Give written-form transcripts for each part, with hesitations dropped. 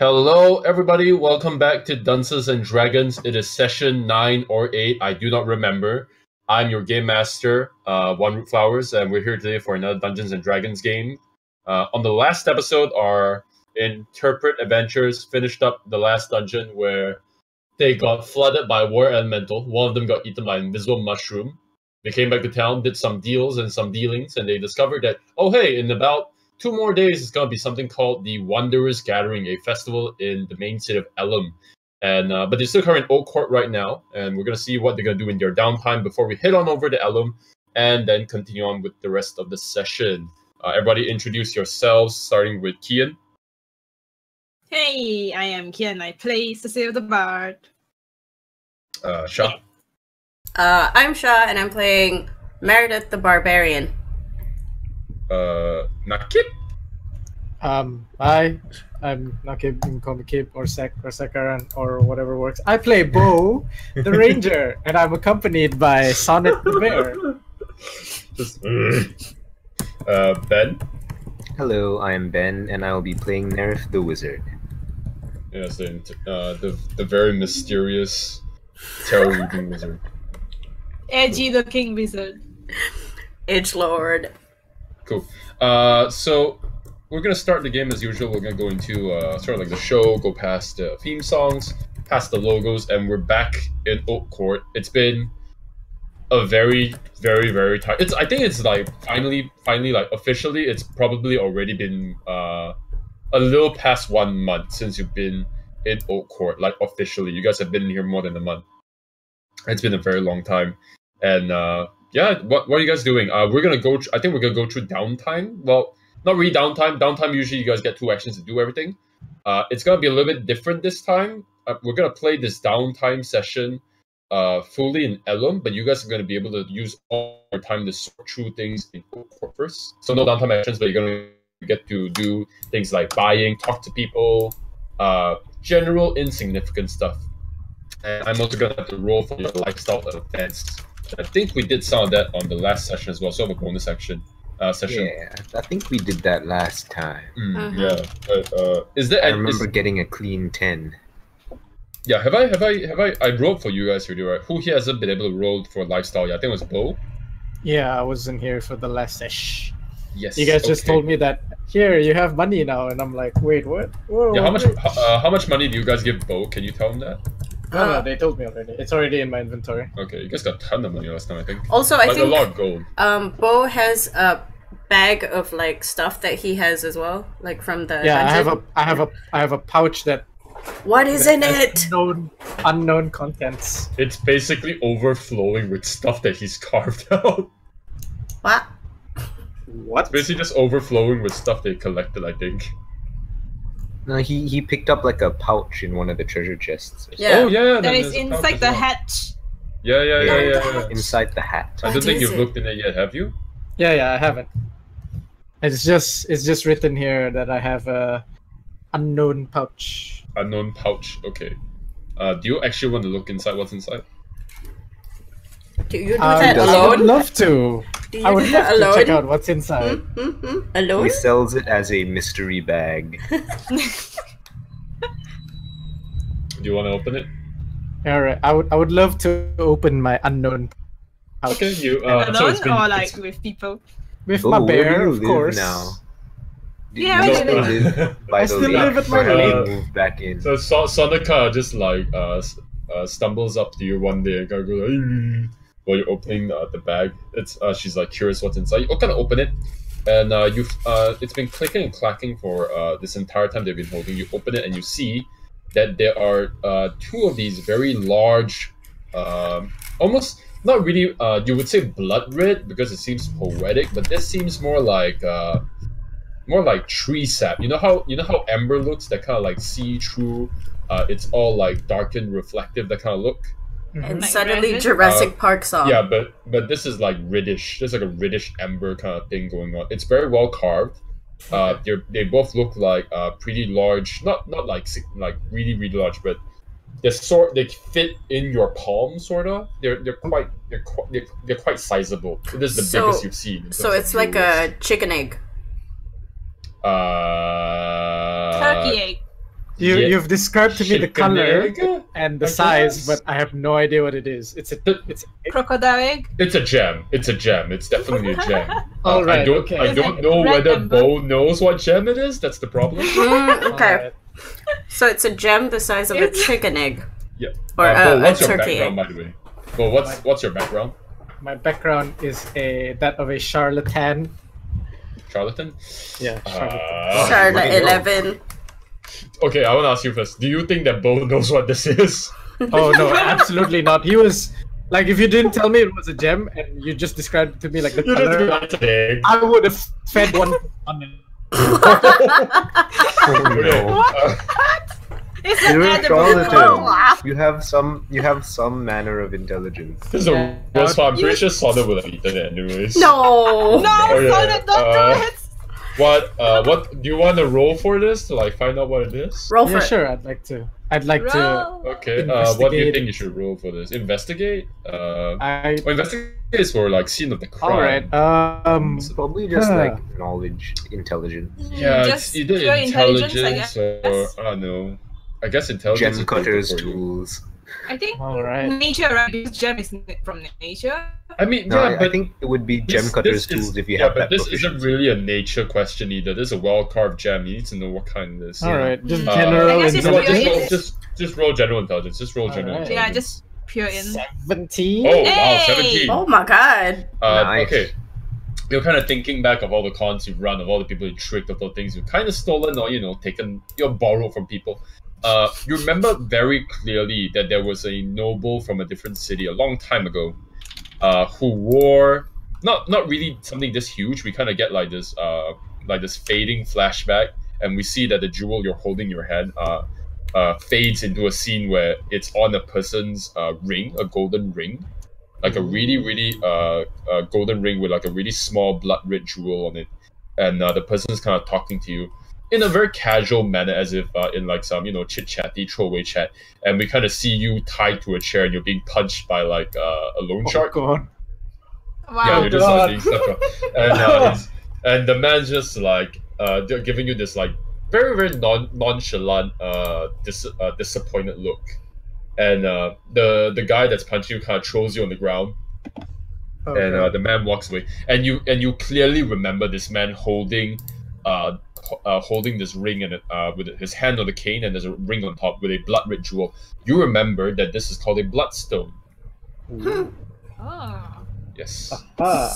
Hello, everybody. Welcome back to Dunces and Dragons. It is session 9 or 8. I do not remember. I'm your game master, One Root Flowers, and we're here today for another Dungeons and Dragons game. On the last episode, our interpret adventurers finished up the last dungeon where they got flooded by a war elemental. One of them got eaten by an invisible mushroom. They came back to town, did some deals and some dealings, and they discovered that, oh hey, in about 2 more days, it's going to be something called the Wanderers Gathering, a festival in the main city of Ellom. And but they're still currently in Oak Court right now, and we're going to see what they're going to do in their downtime before we head on over to Ellom and then continue on with the rest of the session. Everybody introduce yourselves, starting with Kian. Hey, I am Kian. I play Cecil the Bard. Shah. I'm Shah, and I'm playing Meredith the Barbarian. Nakip? Hi, I'm Nakib. You can call me Kib or Sek or Sekaran or whatever works. I play Bo, the Ranger, and I'm accompanied by Sonnet the Bear. Ben? Hello, I am Ben, and I will be playing Nerf the Wizard. Yes, the very mysterious tarot-reading wizard. Edgy looking wizard. Edgelord. Cool. So we're gonna start the game as usual. We're gonna go into sort of like the show, go past the theme songs, past the logos, and we're back in Oak Court. It's been a very tight. I think it's like finally like officially. It's probably already been a little past 1 month since you've been in Oak Court. Like officially, you guys have been here more than a month. It's been a very long time, and yeah, what are you guys doing? We're gonna go. I think we're gonna go through downtime. Well, not really downtime. Downtime usually you guys get 2 actions to do everything. It's gonna be a little bit different this time. We're gonna play this downtime session fully in Ellom, but you guys are gonna be able to use all your time to sort through things in Oak first. So no downtime actions, but you're gonna get to do things like buying, talk to people, general insignificant stuff. And I'm also gonna have to roll for your lifestyle events. I think we did some of that on the last session as well, so I have a bonus session. Yeah, I think we did that last time. Yeah, but is there? I remember getting a clean 10. Yeah, have I rolled for you guys already, right? Who here hasn't been able to roll for lifestyle? Yeah, I think it was Bo. Yeah, I wasn't here for the last sesh. Yes. You guys just told me that here you have money now, and I'm like, wait, what? Whoa, yeah, wait. how much money do you guys give Bo? Can you tell him that? No, they told me already. It's already in my inventory. Okay, you guys got a ton of money last time, I think. Also, I like think a lot of gold. Bo has a bag of like stuff that he has as well, like from the dungeon. I have a pouch that. What is in it? Unknown contents. It's basically overflowing with stuff that he's carved out. What? What? It's basically just overflowing with stuff they collected, I think. No, he picked up like a pouch in one of the treasure chests. Yeah. Oh yeah, That is inside the hatch. Yeah. Inside the hat. I don't think you've looked in it yet, have you? Yeah, I haven't. It's just written here that I have a unknown pouch. Unknown pouch. Okay. Do you actually want to look inside? What's inside? Do you do that alone? I would love to. Do I would do love that to alone? check out what's inside. Alone? He sells it as a mystery bag. Do you want to open it? Alright, I would love to open my unknown pouch. Okay, you. Alone So it's been, or like with people? With Oh, my where do bear, you of live course. now? Yeah, you I still live. live by I the still lake live at my or have you lake. moved back in? So Sonica just like stumbles up to you one day and kind of goes like, while you're opening the bag. It's she's like curious what's inside. You kind of open it, and you've it's been clicking and clacking for this entire time they've been holding. You open it and you see that there are 2 of these very large, almost not really you would say blood red because it seems poetic, but this seems more like tree sap. You know how amber looks, that kind of like see through. It's all like darkened, reflective, that kind of look. And Like suddenly resin? Jurassic Park song. Yeah, but this is like reddish. There's like a reddish amber kind of thing going on. It's very well carved. They both look like pretty large. Not like really large, but they fit in your palm, sorta. They're quite sizable. This is the biggest you've seen. So it's like a chicken egg. Turkey egg. You've described to me the color Chicken egg? and the I size, guess. but I have no idea what it is. It's Crocodile egg. It's a gem. It's a gem. It's definitely a gem. All right, I don't. okay. I don't know Red whether ember. Bo knows what gem it is. That's the problem. Okay. Alright. So it's a gem the size of a chicken egg. Yeah. Or Bo, a what's your turkey background, egg. by the way? Bo, what's your background? My background is that of a charlatan. Charlatan. Yeah, charlatan. Charlotte I don't know. 11. Okay, I want to ask you first. Do you think that Bo knows what this is? Oh no, absolutely not. He was like, if you didn't tell me it was a gem and you just described it to me like the You just color, got an egg. I would have fed one on it. Oh no. It's an You're a edible. charlatan. You have some manner of intelligence. This is the Yeah. worst part. I'm pretty sure Sona would have eaten it anyways. No! No, Okay, Sonic, don't do it. What do you want to roll for this to like find out what it is? Roll for Yeah, it. sure. I'd like to. Roll. Okay. What do you Investigate. think you should roll for this? Investigate. I. Well, investigate is for like scene of the crime. All right. It's probably just Huh. like knowledge, intelligence. Yeah, Just it's either pure intelligence, intelligence, I or guess. I don't know. I guess intelligence. Gem is better cutters, for you. tools. I think All right. nature, right? Because gem is from nature. I mean, No, yeah, I but think it would be gem cutters, tools if you yeah, have but that this isn't proficiency. really a nature question either. This is a well-carved gem. You need to know what kind it is. All right. Just I general guess it's You know what, pure just roll general intelligence. Just roll general Alright. intelligence. Yeah, just pure in. 17. Oh wow, Hey! 17. Oh my god. Nice. Okay. You're kind of thinking back of all the cons you've run, of all the people you tricked, of all the things you've kind of stolen or taken, borrowed from people. You remember very clearly that there was a noble from a different city a long time ago, who wore not really something this huge. We kind of get like this fading flashback, and we see that the jewel you're holding in your hand fades into a scene where it's on a person's ring, a golden ring, like a really golden ring with like a really small blood red jewel on it, and the person's kind of talking to you in a very casual manner, as if in like some chit chatty throwaway chat, and we kind of see you tied to a chair and you're being punched by like a loan Oh, shark. God. Yeah, Wow. you're just God. being stuck. And the man's just like they're giving you this like very nonchalant disappointed look, and the guy that's punching you kind of throws you on the ground, Okay. and the man walks away, and you clearly remember this man holding this ring and with his hand on the cane, and there's a ring on top with a blood red jewel. You remember that this is called a bloodstone. Oh. Yes.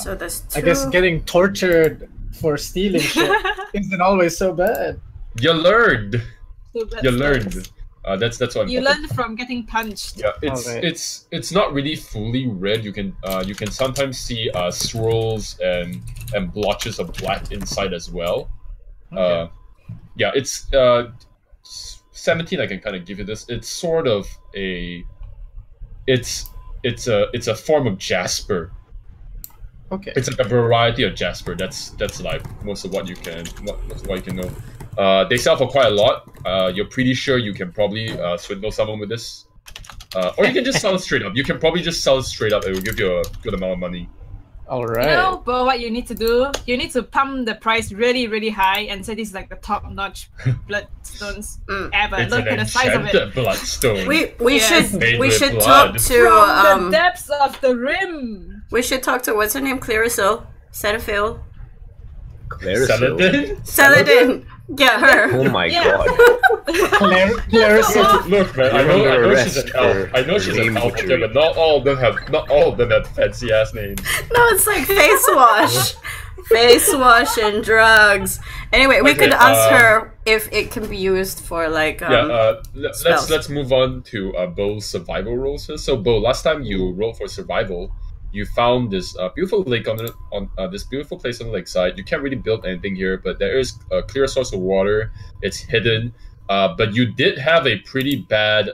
So there's two. I guess getting tortured for stealing shit isn't always so bad. You learned. So that's You nice. learned. That's what You important. learned from getting punched. Yeah, it's Alright. it's not really fully red. You can sometimes see swirls and blotches of black inside as well. Okay. Yeah, it's 17. I can kind of give you this. It's sort of it's a form of jasper. Okay. It's like a variety of jasper. That's like most of what you can know. They sell for quite a lot. You're pretty sure you can probably swindle someone with this, or you can just sell it straight up. You can probably just sell it straight up. It will give you a good amount of money. All You right. know, but what you need to do, you need to pump the price really, really high and say this is like the top-notch bloodstones ever. It's Look an at the size of it. enchanted bloodstone. We Yes. should Made we with should blood. talk to From the depths of the rim. we should talk to what's her name, Clarissa, Cetaphil, Saladin? Saladin. Get her. Oh my Yeah. god. Clarissa. Look, man. I You're know under she's an arrest elf. for I know she's an name elf, butchery. but not all of them have fancy ass names. No, it's like face wash. Face wash and drugs. Anyway, we Okay, could ask her if it can be used for like spells. Let's move on to Bo's survival rolls. So Bo, last time you rolled for survival, you found this beautiful lake on this beautiful place on the lakeside. You can't really build anything here, but there is a clear source of water. It's hidden, but you did have a pretty bad,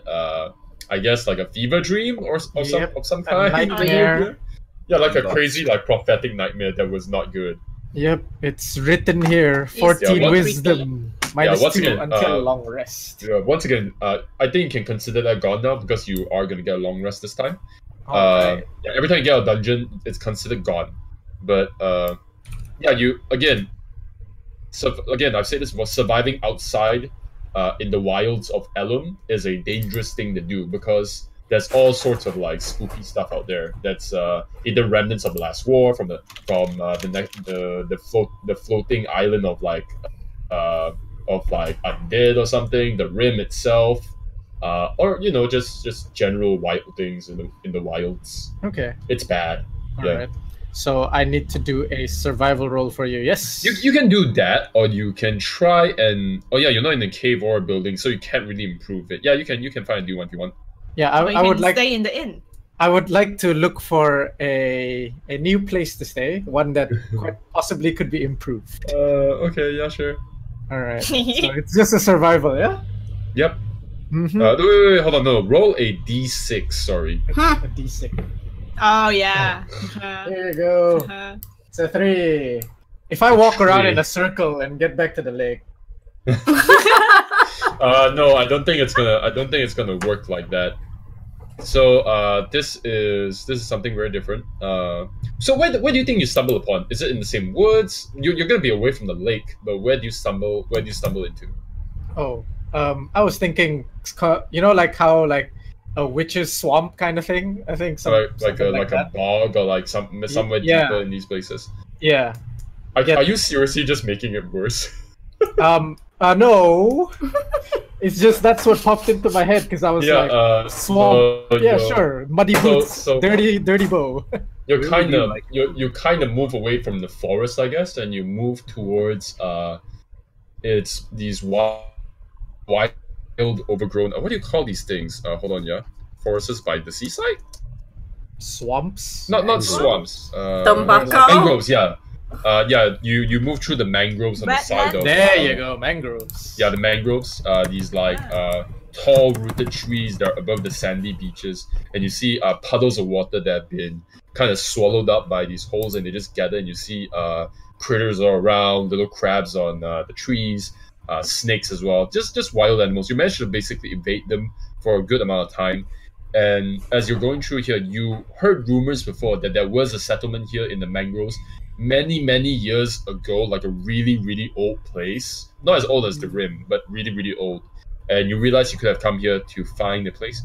I guess, like a fever dream or Yep, some a kind. nightmare. Yeah, like a Lots. crazy like prophetic nightmare that was not good. Yep, it's written here. 14 Yeah, wisdom. Minus once 2 again, until long rest. Yeah, once again, I think you can consider that gone now because you are gonna get a long rest this time. Alright. Yeah, every time you get a dungeon, it's considered gone. But yeah, you again. So again, I've said this before. Surviving outside in the wilds of Ellom is a dangerous thing to do because there's all sorts of like spooky stuff out there. That's either remnants of the last war from the floating island of like undead or something, the rim itself, or just general wild things in the wilds. Okay. It's bad. All right. So I need to do a survival roll for you. Yes. You can do that, or you can try and you're not in the cave or a building, so you can't really improve it. Yeah, you can find a new one if you want. Yeah, I would like stay in the inn. I would like to look for a new place to stay, one that quite possibly could be improved. Okay, yeah, sure. All right. So it's just a survival, yeah? Yep. Mm-hmm. Wait, hold on, no. Roll a d6, sorry. A D6. Oh yeah. There you go. It's a 3. If I walk around in a circle and get back to the lake. No, I don't think it's gonna work like that. So this is something very different. So where do you think you stumble upon? Is it in the same woods? You're gonna be away from the lake, but where do you stumble into? Oh, I was thinking, like how like a witch's swamp kind of thing. I think like a bog or like somewhere deeper in these places. Yeah. Are you seriously just making it worse? No. It's just that's what popped into my head because I was like swamp. Sure. Muddy boots. Dirty bow. You kind of move away from the forest, I guess, and you move towards it's these wild overgrown. What do you call these things? Hold on, forests by the seaside. Swamps. Not swamps. Mangroves, yeah. You move through the mangroves on the side of. There you go, mangroves. Yeah, the mangroves. These like tall rooted trees that are above the sandy beaches, and you see puddles of water that have been kind of swallowed up by these holes, and they just gather. And you see critters all around, little crabs on the trees, snakes as well. Just wild animals. You managed to basically evade them for a good amount of time. And as you're going through here, you heard rumors before that there was a settlement here in the mangroves many years ago, like a really, really old place. Not as old as the Rim, but really, really old. And you realize you could have come here to find the place.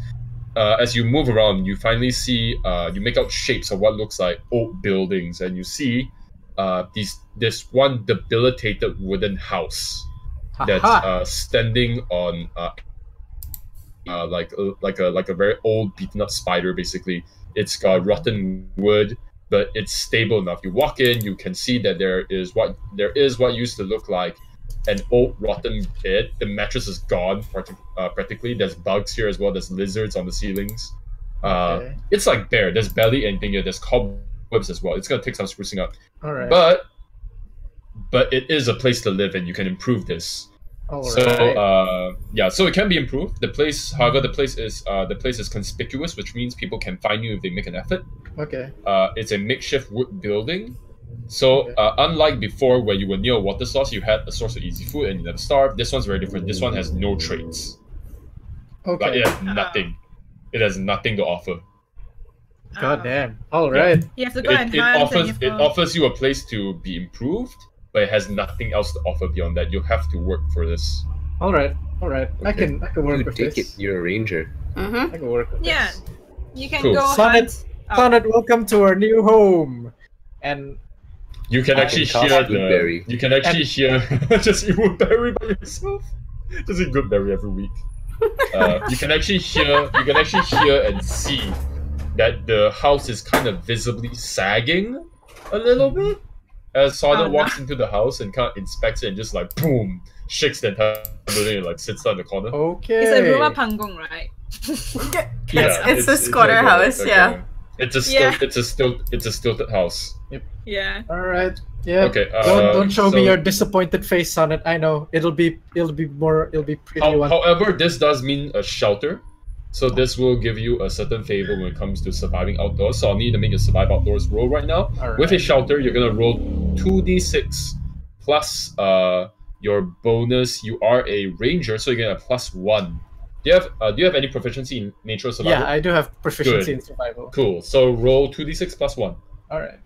As you move around, you finally see, you make out shapes of what looks like old buildings, and you see this one debilitated wooden house that's standing on like a very old beaten up spider. Basically, it's got rotten wood, but it's stable enough. You walk in, you can see that there is what used to look like an old rotten bed. The mattress is gone practically. There's bugs here as well. There's lizards on the ceilings. It's like bare. There's barely anything here. There's cobwebs as well. It's gonna take some sprucing up. All right. But it is a place to live, and you can improve this. So it can be improved. The place is conspicuous, which means people can find you if they make an effort. Okay. It's a makeshift wood building. So unlike before, where you were near a water source, you had a source of easy food and you never starved. This one's very different. This one has no traits. Okay. Like, it has nothing. It has nothing to offer. God damn. All right. You have to go and hunt. It offers you a place to be improved, but it has nothing else to offer beyond that. You have to work for this. All right. Okay. I can work with take this. it. You're a ranger. Mm-hmm. I can work with this. You can Cool. go Sonnet, hunt. Sonnet, welcome to our new home. And You can actually toss hear Goodberry. You can actually hear just eat Woodberry by yourself. Just eat Goodberry every week. You can actually hear and see that the house is kind of visibly sagging a little bit as Sonnet walks into the house and kind of inspects it and just like boom, shakes the entire building and like sits down in the corner. okay. It's a rumah panggung, right? It's a squatter house, yeah. It's a stilted house. Yeah. All right. Yeah. Okay. Don't show me so- your disappointed face, Sonnet. I know it'll be pretty. However, this does mean a shelter. So this will give you a certain favor when it comes to surviving outdoors. So I'll need to make a survive outdoors roll right now. Alright. With a shelter, you're gonna roll 2d6 plus your bonus. You are a ranger, so you're gonna have +1. Do you have any proficiency in nature or survival? Yeah, I do have proficiency Good. in survival. Cool. So roll 2d6 +1. All right.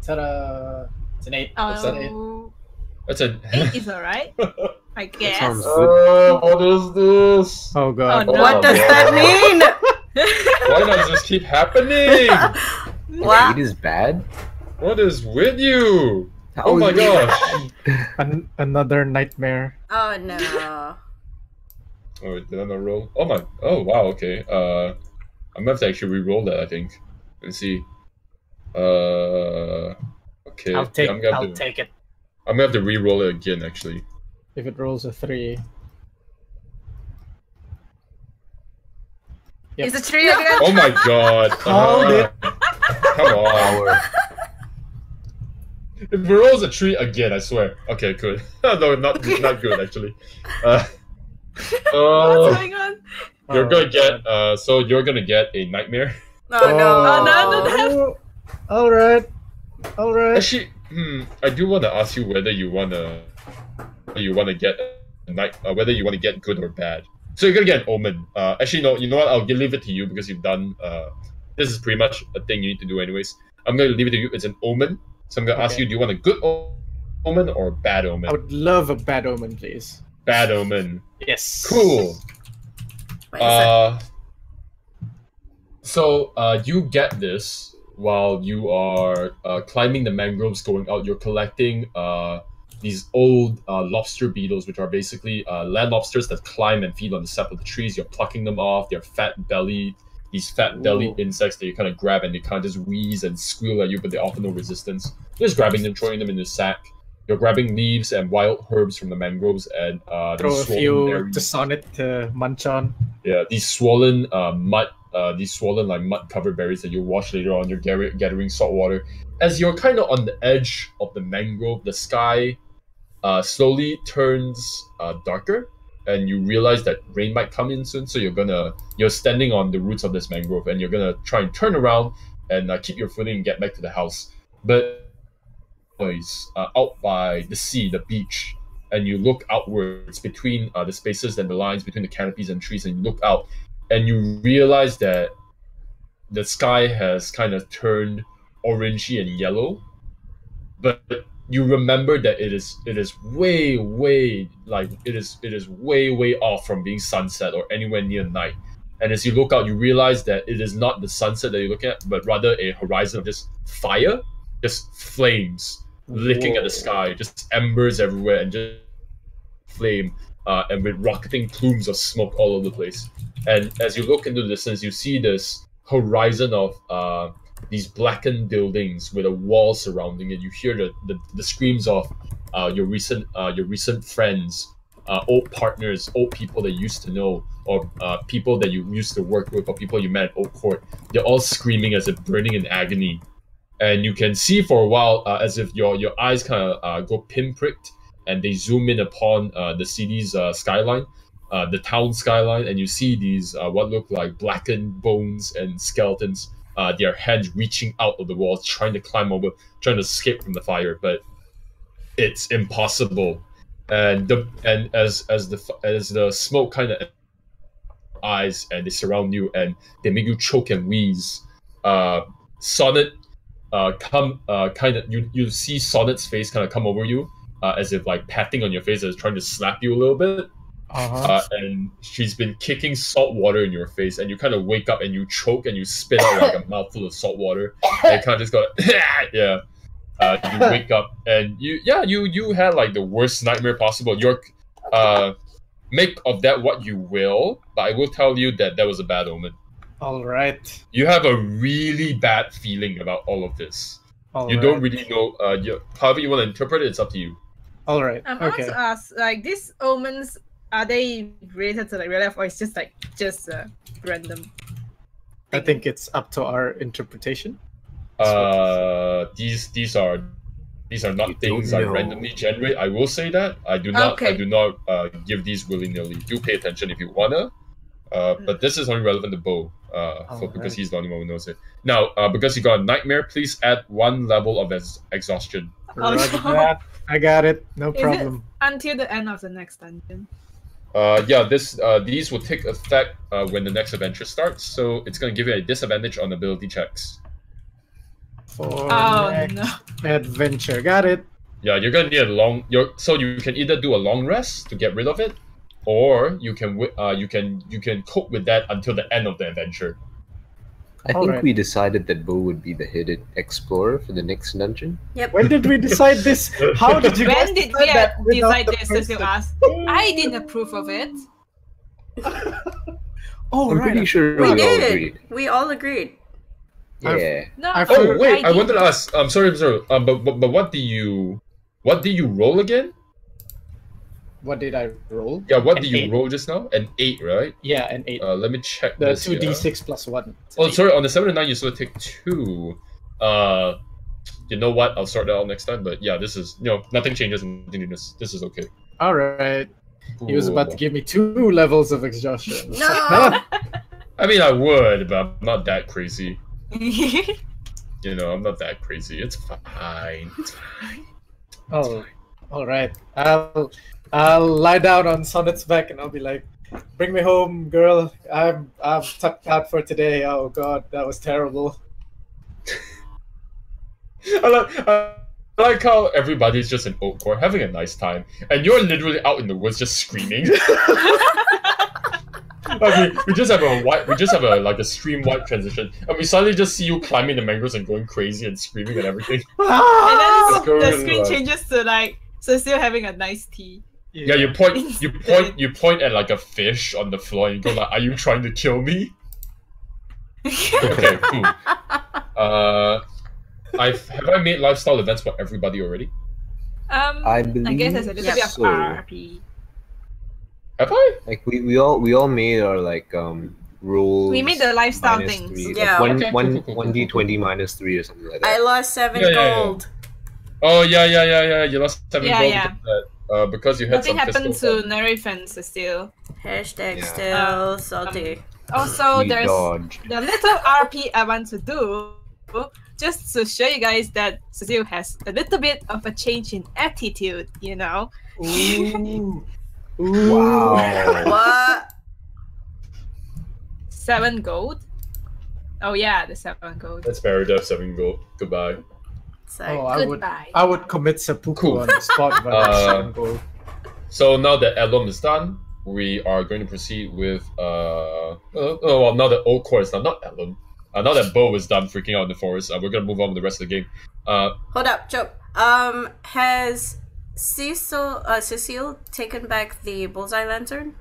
Ta-da! It's an 8. That's an 8. Oh. That's a. 8 is alright, I guess. sounds- What is this? Oh god. Oh, no. What does that mean? Why does this keep happening? Wow. 8 is bad? What is with you? How Oh my is it gosh. Another nightmare. Oh no. Oh, wait, did I not roll? Oh my. Oh wow. Okay. I'm gonna have to actually re-roll that. I think. Let's see. Okay. I'll take. Yeah, I'm gonna I'll have to, take it I'm gonna have to re-roll it again. Actually. if it rolls a 3. Yep. Is it 3 again? Oh my god. Called it. Come on. If it rolls a 3 again, I swear. Okay, good. No, not good actually. What's going on? You're gonna get. So you're gonna get a nightmare. Oh no. Oh, no. All right. All right. Actually, I do want to ask you whether you wanna get a whether you want to get good or bad. So you're gonna get an omen. Actually, no. You know what? I'll leave it to you because you've done. This is pretty much a thing you need to do anyways. I'm gonna leave it to you. It's an omen. So I'm gonna ask Okay. you: do you want a good omen or a bad omen? I would love a bad omen, please. Bad omen. Yes. Cool. What is that? So you get this while you are climbing the mangroves, going out. You're collecting these old lobster beetles, which are basically land lobsters that climb and feed on the sap of the trees. You're plucking them off. They're fat-bellied. These fat-bellied Ooh. insects that you kind of grab and they kind of just wheeze and squeal at you, but they offer no resistance. You're just grabbing them, throwing them in the sack. You're grabbing leaves and wild herbs from the mangroves and Throw these a swollen few berries. to Sonnet to munch on. Yeah, these swollen these swollen like mud covered berries that you wash later on. You're gathering salt water. As you're kind of on the edge of the mangrove, the sky slowly turns darker, and you realize that rain might come in soon. So you're standing on the roots of this mangrove, and you're gonna try and turn around and keep your footing and get back to the house. But out by the sea, the beach, and you look outwards between the spaces and the lines between the canopies and trees, and you look out, and you realize that the sky has kind of turned orangey and yellow, but you remember that it is way off from being sunset or anywhere near night. And as you look out, you realize that it is not the sunset that you're looking at, but rather a horizon of just fire, just flames licking at the sky, just embers everywhere, and just flame, and with rocketing plumes of smoke all over the place. And as you look into the distance, you see this horizon of these blackened buildings with a wall surrounding it. You hear the screams of your recent friends, old partners, old people that you used to know, or people that you used to work with, or people you met at Oak Court. They're all screaming as if burning in agony. And you can see for a while as if your eyes kind of go pinpricked, and they zoom in upon the city's skyline, the town skyline, and you see these what look like blackened bones and skeletons, their hands reaching out of the walls, trying to climb over, trying to escape from the fire, but it's impossible. And as the smoke kind of eyes and they surround you and they make you choke and wheeze, Sonnet you see Sonnet's face kind of come over you, as if like patting on your face, as trying to slap you a little bit. And she's been kicking salt water in your face, and you kind of wake up and you choke and you spit out like a mouthful of salt water, and you kind of just go yeah. You wake up and you had like the worst nightmare possible. You're make of that what you will, but I will tell you that was a bad omen. All right. You have a really bad feeling about all of this. You don't really know. However you want to interpret it, it's up to you. All right. I want Okay. to ask, like, these omens, are they related to like real life, or it's just random? I think it's up to our interpretation. These are not You things don't I know. randomly generate. I will say that I do not. I Okay. do not give these willy nilly. Do pay attention if you wanna. But this is only relevant to Bo, because he's the only one who knows it. Now, because you got a nightmare, please add 1 level of exhaustion. Oh, Roger no. that. I got it. No Is it problem. until the end of the next dungeon? These will take effect when the next adventure starts, so it's gonna give you a disadvantage on ability checks. For Oh next no! adventure. Got it. Yeah, you're gonna need a long. So you can either do a long rest to get rid of it, or you can cope with that until the end of the adventure. I think Alright. we decided that Bo would be the headed explorer for the next dungeon. Yep. When did we decide this? How did you guys When did decide we that without decide the this? Cecil person? asked. I didn't approve of it. Oh, I'm right. pretty sure We we all did. agreed. We all agreed. Yeah. No. I've Oh heard- wait, I did. wanted to ask. I'm sorry. But what do you roll again? What did I roll? Yeah, what An did you 8. roll just now? An 8, right? Yeah, an 8. Let me check The this. 2d6 plus 1. Oh, sorry. On the 7 and 9, you still take 2. You know what? I'll sort that out next time. But yeah, this is nothing changes. This is okay. Alright. He was about to give me 2 levels of exhaustion. No. I mean, I would, but I'm not that crazy. Yeah. I'm not that crazy. It's fine. It's fine. Oh, alright. I'll lie down on Sonnet's back and I'll be like, "Bring me home, girl. I'm tapped out for today. Oh god, that was terrible." I like how everybody's just in Oak Court having a nice time, and you're literally out in the woods just screaming. We just have a stream wipe transition, and we suddenly just see you climbing the mangroves and going crazy and screaming and everything. And then Going, the screen like- changes to like Cecil having a nice tea. Yeah, you point at like a fish on the floor and you go like, "Are you trying to kill me?" Okay, cool. Have I made lifestyle events for everybody already? I guess there's a little bit of so. RP. Have I? Like we all made our like rules. We made the lifestyle minus things. 3, Yeah. like Okay, cool. 1d20 minus 3 or something like I that. lost 7 Yeah, yeah, yeah. gold. Oh yeah. You lost 7 Yeah, gold yeah. because of that, because you had Nothing some happened pistol to Nerif and Cecil. Hashtag Yeah. still salty. Also, We there's dodged. the little RP I want to do, just to show you guys that Cecil has a little bit of a change in attitude, Ooh. Wow. What? 7 gold. Oh yeah, the 7 gold. That's Paradise 7 gold. Goodbye. It's like, Oh, Goodbye. I would commit seppuku Cool. on the spot, but I shouldn't go. So now that Ellom is done, we are going to proceed with now that Oak Court is done, not Ellom. Now that Bo is done freaking out in the forest, we're gonna move on with the rest of the game. hold up, Choke. Has Cecil taken back the bullseye lantern?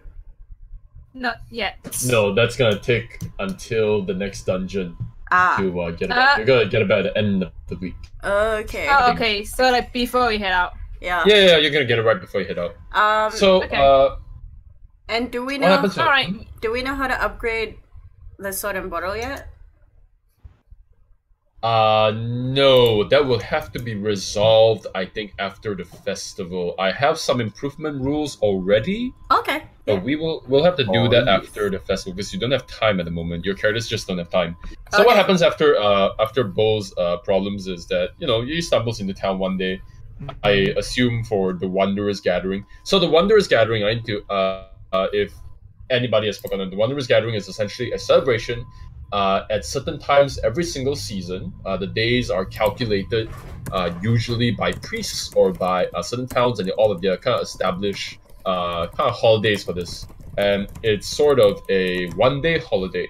Not yet. No, that's gonna take until the next dungeon Ah. to get it back. You're gonna get it back at the end of the week. Okay. Oh, okay. So like before we head out. Yeah. Yeah, you're gonna get it right before you head out. So, okay. And do we what know? happens to All right. Do we know how to upgrade the sword and bottle yet? No, that will have to be resolved, I think, after the festival. I have some improvement rules already, Okay. but we'll have to do Oh, that yes. after the festival because you don't have time at the moment. Your characters just don't have time. So Okay. what happens after Bo's problems is that he stumbles into town one day. I assume for the Wanderers Gathering. So the Wanderers Gathering, I need to if anybody has forgotten, the Wanderers Gathering is essentially a celebration. At certain times every single season, the days are calculated usually by priests or by certain towns, and they all of their kind of establish kind of holidays for this. And it's sort of a one-day holiday.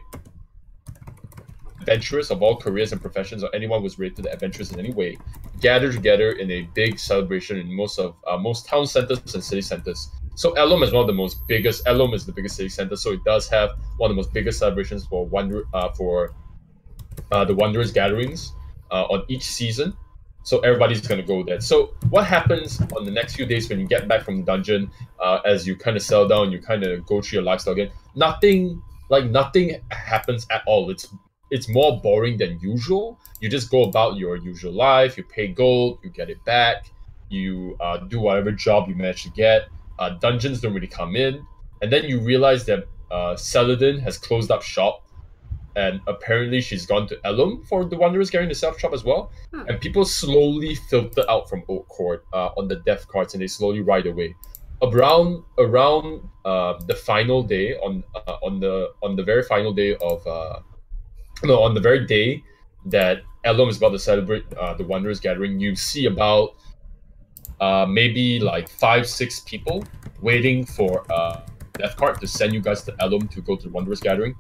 Adventurers of all careers and professions, or anyone who's related to adventurers in any way, gather together in a big celebration in most town centers and city centers. So Ellom is one of the most biggest. Ellom is the biggest city center, so it does have one of the most biggest celebrations for the Wanderers gatherings on each season. So everybody's gonna go there. So what happens on the next few days when you get back from the dungeon, as you kind of settle down, you kind of go through your lifestyle again. Nothing happens at all. It's more boring than usual. You just go about your usual life. You pay gold, you get it back. You do whatever job you manage to get. Dungeons don't really come in, and then you realize that Celadin has closed up shop, and apparently she's gone to Ellom for the Wanderers carrying the self shop as well. And people slowly filter out from Oak Court on the death cards, and they slowly ride away. Around the final day on the very final day of on the very day that Ellom is about to celebrate the Wanderers Gathering, you see about maybe like 5-6 people waiting for death card to send you guys to Ellom to go to the Wanderers Gathering.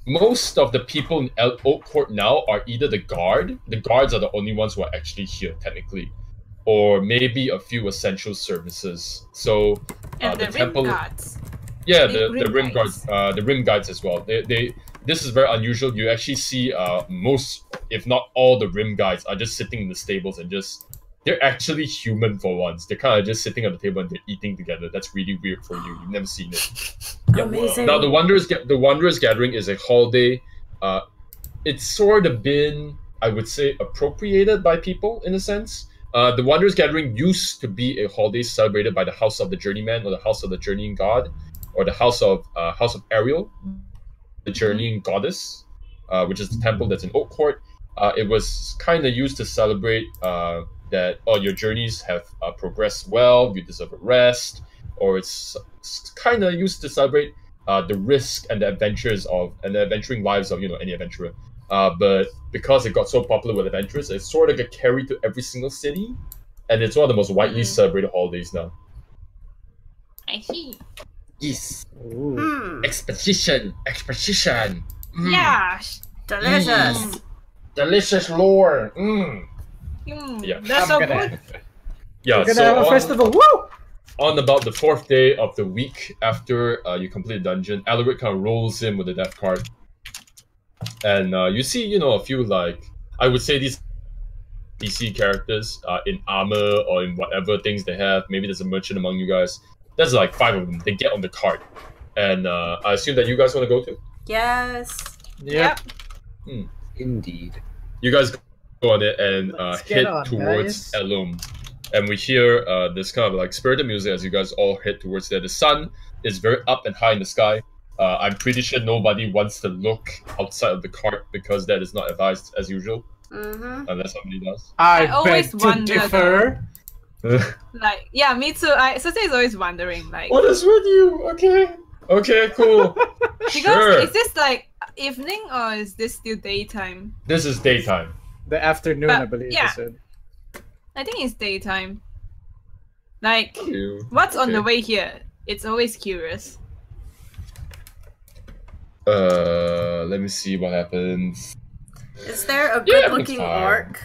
Most of the people in Oak Court now are either the guard. The guards are the only ones who are actually here technically, or maybe a few essential services. So And the the temple. rim guards. Yeah, The the rim guards, the rim guards as well. This is very unusual. You actually see most, if not all, the rim guards are just sitting in the stables and they're actually human for once. They're kind of just sitting on the table and they're eating together. That's really weird for you. You've never seen it. Amazing. Now the Wanderers Gathering is a holiday. It's sort of been, I would say, appropriated by people in a sense. The Wanderers Gathering used to be a holiday celebrated by the House of the Journeyman or the House of the Journeying God, or the House of Ariel, the Journeying Goddess, which is the temple that's in Oak Court. It was kind of used to celebrate that your journeys have progressed well, you deserve a rest, or it's kind of used to celebrate the risk and the adventuring lives of any adventurer. But because it got so popular with adventurers, it sort of got carried to every single city, and it's one of the most widely celebrated holidays now. I see. Yes. Ooh. Exposition. Yeah. Delicious. Delicious lore. Yeah. That's so good. Yeah. We're gonna have a festival. Woo! On about the 4th day of the week after you complete the dungeon, Alaric kind of rolls in with the death card, and you see, a few, like, I would say these DC characters in armor or in whatever things they have. Maybe there's a merchant among you guys. There's like 5 of them. They get on the cart, and I assume that you guys want to go to. Yes. Yep. Indeed. You guys go on it and Let's get head on, towards guys. Ellom. And we hear this kind of like spirited music as you guys all head towards there. The sun is very up and high in the sky. I'm pretty sure nobody wants to look outside of the cart because that is not advised as usual, unless somebody does. I always beg to wonder, differ. Like, yeah, me too. Cecil is always wondering, like, What is with you? Okay, cool. because Sure. is this like evening or is this still daytime? This is daytime. The afternoon, But, I believe. yeah. You said. I think it's daytime. Like, You. what's on the Okay. way here? It's always curious. Let me see what happens. Is there a Yeah, good-looking fine. orc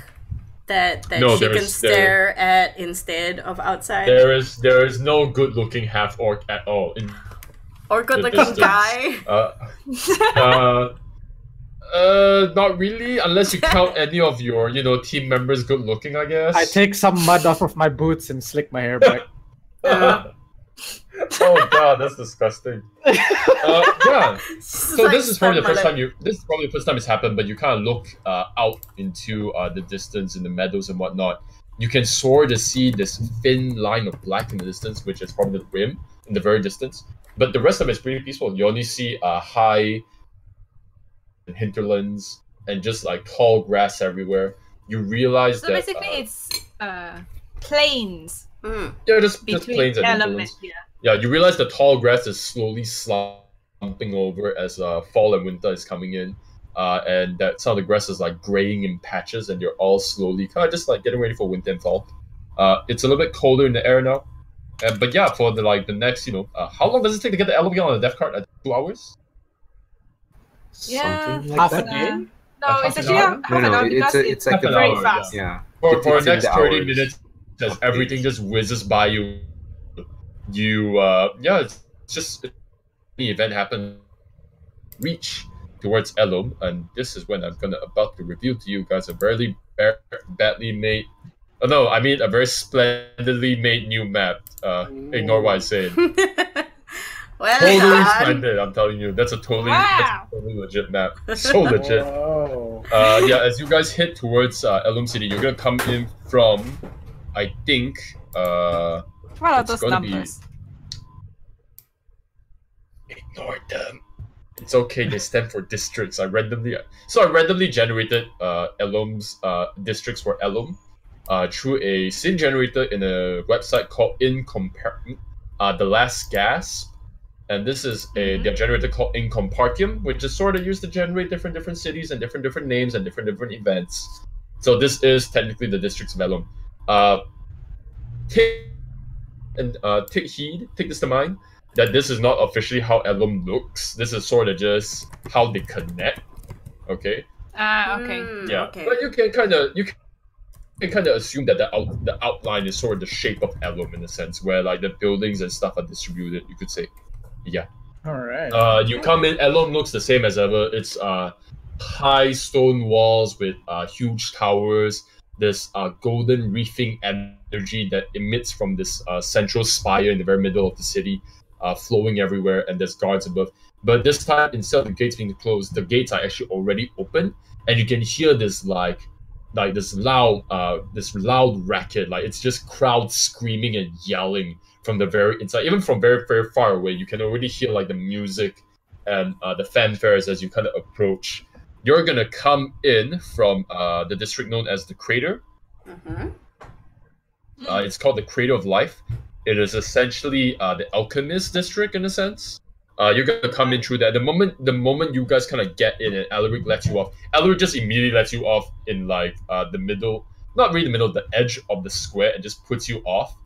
that No, she there can is- stare at instead of outside? There is no good-looking half-orc at all. Or good-looking distance. guy? Not really, unless you count any of your, team members good looking, I guess. I take some mud off of my boots and slick my hair back. Oh god, that's disgusting. Yeah. So Like this is probably the first mullet. time This is probably the first time it's happened, but you kind of look out into the distance in the meadows and whatnot. You can sort of see this thin line of black in the distance, which is probably the rim in the very distance. But the rest of it is pretty peaceful. You only see high hinterlands and just like tall grass everywhere. You realize So that basically, it's plains yeah, just between plains and Ellom and hinterlands. here. Yeah, you realize the tall grass is slowly slumping over as fall and winter is coming in, and that some of the grass is like graying in patches, and they're all slowly kind of just like getting ready for winter and fall. It's a little bit colder in the air now, but yeah, for the next, how long does it take to get the Ellom on the death card? 2 hours? Yeah. Something like Half a that. day? No, Half it's an actually hour? half an hour because it's like Half an very hour, fast. Yeah. For It's the in next the 30 hours. minutes, as of everything days. just whizzes by you, it's just the event happened. Reach towards Ellom, and this is when I'm about to reveal to you guys a very badly made. Oh no, I mean a very splendidly made new map. Ignore what I said. Well Totally done. splendid. I'm telling you, that's a totally legit map. So Oh. legit. Whoa. Yeah, as you guys head towards Ellom City, you're gonna come in from, I think, What are It's those gonna be- numbers? ignore them. It's okay. They stand for districts. I randomly generated Ellom's districts for Ellom through a scene generator in a website called The Last Gasp, and this is a generator called Incompartium, which is sort of used to generate different cities and different names and different events. So this is technically the districts of Ellom. take heed, take this to mind, that this is not officially how Ellom looks. This is sort of just how they connect. Okay. Okay. Yeah. Okay. But you can kind of assume that the outline is sort of the shape of Ellom in a sense, where like the buildings and stuff are distributed. You could say. Yeah. All right. You come in. Ellom looks the same as ever. It's high stone walls with huge towers. This golden reefing energy that emits from this central spire in the very middle of the city, flowing everywhere, and there's guards above. But this time, instead of the gates being closed, the gates are actually already open, and you can hear this like this loud racket. Like it's just crowds screaming and yelling from the very inside, even from very very far away. You can already hear like the music and the fanfares as you kind of approach. You're gonna come in from the district known as the Crater. It's called the Crater of Life. It is essentially the Alchemist district in a sense. You're gonna come in through that. The moment you guys kind of get in and Alaric lets you off, Alaric just immediately lets you off in like the middle, not really the middle, the edge of the square, and just puts you off.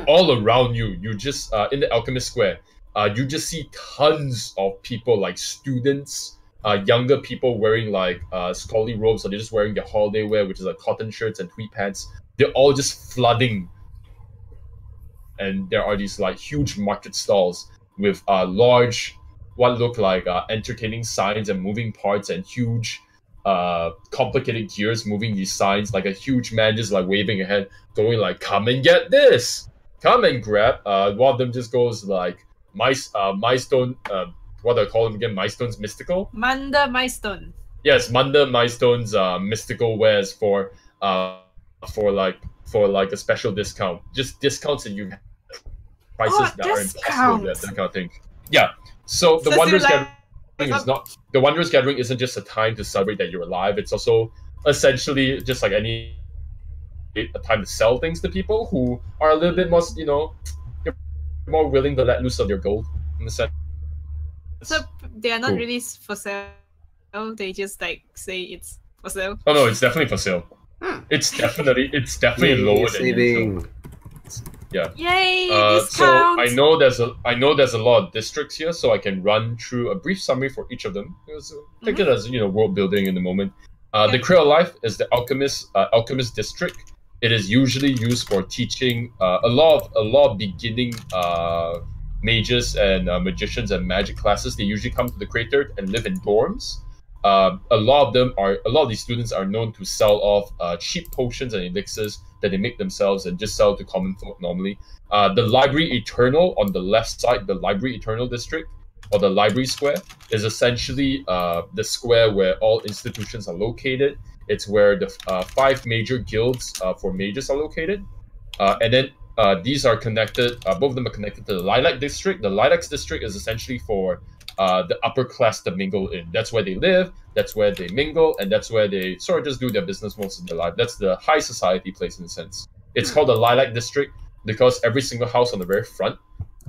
All around you, you just in the Alchemist Square, you just see tons of people like students. Younger people wearing like scholarly robes, or they're just wearing their holiday wear, which is like cotton shirts and tweed pants. They're all just flooding, and there are these like huge market stalls with large, what look like entertaining signs and moving parts and huge, complicated gears moving these signs. Like a huge man just like waving a hand, going like, "Come and get this, come and grab." One of them just goes like, "My stone." What do I call them again? Milestone's mystical. Manda Milestone. Yes, Manda Milestone's mystical wares for like a special discount. Just discounts that you have prices that are impossible. That kind of thing. Yeah. So the Wanderers Gathering is not the Wanderers Gathering isn't just a time to celebrate that you're alive. It's also essentially just like any a time to sell things to people who are a little bit more, you're more willing to let loose of their gold in the sense. So they are not Cool. really for sale. They just like say it's for sale. Oh no, it's definitely for sale. It's definitely lower than usual. Yeah. Yay! So Discount. I know there's a lot of districts here, so I can run through a brief summary for each of them. Take it as world building in the moment. The Crater of Life is the alchemist district. It is usually used for teaching a lot of beginning mages and magicians and magic classes. They usually come to the crater and live in dorms. A lot of these students are known to sell off cheap potions and elixirs that they make themselves and just sell to common folk normally. The Library Eternal on the left side, the Library Eternal district, or the Library Square, is essentially the square where all institutions are located. It's where the 5 major guilds for mages are located. And then these are connected, both of them are connected to the Lilac District. The Lilac District is essentially for the upper class to mingle in. That's where they live, that's where they mingle, and that's where they sort of just do their business most of their life. That's the high society place in a sense. It's called the Lilac District because every single house on the very front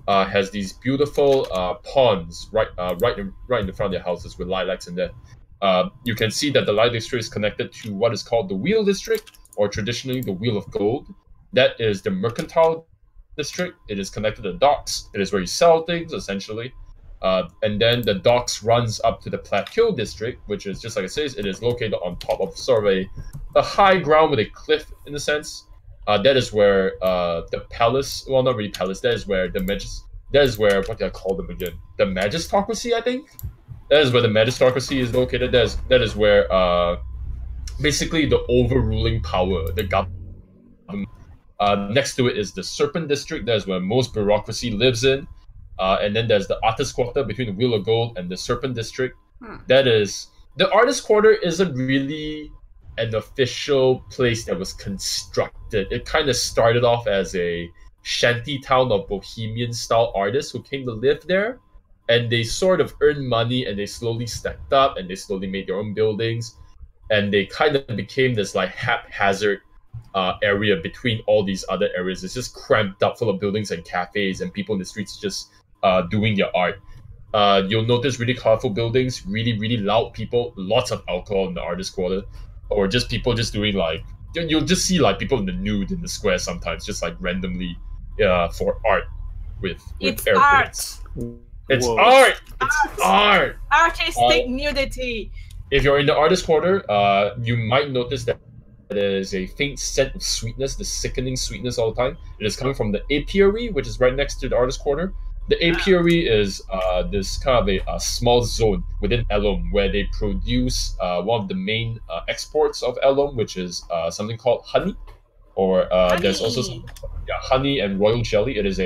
has these beautiful ponds right in the front of their houses with lilacs in there. You can see that the Lilac District is connected to what is called the Wheel District, or traditionally the Wheel of Gold. That is the Mercantile District. It is connected to the docks. It is where you sell things, essentially. And then the docks runs up to the Plateau District, which is, just like it says, it is located on top of sort of a high ground with a cliff, in a sense. That is where the palace, well, not really palace, that is where what do I call them again? The Magistocracy, I think? That is where the Magistocracy is located. That is where basically the overruling power, the government. Next to it is the Serpent District. That is where most bureaucracy lives in. And then there's the Artist Quarter between the Wheel of Gold and the Serpent District. That is... The Artist Quarter isn't really an official place that was constructed. It kind of started off as a shanty town of bohemian-style artists who came to live there. And they sort of earned money, and they slowly stacked up, and they slowly made their own buildings. And they kind of became this like haphazard area between all these other areas. It's just cramped up full of buildings and cafes and people in the streets just doing their art. You'll notice really colorful buildings, really, really loud people, lots of alcohol in the Artist Quarter, or just people just doing like you'll just see like people in the nude in the square sometimes, just like randomly, for art with It's air art. quotes. It's Whoa. art. It's art. Artistic nudity. If you're in the artist quarter, you might notice that there is a faint scent of sweetness, the sickening sweetness all the time. It is coming from the apiary, which is right next to the artist quarter. The apiary is this kind of a small zone within Ellom where they produce one of the main exports of Ellom, which is something called honey, or there's also some, honey and royal jelly. It is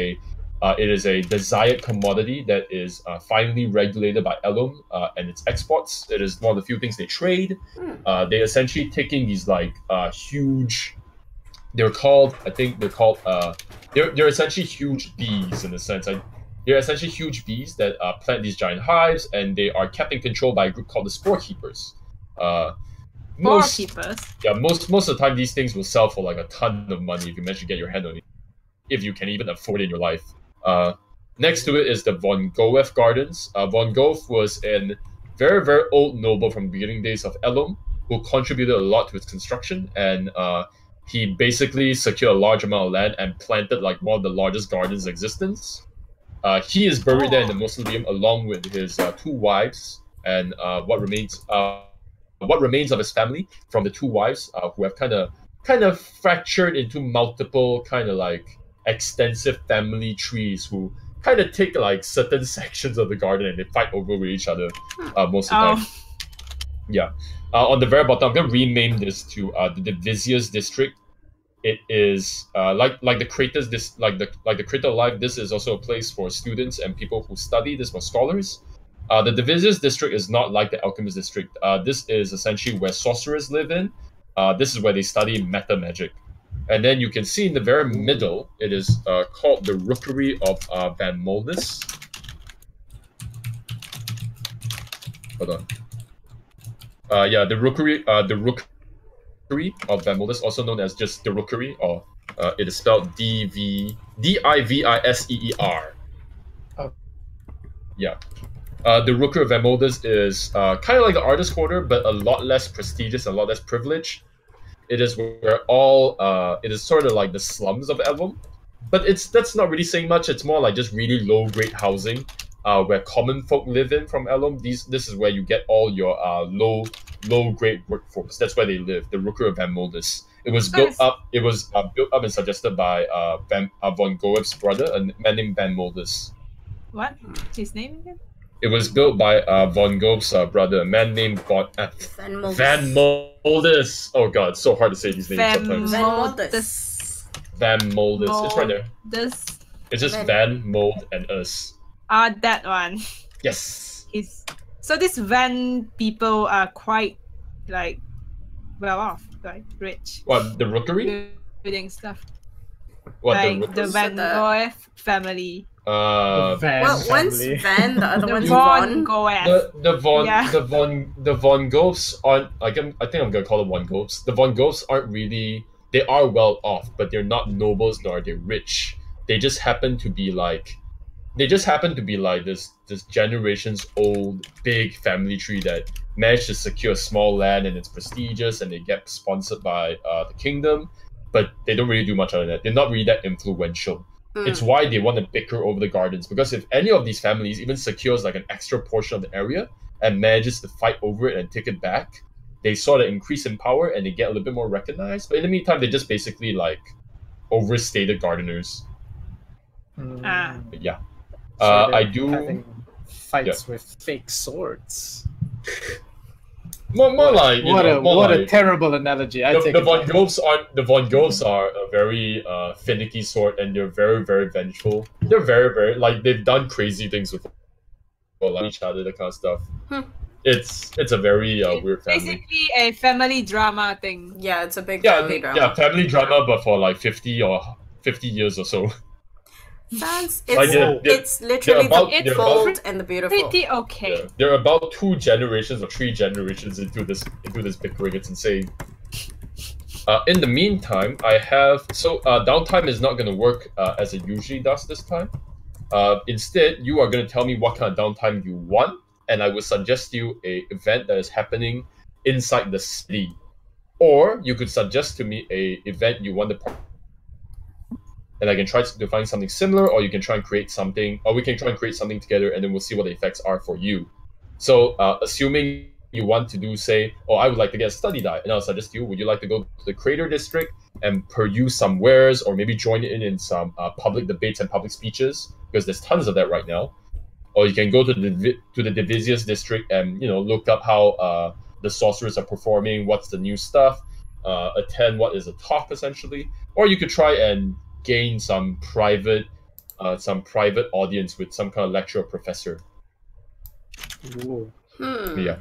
a desired commodity that is finally regulated by Ellom and its exports. It is one of the few things they trade. They're essentially taking these like huge. They're essentially huge bees in a sense. They're essentially huge bees that plant these giant hives, and they are kept in control by a group called the spore keepers. Most of the time, these things will sell for like a ton of money if you manage to get your hand on it, if you can even afford it in your life. Next to it is the Von Goef Gardens. Von Goef was a very, very old noble from the beginning days of Ellom who contributed a lot to its construction, and he basically secured a large amount of land and planted like one of the largest gardens in existence. He is buried there in the mausoleum along with his two wives and what remains of his family from the two wives who have kind of fractured into multiple kind of like extensive family trees who kind of take like certain sections of the garden and they fight over with each other most of the time. Yeah. On the very bottom, I'm gonna rename this to the Divisius district. It is like the craters. Like the crater of life. This is also a place for students and people who study. This for scholars. The Divisius district is not like the Alchemist district. This is essentially where sorcerers live in. This is where they study meta magic. And then you can see in the very middle, it is called the Rookery of Van Moldus. Hold on. Yeah, the Rookery of Van Moldus, also known as just the Rookery, or it is spelled Diviseer. Oh. Yeah. The Rookery of Van Moldus is kind of like the artist quarter, but a lot less prestigious, a lot less privileged. It is where it is sort of like the slums of Ellom, but that's not really saying much. It's more like just really low grade housing, where common folk live in from Ellom. This is where you get all your low grade workforce. That's where they live. The Rookery of Van Moldus. It was built up. It was built up and suggested by Von Goef's brother, a man named Van Moldus. What? His name again? It was built by Von Goef's brother, a man named Van Moldus. Oh god, it's so hard to say these names sometimes. Van Moldus. It's right there. It's just Van, Mold, and us. That one. Yes. So these Van people are quite like well off, like rich. What, the Rookery? Building stuff. What, like the Van Goef family. Van one's family. Van, the other one's Von Von. Goef. The Von Goefs aren't like I think I'm gonna call them Von Goefs. The Von Goefs aren't really, they are well off, but they're not nobles nor are they rich. They just happen to be like this generations old big family tree that managed to secure small land and it's prestigious and they get sponsored by the kingdom, but they don't really do much other than that. They're not really that influential. It's why they want to bicker over the gardens, because if any of these families even secures like an extra portion of the area and manages to fight over it and take it back, they sort of increase in power and they get a little bit more recognized. But in the meantime, they're just basically like overstated gardeners. But yeah. So I do having fights with fake swords. More like what a terrible analogy. The Von Goefs are a very finicky sort, and they're very, very vengeful. They're very, very like they've done crazy things with each other, that kind of stuff. It's a very weird family. Basically, a family drama thing. Yeah, it's a big family drama. Yeah, family drama, but for like 50 years or so. It's literally the bold and the beautiful. Pretty okay. Yeah. They're about 2 generations or 3 generations into this bickering. It's insane. In the meantime, I have downtime is not going to work as it usually does this time. Instead, you are going to tell me what kind of downtime you want, and I will suggest you a event that is happening inside the city Or you could suggest to me a event you want to, and I can try to find something similar, or you can try and create something, or we can try and create something together, and then we'll see what the effects are for you. So, assuming you want to do, say, oh, I would like to get a study die, and I'll suggest to you, would you like to go to the Crater District and peruse some wares, or maybe join in some public debates and public speeches, because there's tons of that right now. Or you can go to the Divisius District and look up how the sorcerers are performing, what's the new stuff, attend what is a talk essentially, or you could try and gain some private audience with some kind of lecturer or professor. Ooh. Yeah.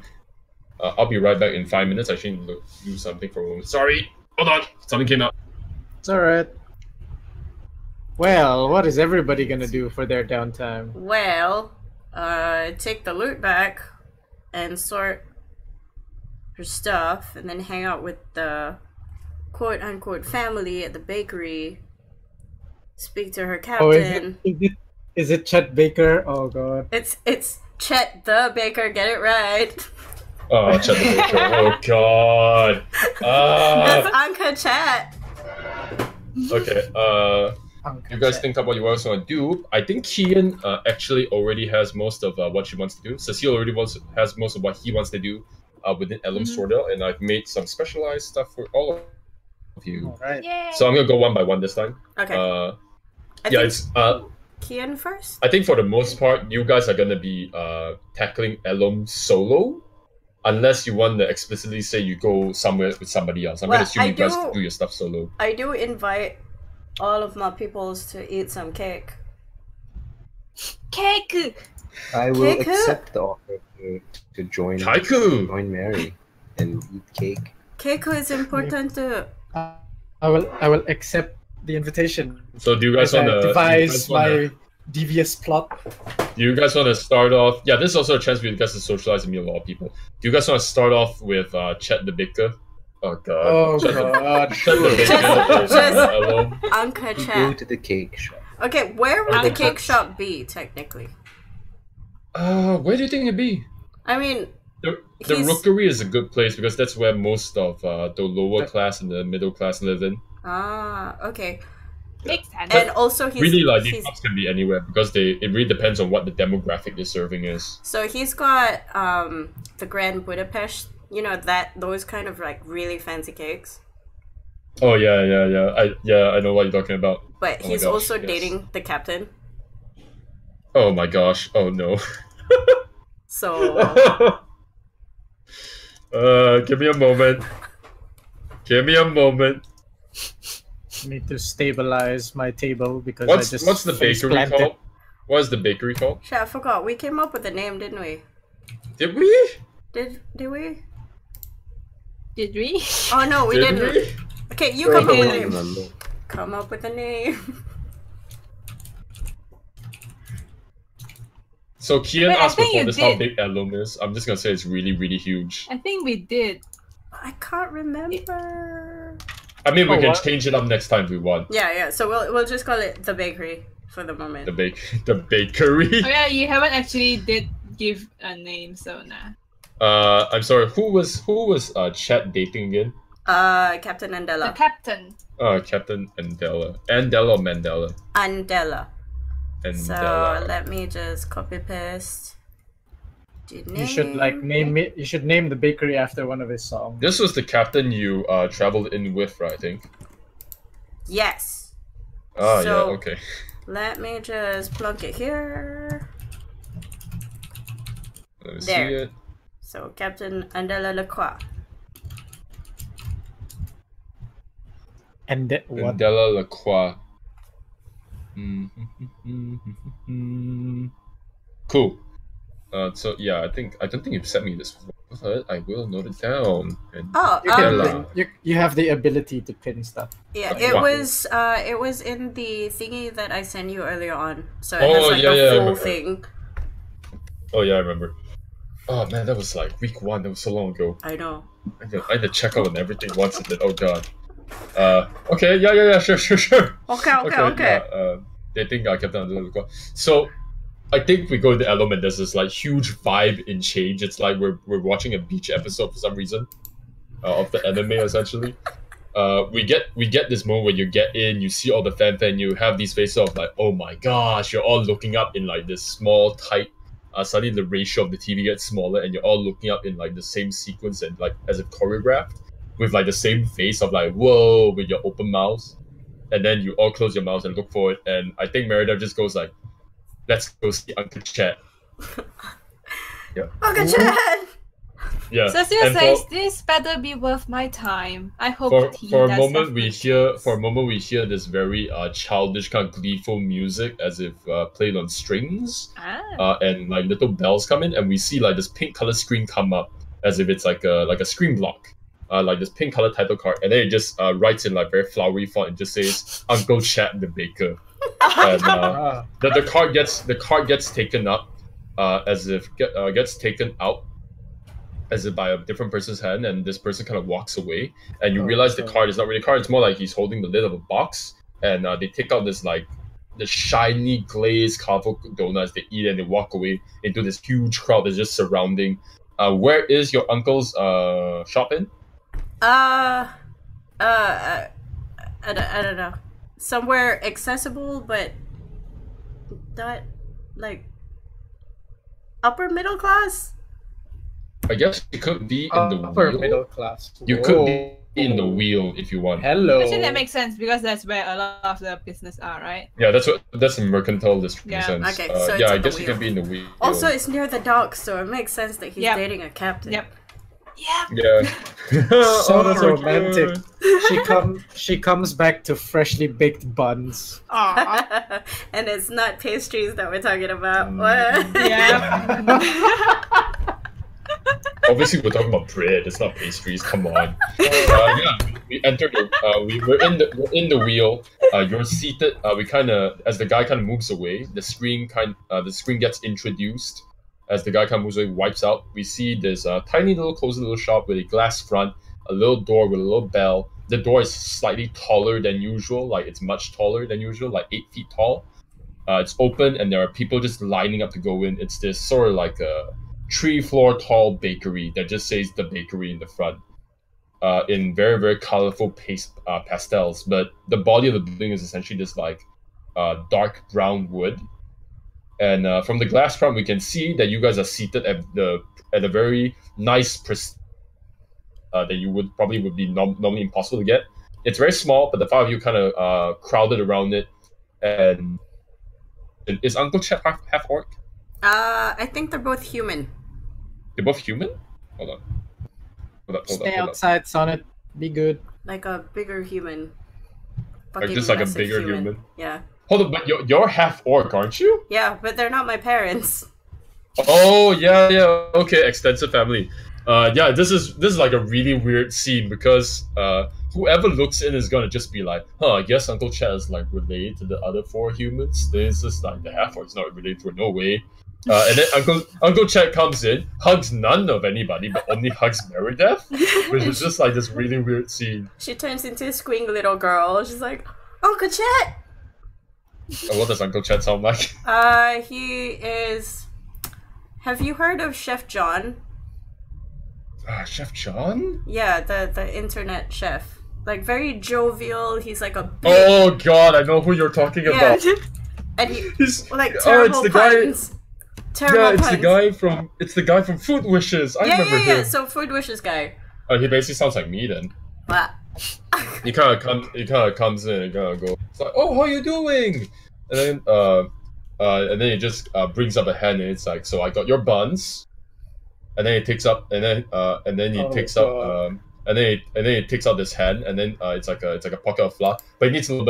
I'll be right back in 5 minutes. I should do something for a moment. Sorry, hold on. Something came out. It's alright. Well, what is everybody gonna do for their downtime? Well, take the loot back and sort her stuff, and then hang out with the quote-unquote family at the bakery. Speak to her captain. Is it Chet Baker? Oh god. It's Chet the Baker. Get it right. Oh, Chet the Baker. Oh god. That's Unca Chet. Okay. You guys think about what you guys want to do. I think CAKEdnd actually already has most of what she wants to do. Cecil already has most of what he wants to do within Ellom Swordell, and I've made some specialized stuff for all of you. All right. Yay. So I'm gonna go one by one this time. Okay. It's CAKEdnd first. I think for the most part, you guys are gonna be tackling Ellom solo, unless you want to explicitly say you go somewhere with somebody else. I'm gonna assume you guys do your stuff solo. I do invite all of my peoples to eat some cake. Cake. I will Cake? accept the offer to join Mary and eat cake. Cake is important too. I will accept the invitation. So do you guys as want I to devise my devious plot? Do you guys want to start off? Yeah, this is also a chance for you guys to socialize and meet a lot of people. Do you guys want to start off with Chet the Baker? Oh god. Oh god. Chet the Baker. Just Unca Go Chet. to the cake shop. Okay, where would the cake shop be technically? Where do you think it'd be? I mean, The He's- Rookery is a good place because that's where most of the lower class and the middle class live in. okay. Makes sense. And also he's Really, like these he's- shops can be anywhere because it really depends on what the demographic they're serving is. so he's got the Grand Budapest, those kind of like really fancy cakes. Oh yeah. I know what you're talking about. But Oh my he's gosh, also yes. dating the captain. Oh my gosh. Oh no. So Give me a moment. Give me a moment. Need to stabilize my table because I just What's the bakery face-planted. called? What is the bakery called? shit, I forgot. We came up with a name, didn't we? Did we? Did we? Did we? Oh no, we Did didn't. we? Okay, you come up with a I name. remember. Come up with a name. So Kian Wait, I asked think before you this how did. big Ellom is. I'm just gonna say it's really, really huge. I think we did. I can't remember. I mean, we Oh, can what? change it up next time if we want. Yeah. So we'll just call it the bakery for the moment. The bakery. Oh yeah, you haven't actually did give a name, so nah. I'm sorry. Who was Chet dating again? Captain The Andela. captain. Captain Andela. Andela or Mandela? Andela. Andela. So let me just copy paste. You should name it. You should name the bakery after one of his songs. This was the captain you traveled in with, right? I think. Yes. Ah, So- yeah. Okay. Let me just plunk it here. Let me There. see it. So Captain Andela Lacroix. And what? Mandela Lacroix. Cool. So yeah, I don't think you've sent me this before, but I will note it down. And Oh, You, can Andela. you have the ability to pin stuff. yeah, Wow. it was in the thingy that I sent you earlier on. So it Oh, has like yeah, the yeah, I full remember. thing. Oh yeah, I remember. Oh man, that was like week 1. That was so long ago. I know. I had to check out and everything once and then oh god. Okay, yeah, sure. Okay. Yeah, they think I kept on the look. So I think we go into Ellom and there's this like huge vibe in change. It's like we're watching a beach episode for some reason. of the anime essentially. We get this moment where you get in, you see all the fanfare, and you have these faces of like, oh my gosh, you're all looking up in like this small tight. Suddenly the ratio of the TV gets smaller, and you're all looking up in like the same sequence and like as if choreographed, with like the same face of like whoa with your open mouths, and then you all close your mouths and look forward. And I think Merida just goes like, "Let's go see Uncle Chet." Yeah. Uncle Chet! Yeah. Cecil and says this better be worth my time. I hope for a moment we hear this very childish kind of gleeful music as if played on strings, and like little bells come in, and we see like this pink color screen come up as if it's like a screen block, like this pink color title card, and then it just writes in like very flowery font and just says Uncle Chet the Baker, and the card gets taken up, as if gets taken out as if by a different person's hand, and this person kind of walks away, and you realize the card is not really a card, it's more like he's holding the lid of a box, and they take out this like the shiny glazed colorful donuts, they eat, and they walk away into this huge crowd that's just surrounding. Where is your uncle's shop in? I don't know. Somewhere accessible, but not like upper middle class. I guess it could be in the upper wheel. middle class. You could be in the wheel if you want. Hello. Actually, that makes sense because that's where a lot of the business are, right? Yeah, that's a mercantile district Yeah. sense. Okay, so it's yeah, on I the guess you wheel. can be in the wheel. Also, it's near the docks, so it makes sense that he's Yep. dating a captain. Yep. Yeah. Yeah. So that's romantic. cute. She comes back to freshly baked buns. Aww. And it's not pastries that we're talking about. Mm. What? Yeah. Obviously, we're talking about bread. It's not pastries. Come on. Yeah, we entered. We're in the wheel. You're seated. We kind of, as the guy kind of moves away, the screen gets introduced. As the guy kind of moves away, wipes out. We see this tiny little cozy little shop with a glass front, a little door with a little bell. The door is slightly taller than usual, like it's much taller than usual, like 8 feet tall. It's open, and there are people just lining up to go in. It's this sort of like a 3-floor tall bakery that just says the bakery in the front, in very, very colorful pastels. But the body of the building is essentially just like dark brown wood. And from the glass front, we can see that you guys are seated at a very nice that you would be normally impossible to get. It's very small, but the 5 of you kind of crowded around it. And is Uncle Chet half orc? I think they're both human. They're both human? Hold on. Stay outside, Sonnet. Be good. Like a bigger human. Like just like a massive bigger human? Yeah. Hold on, but you're half orc, aren't you? Yeah, but they're not my parents. Oh yeah. Okay, extensive family. Yeah, this is like a really weird scene because whoever looks in is gonna just be like, I guess Uncle Chet is like related to the other 4 humans. This is like the half orc's not related to it, no way. And then Uncle Chet comes in, hugs none of anybody, but only hugs Meredith, which is just like this really weird scene. She turns into a squing little girl. She's like, Uncle Chet! What does Uncle Chet sound like? He is... Have you heard of Chef John? Chef John? Yeah, the internet chef. Like, very jovial. He's like a big... Oh god, I know who you're talking about. And he... He's, like, terrible puns. Terrible puns. It's the guy from Food Wishes. I remember him. Yeah, so Food Wishes guy. Oh, he basically sounds like me then. What? He kind of comes in and kind of goes, it's like, oh, how you doing? And then he just brings up a hand and it's like, so I got your buns. And then he takes up and then he takes out this hand, and then it's like a pocket of flour, but it needs a little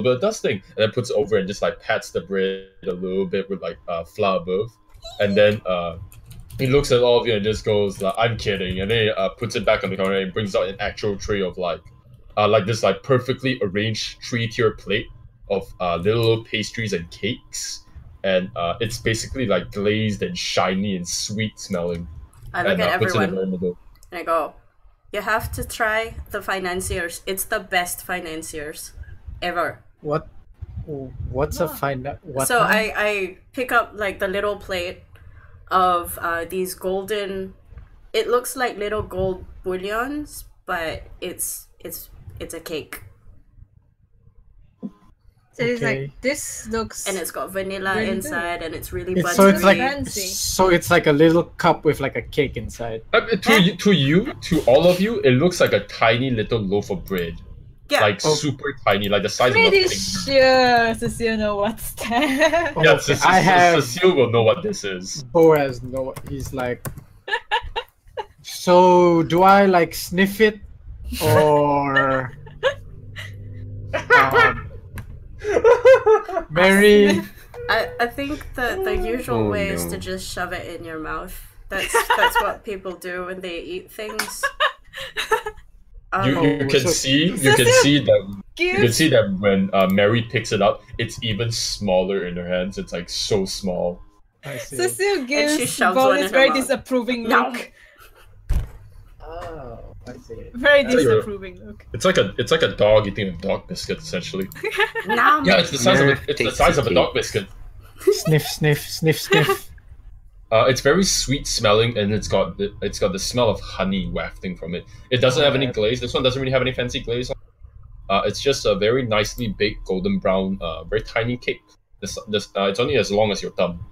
bit of dusting, and then puts it over and just like pats the bread a little bit with like flour above, and then he looks at all of you and just goes, I'm kidding, and then he puts it back on the counter and brings out an actual tray of like this like perfectly arranged 3-tier plate of little pastries and cakes, and it's basically like glazed and shiny and sweet smelling. I look at puts it in the everyone very middle. and I go, you have to try the financiers. It's the best financiers ever. What's a what? So I pick up like the little plate of these golden It looks like little gold bullions, but it's a cake. So it's Okay. like, this looks... And it's got vanilla Really inside, and it's really buttery. So it's like Fancy. so it's like a little cup with like a cake inside. To all of you, it looks like a tiny little loaf of bread. yeah. Like super tiny, like the size of a Pretty finger. sure Cecil know what's that. Yeah, Okay, I have Cecil will know what this is. Boaz. No, he's like. So do I like sniff it, or Mary? I think the usual Oh, way is no. to just shove it in your mouth. That's what people do when they eat things. You can so- see you Cecil, can see that you can Give see that when Mary picks it up, it's even smaller in her hands. It's like so small. I see. Cecil she gives shoves one Bo in this her very mouth. disapproving No. look. Oh, I see. Very tell you what. disapproving look. It's like a dog eating a dog biscuit essentially. Nom. Yeah, it's the size Mary of it's the takes size the of a cake. dog biscuit. Sniff, sniff, sniff, sniff. It's very sweet smelling, and it's got the smell of honey wafting from it. It doesn't have any Alright. glaze. This one doesn't really have any fancy glaze on. It's just a very nicely baked golden brown, very tiny cake. It's only as long as your thumb.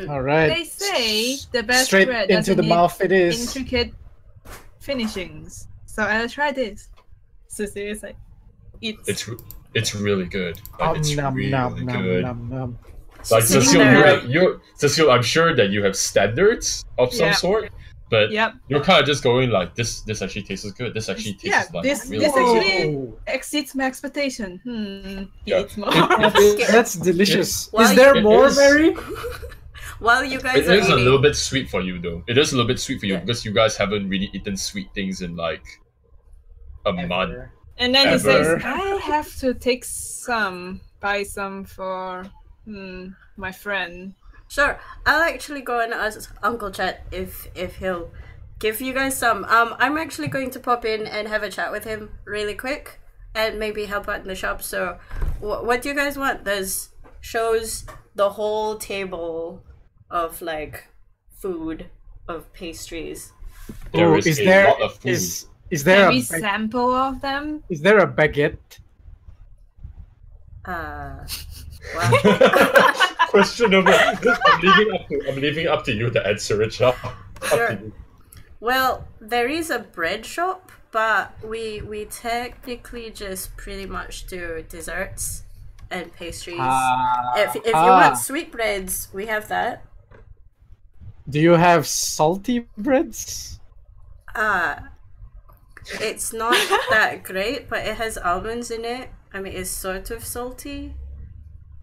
All right. They say the best Straight bread into doesn't the need mouth it is. intricate finishings. So I'll try this. Cecil is like, It's really good. Like, it's Nom, really nom, nom, good. nom, nom. Like Sitting Cecil, there. Cecil, I'm sure that you have standards of some Yeah. sort, but yep. you're kind of just going like this. This actually tastes good. This actually tastes Yeah, like this- really this good. actually- Whoa. Exceeds my expectation. He Yeah. eats more. That's delicious. Well, Is there it more, is. Mary? While you guys It are is a eating, little bit sweet for you, though. It is a little bit sweet for you Yeah. because you guys haven't really eaten sweet things in like a month. Ever. And then he Ever. says, I have to buy some for my friend. sure, I'll actually go and ask Uncle Chet if he'll give you guys some. I'm actually going to pop in and have a chat with him really quick, and maybe help out in the shop. So, what do you guys want? There's shows the whole table of like food, of pastries. There Oh, is is a there lot of food. is there Can a we sample of them? is there a baguette? Wow. Questionable. I'm leaving up to you to answer it, Shah. Up Sure. to you. Well, there is a bread shop, but we technically just pretty much do desserts and pastries. If you want sweetbreads, we have that. Do you have salty breads? It's not that great, but it has almonds in it. I mean, it's sort of salty.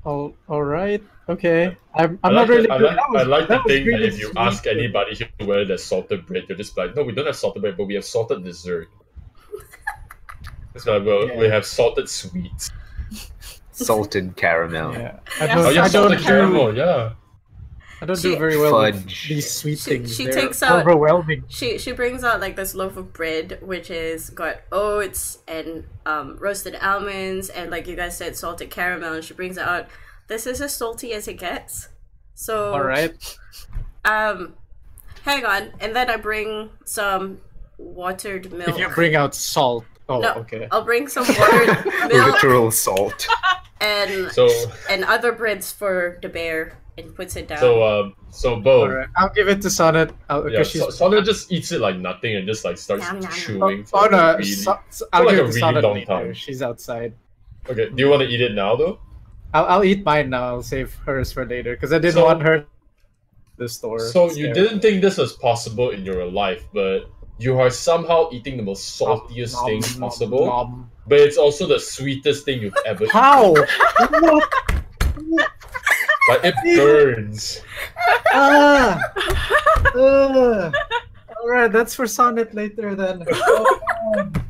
All right. Okay. I'm I not like really I good. like, That was- I like the that was thing that really if you sweet. ask anybody here whether there's salted bread, you're just like, no, we don't have salted bread, but we have salted dessert. It's like, well, we Yeah. have salted sweets. Salted caramel. Yeah. Yeah. Oh, yeah, I salted don't caramel, yeah. I don't She- do very well with Fudge. these sweet things. she They're takes out- overwhelming. She brings out like this loaf of bread, which is got oats and roasted almonds and, like you guys said, salted caramel. And she brings it out. This is as salty as it gets. So All right. hang on, and then I bring some watered milk. If you bring out salt. Oh, No, okay. I'll bring some watered milk Literal salt. and So, other breads for the bear, and puts it down. so Bo, All right. I'll give it to Sonnet. yeah, Because she's. Sona just eats it like nothing and just like starts Nom, nom, nom. chewing. Oh for no! like, really... I'll like give a it to really Sonnet long later. time. She's outside. Okay, do you want to eat it now though? I'll eat mine now. I'll save hers for later because I didn't So- want her. The store. So It's you there. didn't think this was possible in your life, but you are somehow eating the most saltiest Nom, thing nom, possible. nom. But it's also the sweetest thing you've ever eaten. How? What? Like it burns. Ah! All right, that's for Sonnet later then. Oh, God.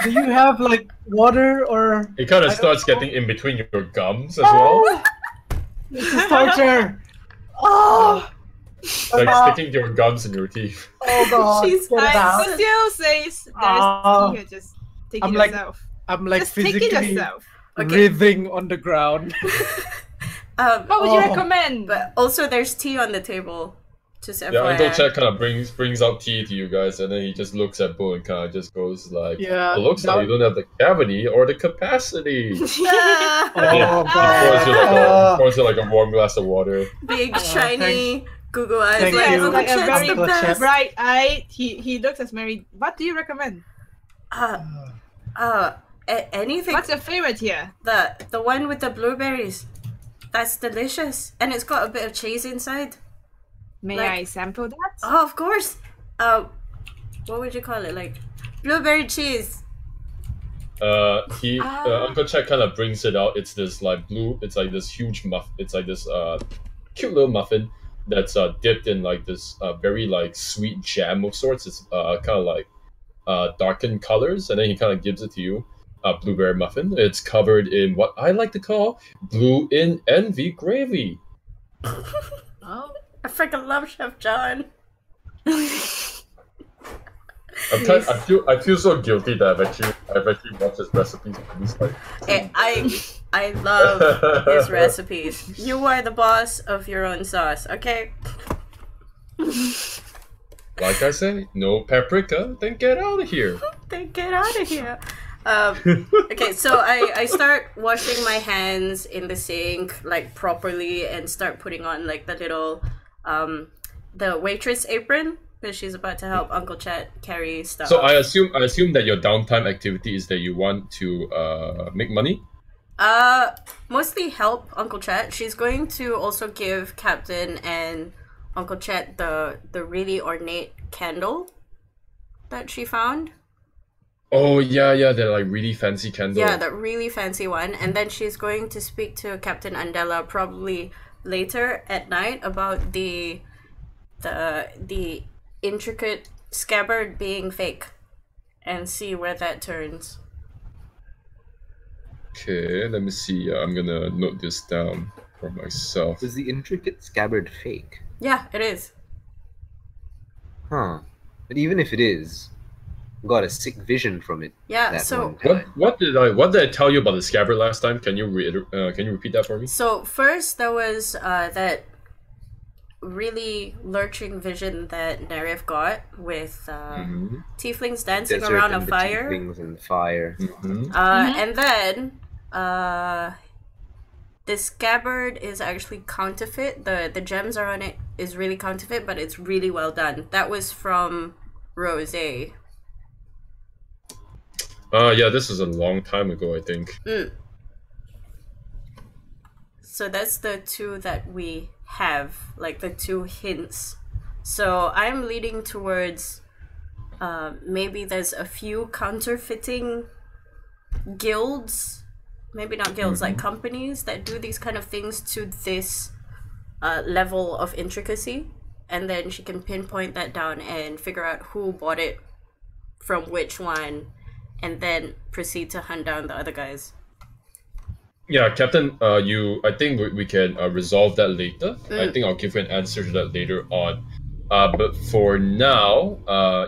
Do you have like water or? It kind of I don't starts know. getting in between your gums as well. This is torture. Oh, Like sticking your gums in your teeth. oh God! She's Get it out. Cecil says there's Ah. tea here, just take I'm it like- yourself. I'm like Just take it physically yourself. Okay. writhing on the ground. What would you Oh. recommend? But also, there's tea on the table Just Yeah, Uncle FYI. Chet kind of brings out tea to you guys, and then he just looks at Bo and kind of just goes like, Yeah, "It looks like you don't have the cavity or the capacity." Ah, Oh He pours you god. like a warm glass of water. big, shiny, Google eyes. Thank like, Yeah, you, it's like a Chet's very the Uncle best. Chet. bright-eyed. He looks as Mary. What do you recommend? Anything. What's your favorite here? The one with the blueberries. That's delicious, and it's got a bit of cheese inside. May Like- I sample that? Oh, of course. What would you call it? Like blueberry cheese. Uncle Chet kind of brings it out. It's this like blue. It's like this huge muff. It's like this cute little muffin that's dipped in like this very like sweet jam of sorts. It's kind of like darkened colors, and then he kind of gives it to you. Blueberry muffin. It's covered in what I like to call blue in envy gravy. Oh. I freaking love Chef John. I feel so guilty that I've actually watched his recipes for these like. I love his recipes. You are the boss of your own sauce, okay? Like I say, no paprika, then get out of here. Then get out of here. Okay, so I start washing my hands in the sink like properly and start putting on like the little the waitress apron because she's about to help Uncle Chet carry stuff. So I assume that your downtime activity is that you want to make money. Mostly help Uncle Chet. She's going to also give Captain and Uncle Chet the really ornate candle that she found. Oh yeah, they're like really fancy candles. Yeah, that really fancy one. And then she's going to speak to Captain Andela probably later at night about the intricate scabbard being fake and see where that turns. Okay, let me see. I'm gonna note this down for myself. Was the intricate scabbard fake? Yeah, it is. Huh. But even if it is, I got a sick vision from it. Yeah, that so one time. What did I tell you about the scabbard last time? Can you repeat that for me? So first there was that really lurching vision that Nerif got with tieflings dancing Desert around a and the fire. tieflings and fire. And then the scabbard is actually counterfeit. The gems are on it is really counterfeit, but it's really well done. That was from Rose. Yeah, this is a long time ago, I think. So that's the two that we have, like the two hints. So I'm leading towards maybe there's a few counterfeiting guilds, maybe not guilds, like companies that do these kind of things to this level of intricacy. And then she can pinpoint that down and figure out who bought it from which one, and then proceed to hunt down the other guys. Yeah, Captain. I think we can resolve that later. I think I'll give you an answer to that later on. But for now,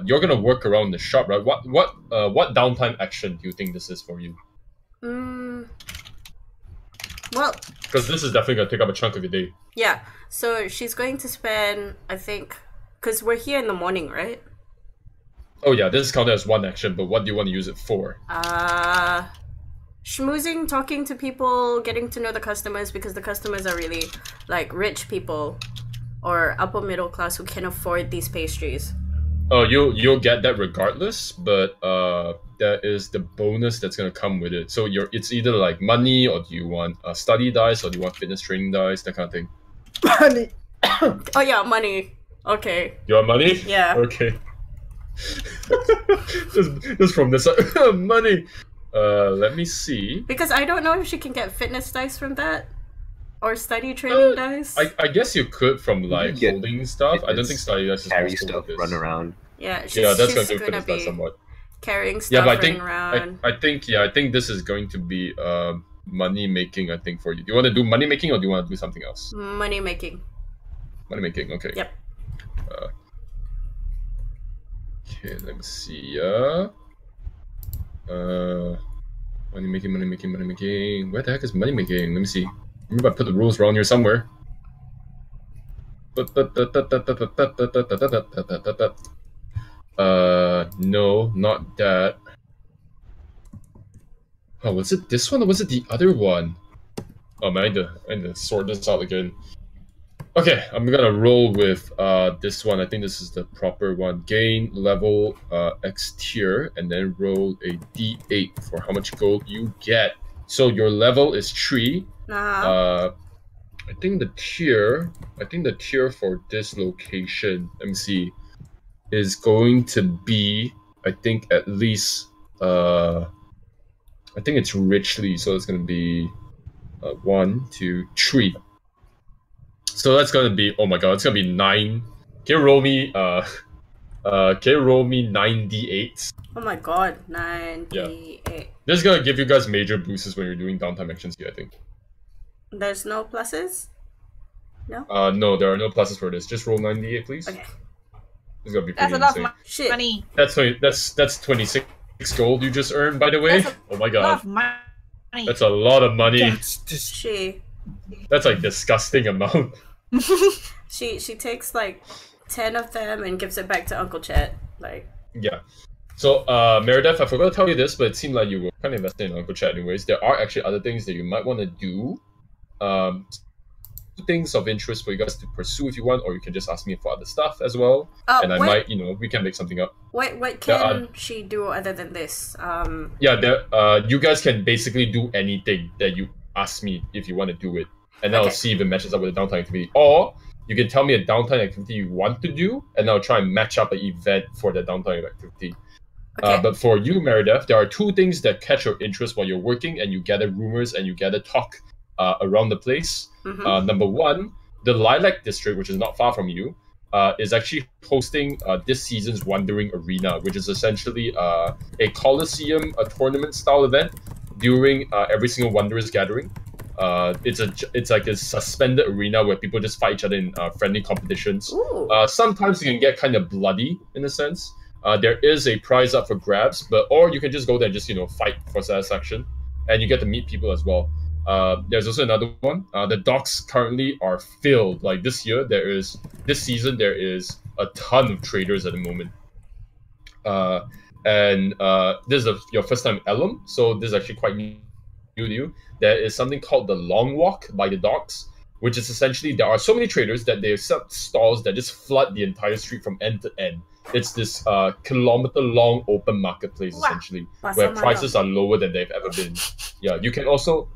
you're gonna work around the shop, right? What downtime action do you think this is for you? Well, Because this is definitely gonna take up a chunk of your day. yeah. So she's going to spend, I think, because we're here in the morning, right? Oh yeah, this is counted as one action, but what do you want to use it for? Schmoozing, talking to people, getting to know the customers, because the customers are really like rich people or upper middle class who can afford these pastries. Oh, you'll get that regardless, but that is the bonus that's gonna come with it. So it's either like money, or do you want study dice, or do you want fitness training dice, that kind of thing. Money. Oh yeah, money. Okay. You want money? Yeah. Okay. just from this side, money. Let me see. Because I don't know if she can get fitness dice from that. Or study training dice. I guess you could from like get holding stuff. I don't think study dice is Carry possible stuff, with run this. around. Yeah, she's, Yeah, that's she's gonna do gonna fitness dice be somewhat. carrying stuff Yeah, but I think running around. I think this is going to be money making. I think for you. Do you want to do money making, or do you want to do something else? Money making. Money making. Okay. Yep. Okay, let me see. Money making. Where the heck is money making? Let me see. Maybe I put the rules wrong here somewhere. No, not that. Oh, was it this one or was it the other one? Oh man, I need to sort this out again. Okay, I'm gonna roll with this one. I think this is the proper one. Gain level X tier, and then roll a D8 for how much gold you get. So your level is 3. I think the tier for this location, let me see, is going to be, I think at least I think it's richly, so it's gonna be 1, 2, 3. So that's gonna be, oh my god, it's gonna be 9. Can you roll me 9 D8s? Oh my god, 98. Yeah. This is gonna give you guys major boosts when you're doing downtime actions here, I think. There's no pluses? No? No, there are no pluses for this. Just roll 9 D8, please. Okay. It's gonna be That's pretty a lot insane. of money. That's 26 gold you just earned, by the way. Oh my A lot god. of money. That's a lot of money. That's like disgusting amount. She takes like 10 of them and gives it back to Uncle Chet. Like, yeah. So, Meredith, I forgot to tell you this, but it seemed like you were kind of invested in Uncle Chet anyways. There are actually other things that you might want to do. Things of interest for you guys to pursue if you want, or you can just ask me for other stuff as well. And I might, we can make something up. What can she do other than this? Yeah, you guys can basically do anything that you ask me if you want to do it. And I'll see if it matches up with the downtime activity. Or you can tell me a downtime activity you want to do, and I'll try and match up an event for the downtime activity. Okay. But for you, Meredith, there are 2 things that catch your interest while you're working, and you gather rumors and you gather talk around the place. Number 1, the Lilac District, which is not far from you, is actually hosting this season's Wandering Arena, which is essentially a Coliseum, a tournament-style event during every single Wanderers gathering. It's like a suspended arena where people just fight each other in friendly competitions. Sometimes it can get kind of bloody in a sense. There is a prize up for grabs, or you can just go there and just fight for satisfaction, and you get to meet people as well. There's also another one. The docks currently are filled. Like this season, there is a ton of traders at the moment. And this is your first time Ellom, so this is actually quite new to you. There is something called the Long Walk by the docks, which is essentially there are so many traders that they set stalls that just flood the entire street from end to end. It's this kilometer-long open marketplace essentially, where prices are lower than they've ever been. Yeah, you can also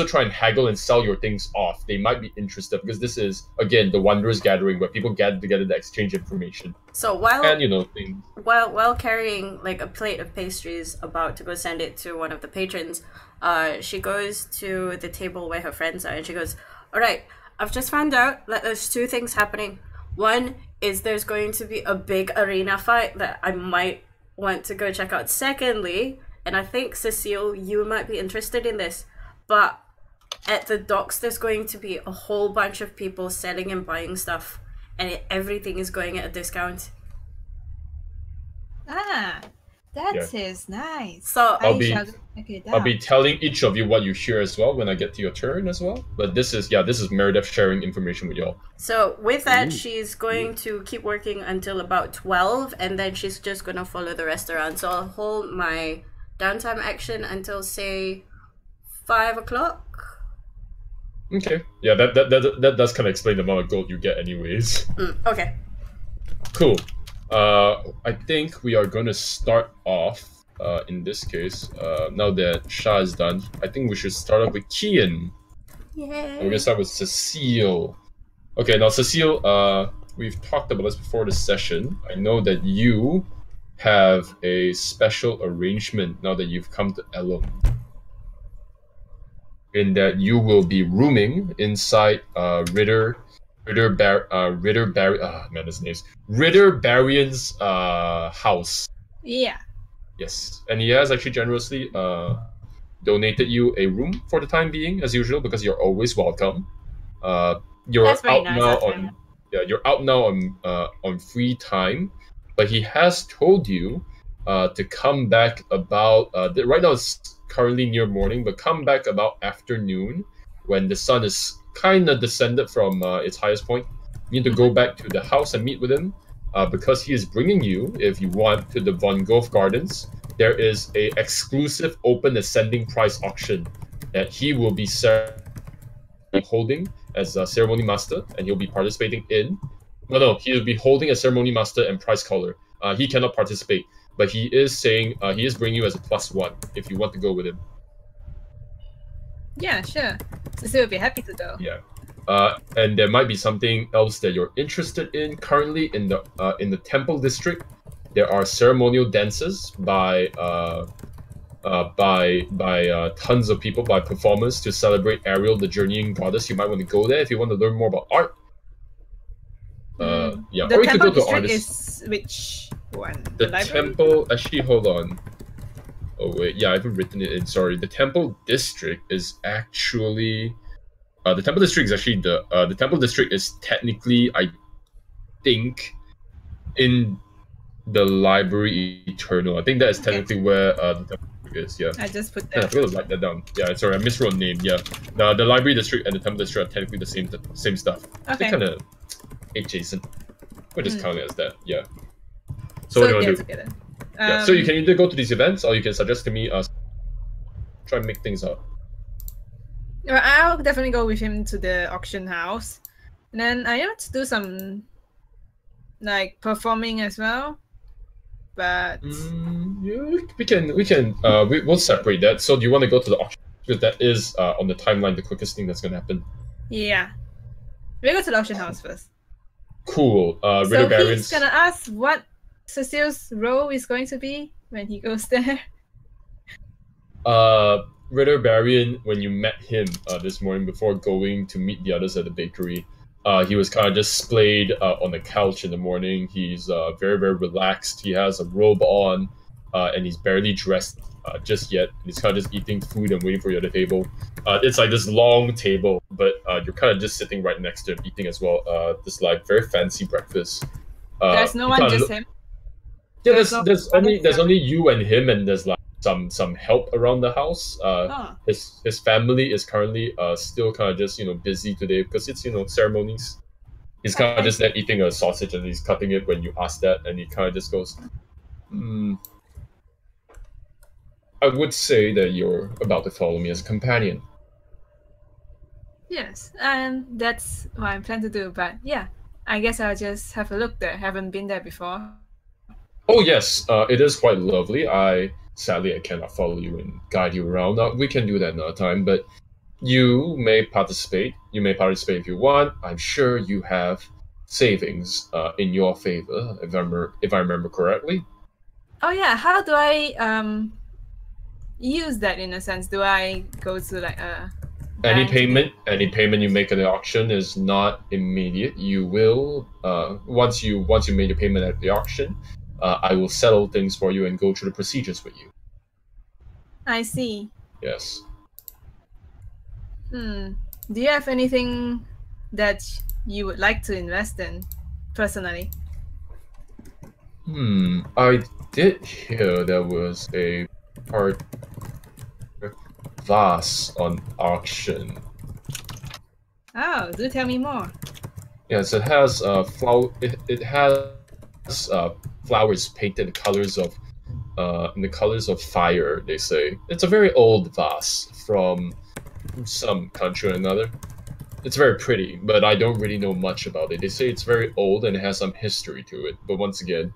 try and haggle and sell your things off. They might be interested because this is again the Wanderers Gathering where people gather together to exchange information. So while things. while carrying like a plate of pastries, about to go send it to one of the patrons, she goes to the table where her friends are and she goes, "All right, I've just found out that there's 2 things happening. One is there's going to be a big arena fight that I might want to go check out. Secondly, and I think Cecil, you might be interested in this, but at the docks there's going to be a whole bunch of people selling and buying stuff, and everything is going at a discount." That is nice. So I'll be telling each of you what you hear as well when I get to your turn as well. But this is Meredith sharing information with y'all. So with that, she's going to keep working until about 12, and then she's just gonna follow the rest around. So I'll hold my downtime action until say 5 o'clock. Okay. Yeah, that does kind of explain the amount of gold you get anyways. Okay. Cool. I think we are going to start off, in this case, now that Shah is done, I think we should start off with CAKEdnd. Yay. We're going to start with Cecil. Okay, now Cecil, we've talked about this before the session. I know that you have a special arrangement now that you've come to Ellom. In that you will be rooming inside Ritter Barion's house. Yeah. Yes, and he has actually generously donated you a room for the time being, as usual, because you're always welcome. You're That's very out nice now of him. you're out now on free time, but he has told you to come back about right now it's currently near morning, but come back about afternoon when the sun is kind of descended from its highest point. You need to go back to the house and meet with him, because he is bringing you, if you want, to the Von Gogh Gardens. There is a exclusive open ascending price auction that he will be holding as a ceremony master, and he'll be participating in. No, he'll be holding a ceremony master and prize caller. He cannot participate, but he is saying he is bringing you as a +1 if you want to go with him. Yeah, sure. Cecil will be happy to go. Yeah. And there might be something else that you're interested in. Currently, in the temple district, there are ceremonial dances by tons of people, by performers, to celebrate Ariel, the journeying goddess. You might want to go there if you want to learn more about art. Yeah, The or you could temple go to district artists. is which one? The library? temple. Actually, hold on. Oh wait, yeah, I haven't written it in. Sorry, the temple district is actually. The temple district is actually the temple district is technically, I think, in the library eternal. I think that is technically where the temple district is. Yeah. I just put Yeah, I that. forgot to write that down. Yeah, sorry, I miswrote name. Yeah, the library district and the temple district are technically the same stuff. Okay. They kind of adjacent. We'll just count it as that. Yeah. So what do you they're want to do? together. Yeah. So you can either go to these events, or you can suggest to me try and make things up. Well, I'll definitely go with him to the auction house, and then I want to do some like performing as well. But Yeah, we'll separate that. So do you want to go to the auction? Because that is on the timeline the quickest thing that's gonna happen. yeah, we go to the auction house first. Cool. So Ritter Barons. he's gonna ask what Cecil's role is going to be when he goes there. Ritter Barian, when you met him this morning before going to meet the others at the bakery, he was kind of just splayed on the couch in the morning. He's very, very relaxed. He has a robe on, and he's barely dressed just yet. He's kind of just eating food and waiting for you at the table. It's like this long table, but you're kind of just sitting right next to him, eating as well. This like very fancy breakfast. There's no one, just him. Yeah, There's there's only you and him, and there's like some help around the house. His family is currently still kind of just busy today because it's ceremonies. He's kind of just there eating a sausage and he's cutting it when you ask that, and he kind of just goes, I would say that you're about to follow me as a companion. Yes, and that's what I plan to do. But yeah, I guess I'll just have a look there. Haven't been there before. Oh yes, it is quite lovely. Sadly, I cannot follow you and guide you around. We can do that another time, but you may participate. You may participate if you want. I'm sure you have savings in your favor, if I remember correctly. Oh yeah, how do I use that in a sense? Do I go to like a Any bank? payment you make at the auction is not immediate. You will once you made your payment at the auction, I will settle things for you and go through the procedures with you. I see. Yes. Do you have anything that you would like to invest in, personally? I did hear there was a vase on auction. Oh, do tell me more. Yes, it has It has flowers painted in the colors of fire. They say it's a very old vase from some country or another. It's very pretty, but I don't really know much about it. They say it's very old and it has some history to it. But once again,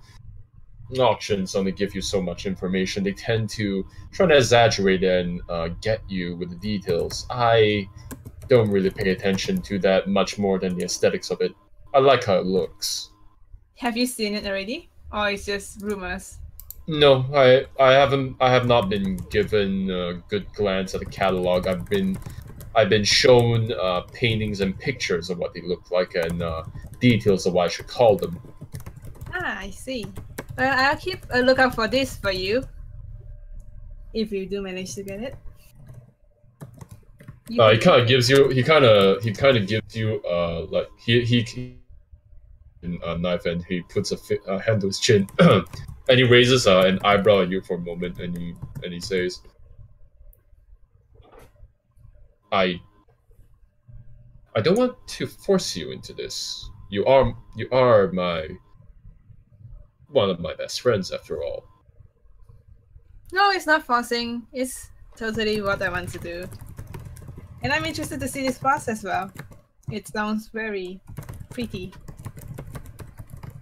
auctions only give you so much information. They tend to try to exaggerate and get you with the details. I don't really pay attention to that much more than the aesthetics of it. I like how it looks. Have you seen it already, or it's just rumors? No, I have not been given a good glance at the catalog. I've been shown paintings and pictures of what they look like and details of what I should call them. Ah, I see. Well, I'll keep a lookout for this for you, if you do manage to get it. He kind of gives you. He kind of gives you. Like he a knife and he puts a hand to his chin, and he raises an eyebrow at you for a moment, and he says, I don't want to force you into this, You are one of my best friends after all. No, it's not forcing. It's totally what I want to do. And I'm interested to see this boss as well. It sounds very pretty.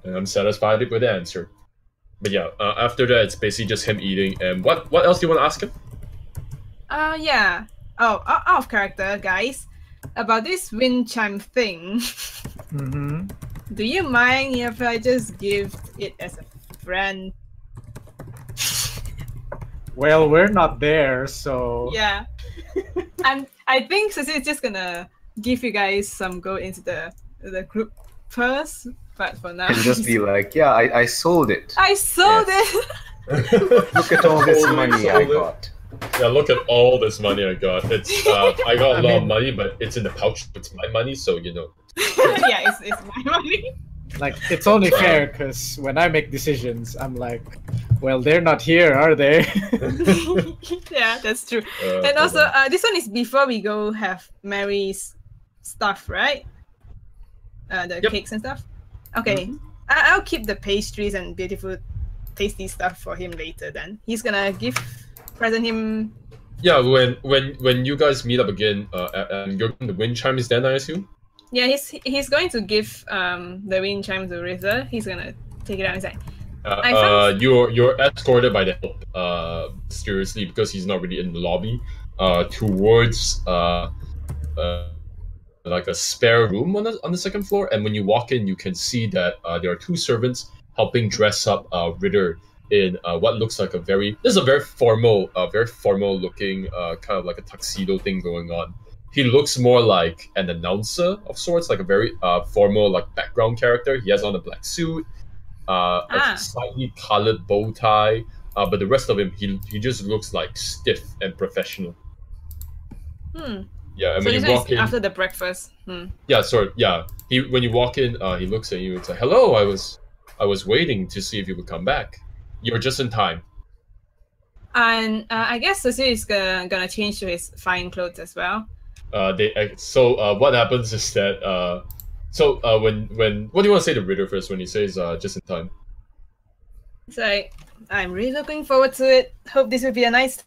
And I'm satisfied with the answer. But yeah, after that, it's basically just him eating. And what else do you want to ask him? Yeah. Oh, out of character, guys. About this wind chime thing. Mm-hmm. Do you mind if I just give it as a friend? Well, we're not there, so Yeah. I think Cecil is just gonna give you guys some go into the group first, but for now. And just be like, yeah, I sold it. I sold Yes. it. Look at all this Totally money I sold it. got. Yeah, look at all this money I got. It's I got a lot of mean- money, but it's in the pouch. It's my money, so you know. Yeah, it's my money. like it's only fair because when I make decisions, I'm like, well, they're not here, are they? Yeah, that's true. And also, this one is before we go have Mary's stuff, right? The Yep. cakes and stuff. Okay, I'll keep the pastries and beautiful, tasty stuff for him later. Then he's gonna present him. yeah, when you guys meet up again, and you're the wind chimes, then I assume. Yeah, he's going to give the wind chime to Rither. He's gonna take it out. He's like, I found- You're escorted by the help, seriously, because he's not really in the lobby, towards like a spare room on the second floor. And when you walk in, you can see that there are two servants helping dress up Ritter in what looks like this is a very formal looking kind of like a tuxedo thing going on. He looks more like an announcer of sorts, like a very formal like background character. He has on a black suit. A slightly colored bow tie, but the rest of him, he just looks like stiff and professional. Yeah, and So when this you one walk is in, after the breakfast. yeah, sorry, yeah. When you walk in, he looks at you and says, "Hello, I was waiting to see if you would come back. You're just in time." And I guess Cecil is gonna change to his fine clothes as well. What happens is that when what do you want to say to Ritter first when he says just in time? It's like, I'm really looking forward to it. Hope this will be a nice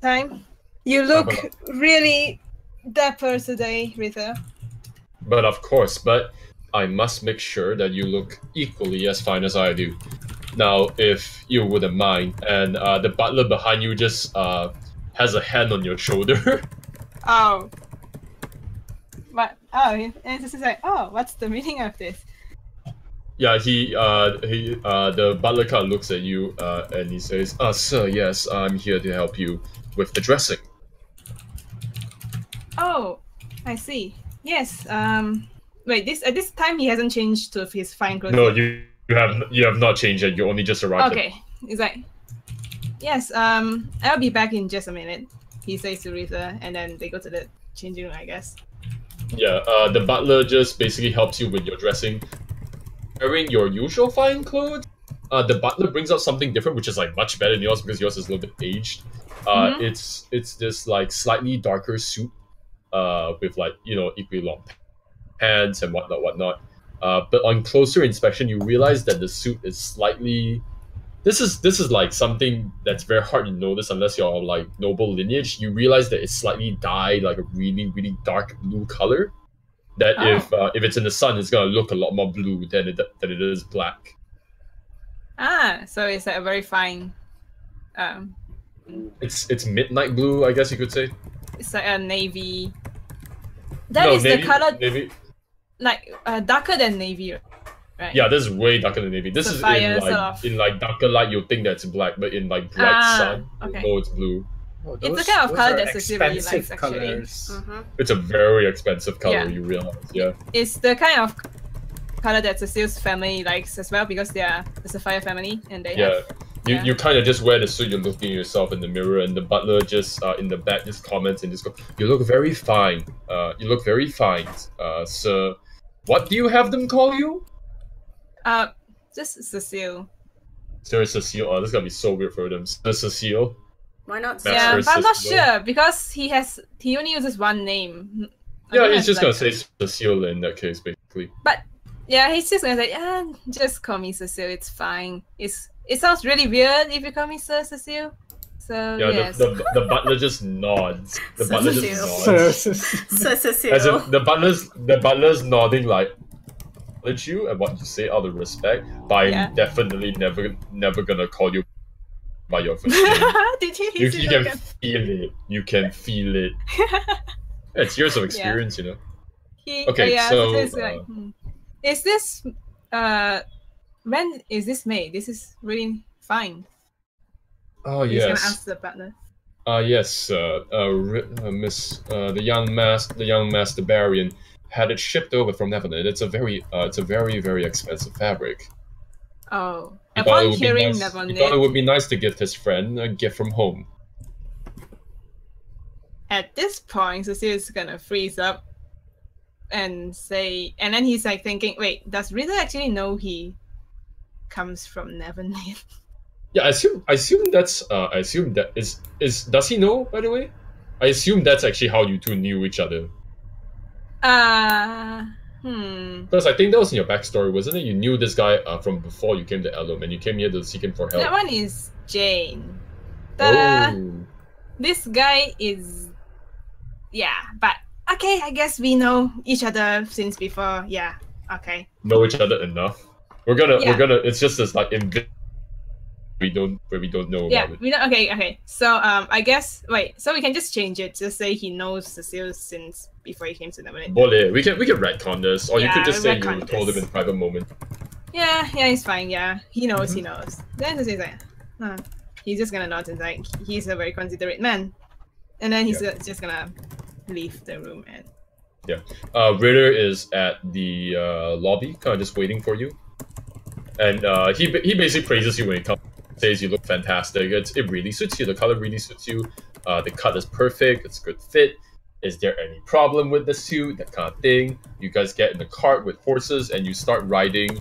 time. You look really dapper today, Rither. But of course, I must make sure that you look equally as fine as I do. Now, if you wouldn't mind, and the butler behind you just has a hand on your shoulder. Oh. But and it's just like, oh, what's the meaning of this? Yeah, the butler kind of looks at you and he says, "Sir, yes, I'm here to help you with the dressing." Oh, I see. Yes. Wait, at this time he hasn't changed to his fine clothes. No, you have not changed yet. You only just arrived. Okay. He's like, yes. I'll be back in just a minute. He says to Rither, and then they go to the changing room, I guess. Yeah. The butler just basically helps you with your dressing. Wearing your usual fine clothes, the butler brings out something different, which is like much better than yours because yours is a little bit aged. It's this like slightly darker suit, with like equally long pants and whatnot. But on closer inspection, you realize that the suit is slightly. This is like something that's very hard to notice unless you're like noble lineage. You realize that it's slightly dyed like a really really dark blue color. That if it's in the sun, it's gonna look a lot more blue than it is black. So it's like a very fine. It's midnight blue, I guess you could say. It's like a navy. That is navy, the color, navy. like darker than navy, right? Yeah, this is way darker than navy. This Sapphire, is sort of. in like darker light, you'll think that's black, but in like bright sun, okay. you know it's blue. Oh, It's the kind of those color are that Cecil really likes, expensive actually. colors. It's a very expensive color. Yeah. You realize, yeah. It's the kind of color that Cecil's family likes as well because they are the Sapphire family and they Yeah. have. You kind of just wear the suit, you're looking at yourself in the mirror, and the butler just in the back just comments and just go, "You look very fine. You look very fine, sir. What do you have them call you?" Just Cecil. Sir Cecil. Oh, this is gonna be so weird for them. Sir Cecil. Why not? Master Yeah, but I'm not Cecil. sure because he only uses one name. I Yeah, don't he's have, just like- gonna say Cecil in that case, basically. But Yeah, he's just gonna say, yeah, just call me Cecil. It's fine. It sounds really weird if you call me Sir Cecil. So Yeah, yes. the butler just nods. The Sir butler Cecil. just Sir, nods. So Cecil. As in the butler's nodding like acknowledge you and what you say out of respect, but I'm Yeah. definitely never gonna call you by your first name. Did he? You can feel it. You can feel it. It's years of experience, you know. Okay, yeah, so, it's like, is this when is this made? This is really fine. Oh He's gonna yes. ask the partner. Yes, Miss the young master Barian had it shipped over from Neverland. It's a very very expensive fabric. Oh, He thought it upon would be hearing nice. He thought it Neverland, would be nice to gift his friend a gift from home. at this point, Cecil is gonna freeze up and say, and then he's like thinking, wait, does Ritter actually know he comes from Neverland? Yeah, I assume that's I assume that is does he know, by the way? I assume that's actually how you two knew each other. Because I think that was in your backstory, wasn't it? You knew this guy from before you came to Ellom, and you came here to seek him for help. That one is Jane. Ta-da! Oh. This guy is, yeah, but okay, I guess we know each other since before. Yeah, okay. Know each other enough. We're gonna. It's just this like we don't know Yeah, about it. we don't. Okay. So I guess so we can just change it. Just say he knows Cecil since before he came to Neverland. Bole, we can retcon this, or you could just say you retcon told him this. in a private moment. Yeah, it's fine. Yeah, he knows. He knows. Then Cecil's like, he's just gonna nod and like he's a very considerate man, and then he's just gonna leave the room and. Yeah, Ritter is at the lobby, kind of just waiting for you, and he basically praises you when he comes. Says you look fantastic. It really suits you. The color really suits you. The cut is perfect. It's a good fit. Is there any problem with the suit? That kind of thing. You guys get in the cart with horses and you start riding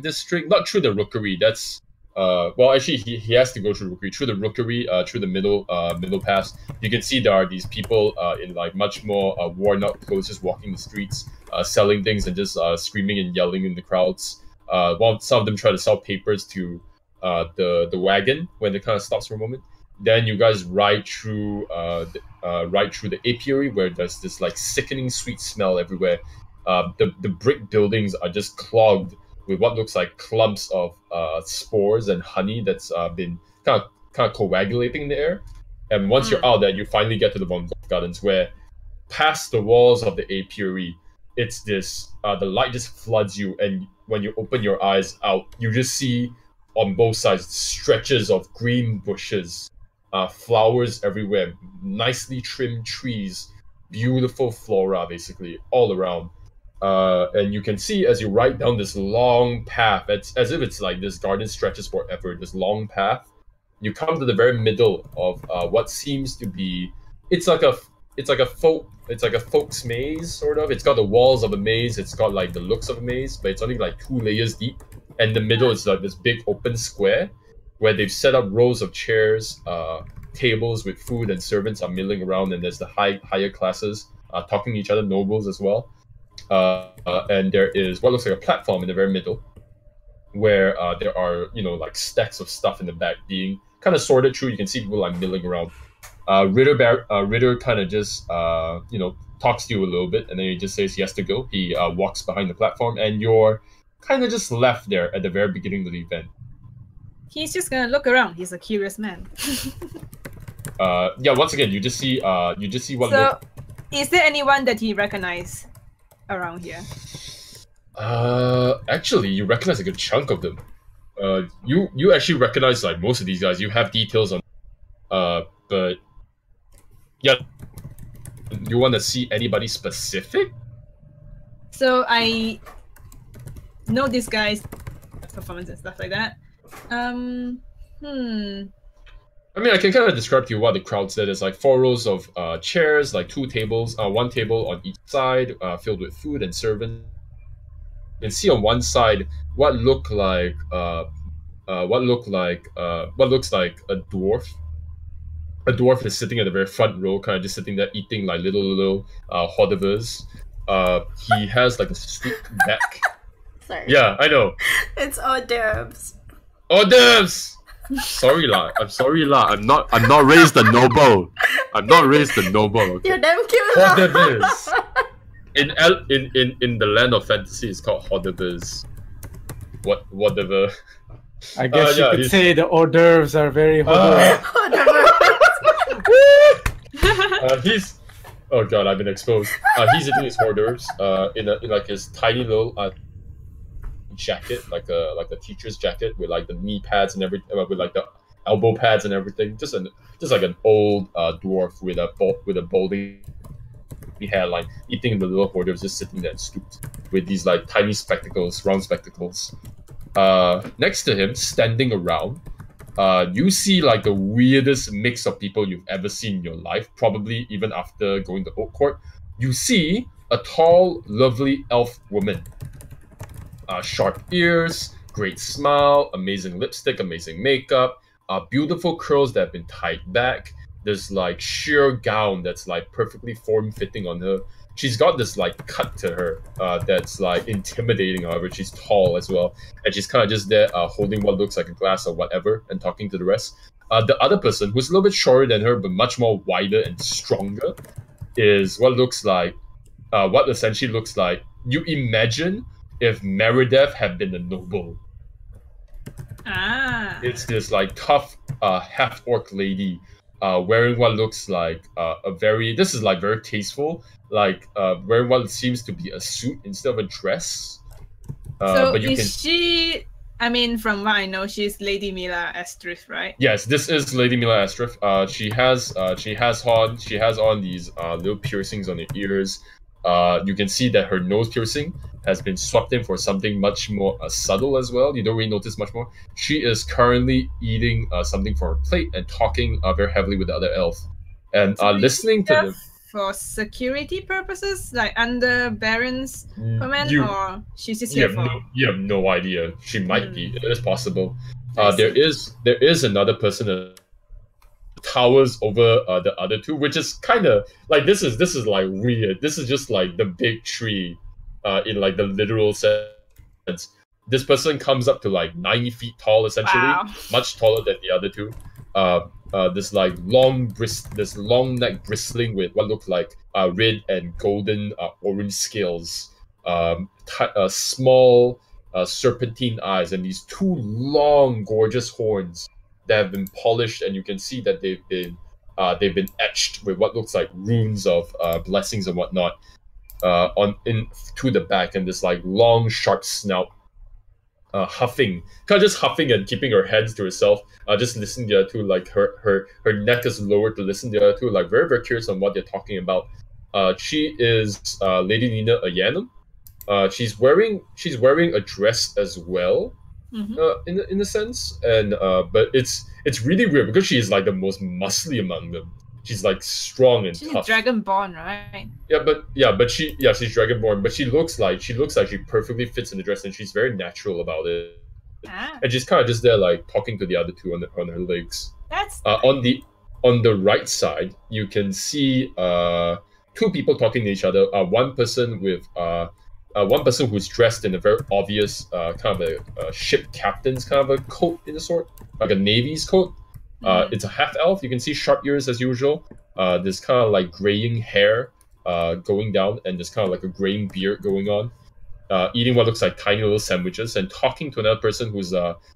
district, not through the rookery. That's well, actually, he has to go through rookery, through the rookery, through the middle pass. You can see there are these people in like much more worn out clothes, just walking the streets, selling things and just screaming and yelling in the crowds. While some of them try to sell papers to the wagon when it kind of stops for a moment. Then you guys ride through the apiary where there's this like sickening sweet smell everywhere. The brick buildings are just clogged with what looks like clumps of spores and honey that's been kind of coagulating in the air. And once you're out there, you finally get to the Von Gogh Gardens, where past the walls of the apiary, it's this the light just floods you, and when you open your eyes out, you just see on both sides stretches of green bushes, flowers everywhere, nicely trimmed trees, beautiful flora basically all around. And you can see as you ride down this long path, it's as if it's like this garden stretches forever, this long path. You come to the very middle of what seems to be it's like a folk's maze, sort of. It's got the walls of a maze, it's got like the looks of a maze, but it's only like 2 layers deep. And the middle is like this big open square where they've set up rows of chairs, tables with food, and servants are milling around, and there's the higher classes talking to each other, nobles as well. And there is what looks like a platform in the very middle, where there are like stacks of stuff in the back being kind of sorted through. You can see people like milling around. Ritter kind of just talks to you a little bit, and then he just says he has to go. He walks behind the platform, and you're kind of just left there at the very beginning of the event. He's just gonna look around. He's a curious man. Yeah. Once again, you just see what. So, is there anyone that he recognized around here? Actually, you recognize a good chunk of them. You actually recognize like most of these guys. You have details on, but yeah, you want to see anybody specific? So I know this guy's performance and stuff like that. I mean, I can kind of describe to you what the crowd said. It's like 4 rows of chairs, like 2 tables, 1 table on each side, filled with food and servants. You can see on one side what looks like a dwarf. A dwarf is sitting at the very front row, kind of just sitting there eating like little hors d'oeuvres. He has like a sleek neck. Sorry. Yeah, I know. It's hors d'oeuvres. Oh, devs! Sorry lah. I'm sorry lah. I'm not raised a noble. I'm not raised a noble. Okay. You're damn cute. Hors d'oeuvres. In the land of fantasy, it's called hors d'oeuvres. Whatever. I guess you yeah, could say the hors d'oeuvres are very hors He's oh god, I've been exposed. He's eating his hors d'oeuvres in like his tiny little jacket, like a teacher's jacket with like the knee pads and everything, with like the elbow pads and everything. Just like an old dwarf with a balding hairline, eating the little hors d'oeuvres, just sitting there stooped with these like tiny spectacles, round spectacles. Next to him, standing around, you see like the weirdest mix of people you've ever seen in your life, probably even after going to Oak Court. You see a tall, lovely elf woman. Sharp ears, great smile, amazing lipstick, amazing makeup, beautiful curls that have been tied back, this like sheer gown that's like perfectly form-fitting on her. She's got this like cut to her that's like intimidating. However, she's tall as well, and she's kind of just there holding what looks like a glass or whatever and talking to the rest. The other person, who's a little bit shorter than her but much more wider and stronger, is what essentially looks like, you imagine if Meredith had been a noble. It's this like tough half-orc lady wearing what looks like this is like very tasteful, like wearing what seems to be a suit instead of a dress. So she? I mean, from what I know, she's Lady Mila Estrith, right? Yes, this is Lady Mila Estrith. She has on these little piercings on her ears. You can see that her nose piercing has been swapped in for something much more subtle as well. You don't really notice much more. She is currently eating something from her plate and talking very heavily with the other elf. And listening to them. For security purposes, like under Baron's command, or she's just here for... You have no idea. She might be. It is possible. There is another person that towers over the other two, which is kind of like this is like weird. This is just like the big tree, in like the literal sense. This person comes up to like 90 feet tall, essentially, much taller than the other two. This like this long neck bristling with what look like red and golden orange scales, small serpentine eyes, and these two long, gorgeous horns that have been polished, and you can see that they've been etched with what looks like runes of blessings and whatnot to the back, and this like long, sharp snout. Huffing and keeping her hands to herself, just listening to the other two. Like her neck is lowered to listen to the other two, like very, very curious on what they're talking about. She is Lady Nina Ayanum. She's wearing a dress as well, in a sense, and but it's really weird because she is like the most muscly among them. She's like strong and tough. She's Dragonborn, right? But she's Dragonborn. But she looks like she perfectly fits in the dress, and she's very natural about it. And she's kind of just there, like talking to the other two on her legs. That's on the right side, you can see two people talking to each other. One person who's dressed in a very obvious kind of a ship captain's kind of a coat in a sort, like a navy's coat. It's a half elf. You can see sharp ears as usual. This kind of like graying hair going down, and this kind of like a graying beard going on. Eating what looks like tiny little sandwiches, and talking to another person who's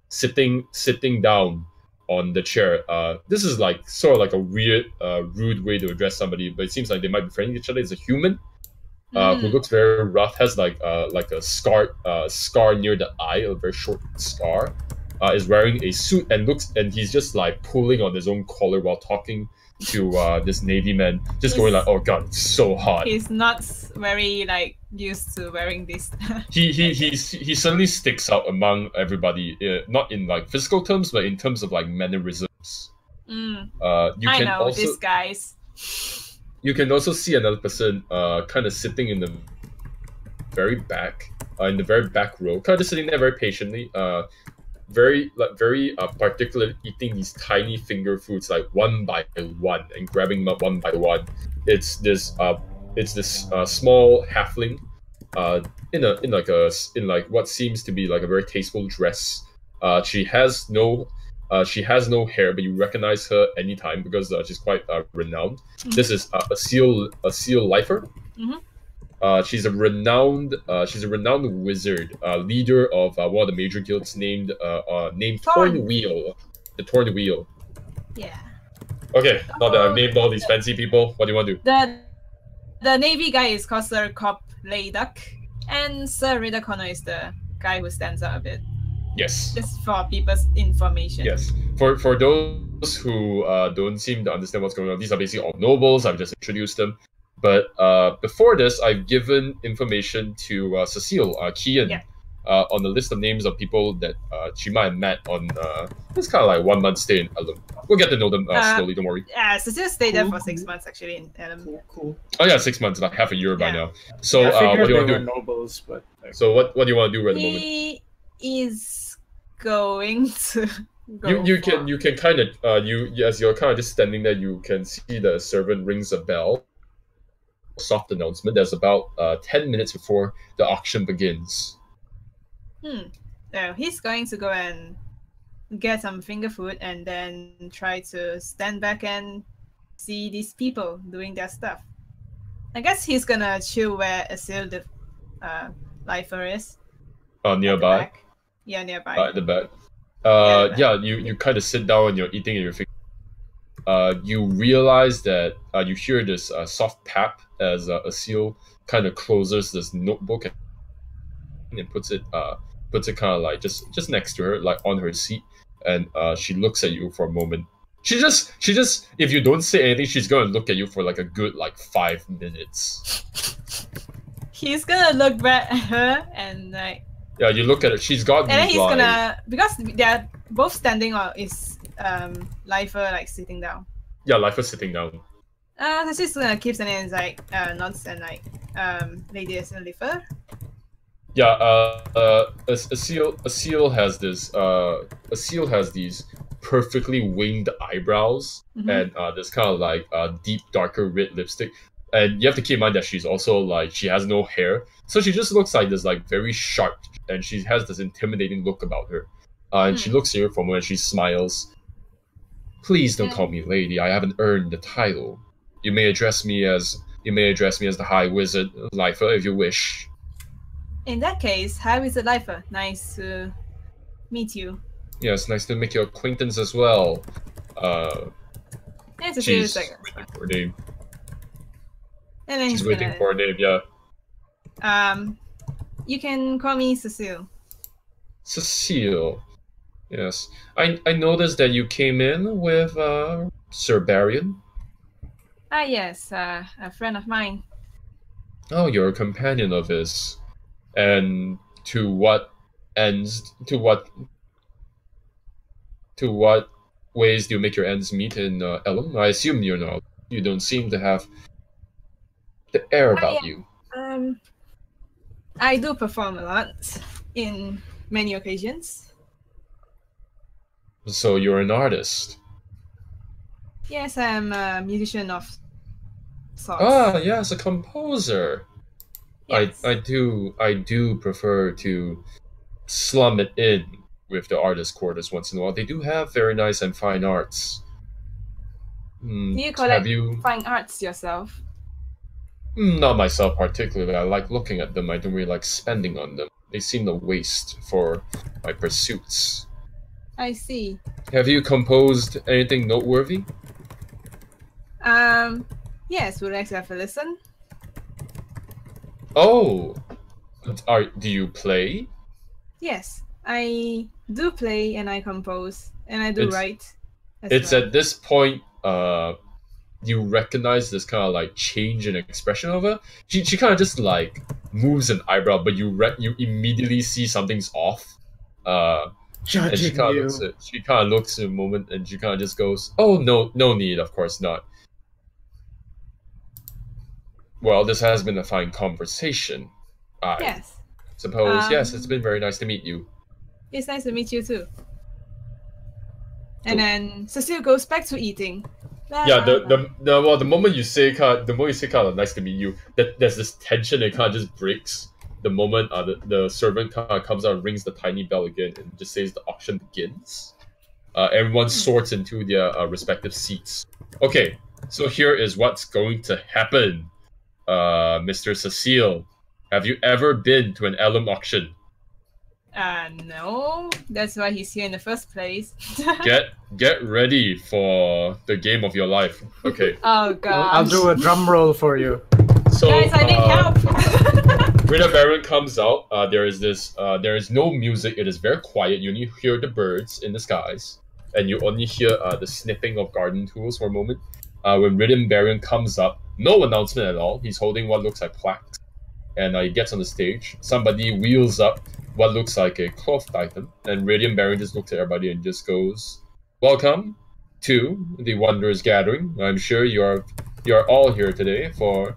sitting down on the chair. This is like sort of like a weird, rude way to address somebody, but it seems like they might be friendly each other. It's a human who looks very rough, has like a scar near the eye, a very short scar. Is wearing a suit and he's just like pulling on his own collar while talking to this navy man, just going like, "Oh god, it's so hot." He's not very like used to wearing this. he suddenly sticks out among everybody, not in like physical terms, but in terms of like mannerisms. I know these guys. You can also see another person kind of sitting in the very back, in the very back row, kind of just sitting there very patiently. Very particularly eating these tiny finger foods like one by one and grabbing them up one by one. It's this it's this small halfling, in like what seems to be like a very tasteful dress. She has no hair, but you recognize her anytime because she's quite renowned. This is a seal lifer. She's a renowned wizard, leader of one of the major guilds named Torn Wheel. The Torn Wheel. Yeah. Okay, now that I've named all these fancy people, what do you want to do? The navy guy is called Sir Cop Layduck, and Sir Ridder Connor is the guy who stands out a bit. Yes. Just for people's information. Yes. For those who don't seem to understand what's going on, these are basically all nobles. I've just introduced them. But before this, I've given information to Cecil, CAKEdnd, on the list of names of people that she might have met on this kind of like 1 month stay in Ellom. We'll get to know them slowly, don't worry. Yeah, Cecil stayed there for 6 months actually in Ellom. Cool. Oh yeah, 6 months, like half a year by now. So I what do you want they to were do? nobles, but So what do you want to do at the moment? He is going to go You can kind of as you're kind of just standing there, you can see the servant rings a bell. Soft announcement. There's about 10 minutes before the auction begins. So he's going to go and get some finger food and then try to stand back and see these people doing their stuff. I guess he's gonna chill where Asil the lifer is. Nearby. Yeah, nearby. At the back. You kind of sit down and you're eating and you're thinking. You realize that you hear this soft tap as Asil kind of closes this notebook and puts it kind of like just next to her, like on her seat, and she looks at you for a moment. She just if you don't say anything, she's gonna look at you for like a good 5 minutes. He's gonna look back at her and like. Yeah, you look at it. She's got. And then he's gonna, because they're both standing, or is lifer like sitting down. Yeah, lifer's sitting down. So she's gonna keep standing and like nods and like ladies and lifer. Yeah, a seal has these perfectly winged eyebrows and this kind of like deep darker red lipstick, and you have to keep in mind that she's also like she has no hair, so she just looks like this like very sharp, and she has this intimidating look about her, and she looks at you for a moment. She smiles. Please don't call me lady. I haven't earned the title. You may address me as the High Wizard Lifer if you wish. In that case, High Wizard Lifer, nice to meet you. Yes, nice to make your acquaintance as well. It's a She's serious waiting for a name. And then She's waiting for a name, yeah. You can call me Cecil. Cecil. Yes. I noticed that you came in with Sir Barian. Yes, a friend of mine. Oh, you're a companion of his. And to what ways do you make your ends meet in Ellom? I assume you don't seem to have the air about you. I do perform a lot in many occasions. So you're an artist. Yes, I'm a musician of sorts. Ah, yes, a composer. Yes. I do prefer to slum it in with the artist quarters once in a while. They do have very nice and fine arts. Do you collect fine arts yourself? Not myself particularly. I like looking at them. I don't really like spending on them. They seem a waste for my pursuits. I see. Have you composed anything noteworthy? Yes, would you like to have a listen? Oh, do you play? Yes, I do play and I compose and I do write. It's at this point, you recognize this kind of like change in expression of her. She kind of just like moves an eyebrow, but you immediately see something's off. And she kind of looks in a moment, and she kind of just goes, "Oh no need, of course not." Well, this has been a fine conversation. I suppose. Yes, it's been very nice to meet you. It's nice to meet you too. And then Cecil goes back to eating. Yeah, the moment you say kind, nice to meet you, there's this tension that kind of just breaks. The moment the servant kind of comes out and rings the tiny bell again and just says the auction begins. Everyone sorts into their respective seats. Okay, so here is what's going to happen. Mr. Cecil, have you ever been to an Ellom auction? No. That's why he's here in the first place. Get ready for the game of your life. Okay. Oh god. I'll do a drum roll for you. So Guys, I need help. Rita Baron comes out. There is no music. It is very quiet. You only hear the birds in the skies, and you only hear the snipping of garden tools for a moment. When Rhythm Baron comes up, no announcement at all. He's holding what looks like plaques, and he gets on the stage. Somebody wheels up what looks like a cloth item, and Radiant Baron just looks at everybody and just goes, "Welcome to the Wanderers Gathering. I'm sure you are all here today for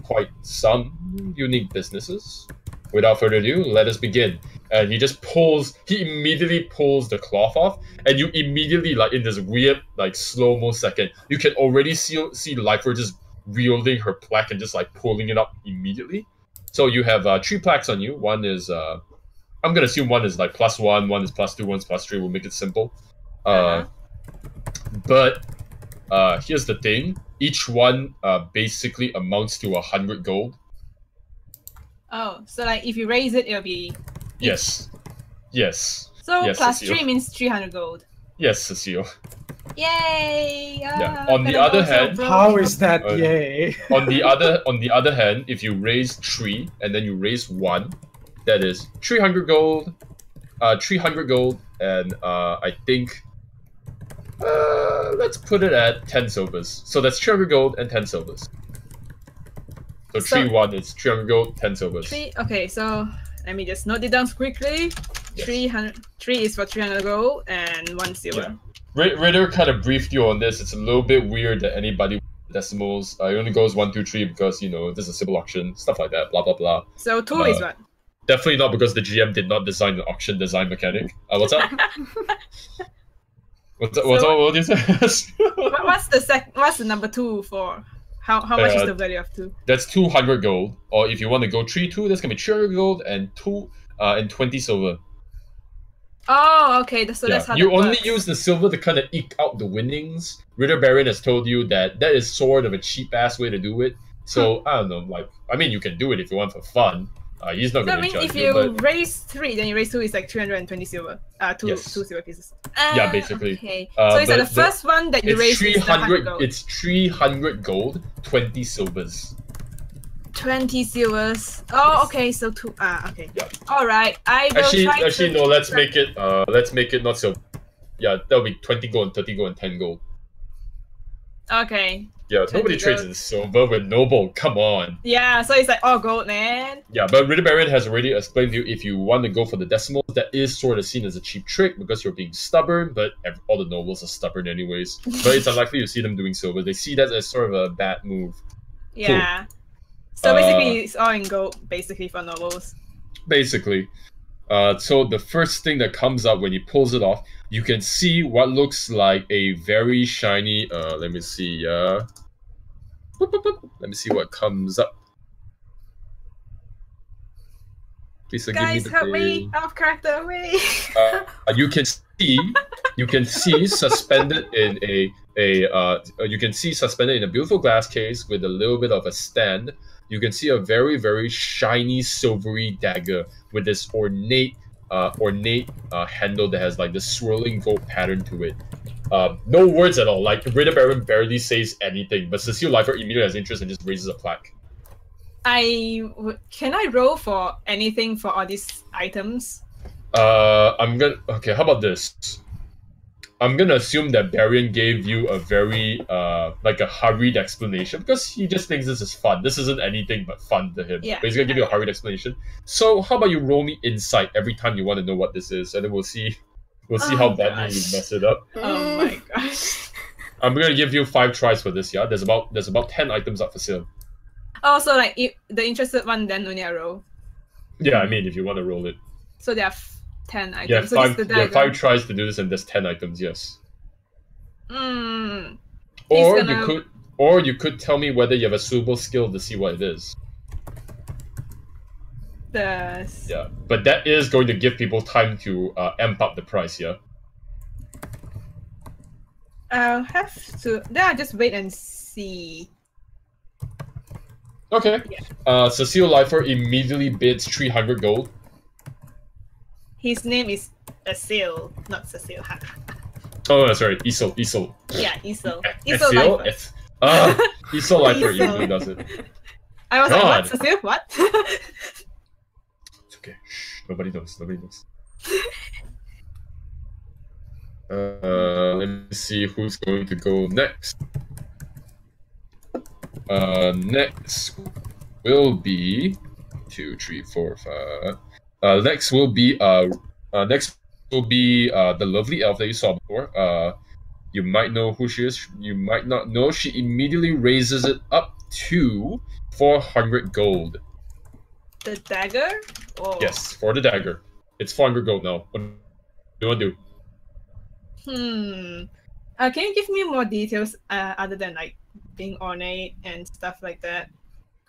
quite some unique businesses. Without further ado, let us begin." And he immediately pulls the cloth off, and you immediately, like in this weird, like slow-mo second, you can already see Lifer just wielding her plaque and just like pulling it up immediately. So you have 3 plaques on you. One is, I'm gonna assume one is like +1, one is +2, one's +3. We'll make it simple. But here's the thing: each one basically amounts to 100 gold. Oh, so like if you raise it, it'll be. Yes. So yes, plus Cecile. 3 means 300 gold. Yes, Cecile. Yay! Yeah. On the other hand, How is that yay? on the other hand, if you raise 3 and then you raise 1, that is 300 gold. 300 gold, and I think let's put it at 10 silvers. So that's 300 gold and 10 silvers. So 3-1 is 300 gold, 10 silvers. Okay, so let me just note it down quickly. Yes. 3 is for 300 gold and 1 silver. Yeah. Ritter kind of briefed you on this. It's a little bit weird that anybody with decimals. It only goes 1, 2, 3 because this is a simple auction, stuff like that. Blah blah blah. So 2 is what? Definitely not because the GM did not design the auction design mechanic. What's up? What did you say? What's the number 2 for? How much is the value of 2? That's 200 gold. Or if you want to go 3-2, that's gonna be 300 gold and 20 silver. Oh, okay. So that's how you that only works. use the silver to kind of eke out the winnings. Ritter Baron has told you that is sort of a cheap ass way to do it. So I don't know, you can do it if you want for fun. He's not So I going to mean, judge if you. you But raise 3, then you raise 2 is like 320 silver. Two silver pieces. Yeah, basically. Okay. So it's like the first one that you raise is 100 gold. It's 300 gold, 20 silvers. 20 silvers. Oh, Yes. okay. So 2. Okay. Yeah. All right. I will Actually, no. Let's make it not silver. Yeah, that'll be 20 gold, 30 gold, and 10 gold. Okay. Yeah, 20 nobody trades gold. in silver with noble. Come on. Yeah. So it's like all gold, man. Yeah, but Ritter Baron has already explained to you if you want to go for the decimals, that is sort of seen as a cheap trick because you're being stubborn, but all the nobles are stubborn anyways. But it's unlikely you see them doing silver. They see that as sort of a bad move. Yeah. So basically, it's all in gold, basically for nobles. Basically. So the first thing that comes up when he pulls it off, you can see what looks like a very shiny, let me see, let me see what comes up. Please give me Guys, the help me! thing. Out of character, me! You can see suspended in you can see suspended in a beautiful glass case with a little bit of a stand. You can see a very, very shiny silvery dagger with this ornate handle that has like this swirling gold pattern to it. No words at all. Like Ritter Baron barely says anything, but Cecile Lifer immediately has interest and just raises a plaque. Can I roll for anything for all these items? Okay, how about this? I'm gonna assume that Barian gave you a very like a hurried explanation because he just thinks this is fun. This isn't anything but fun to him. Yeah. But he's gonna give you a hurried explanation. So how about you roll me insight every time you want to know what this is, and then we'll see how badly you mess it up. Oh my gosh. I'm gonna give you 5 tries for this. Yeah, there's about 10 items up for sale. Oh, so like the interested one then only a roll. Yeah, I mean if you want to roll it. So there are 10 items. Yeah, So this is the dagger. 5 tries to do this, and there's 10 items. Yes. Or gonna- you could tell me whether you have a suitable skill to see what it is. Yeah, but that is going to give people time to amp up the price. Yeah. I'll have to. Then I'll just wait and see. Okay. Yeah. Cecil Lifer immediately bids 300 gold. His name is Cecil, not Cecil. Oh, that's right. Isol. Yeah, Isol. Cecil? Lifer. Isol Lifer Isol. usually does it. I was God. like, what? Cecil? What? It's okay. Shh, nobody knows. Let me see who's going to go next. Next will be 2, 3, 4, 5. Next will be the lovely elf that you saw before. You might know who she is. You might not know. She immediately raises it up to 400 gold. The dagger? Oh. Yes, for the dagger. It's 400 gold now. What do you want to do? Can you give me more details other than like being ornate and stuff like that?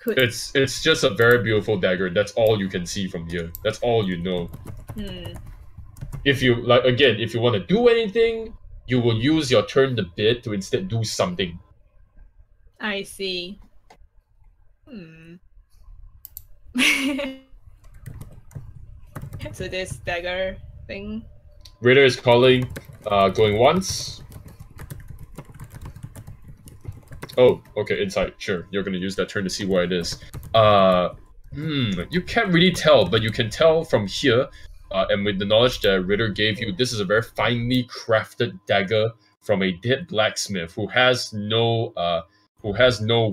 It's just a very beautiful dagger. That's all you can see from here. That's all you know. If you if you want to do anything, you will use your turn to bid to instead do something. I see. So this dagger thing. Ritter is calling, going once. Oh, okay, inside. Sure, you're gonna use that turn to see what it is. You can't really tell, but you can tell from here, and with the knowledge that Ritter gave you, this is a very finely crafted dagger from a dead blacksmith who has no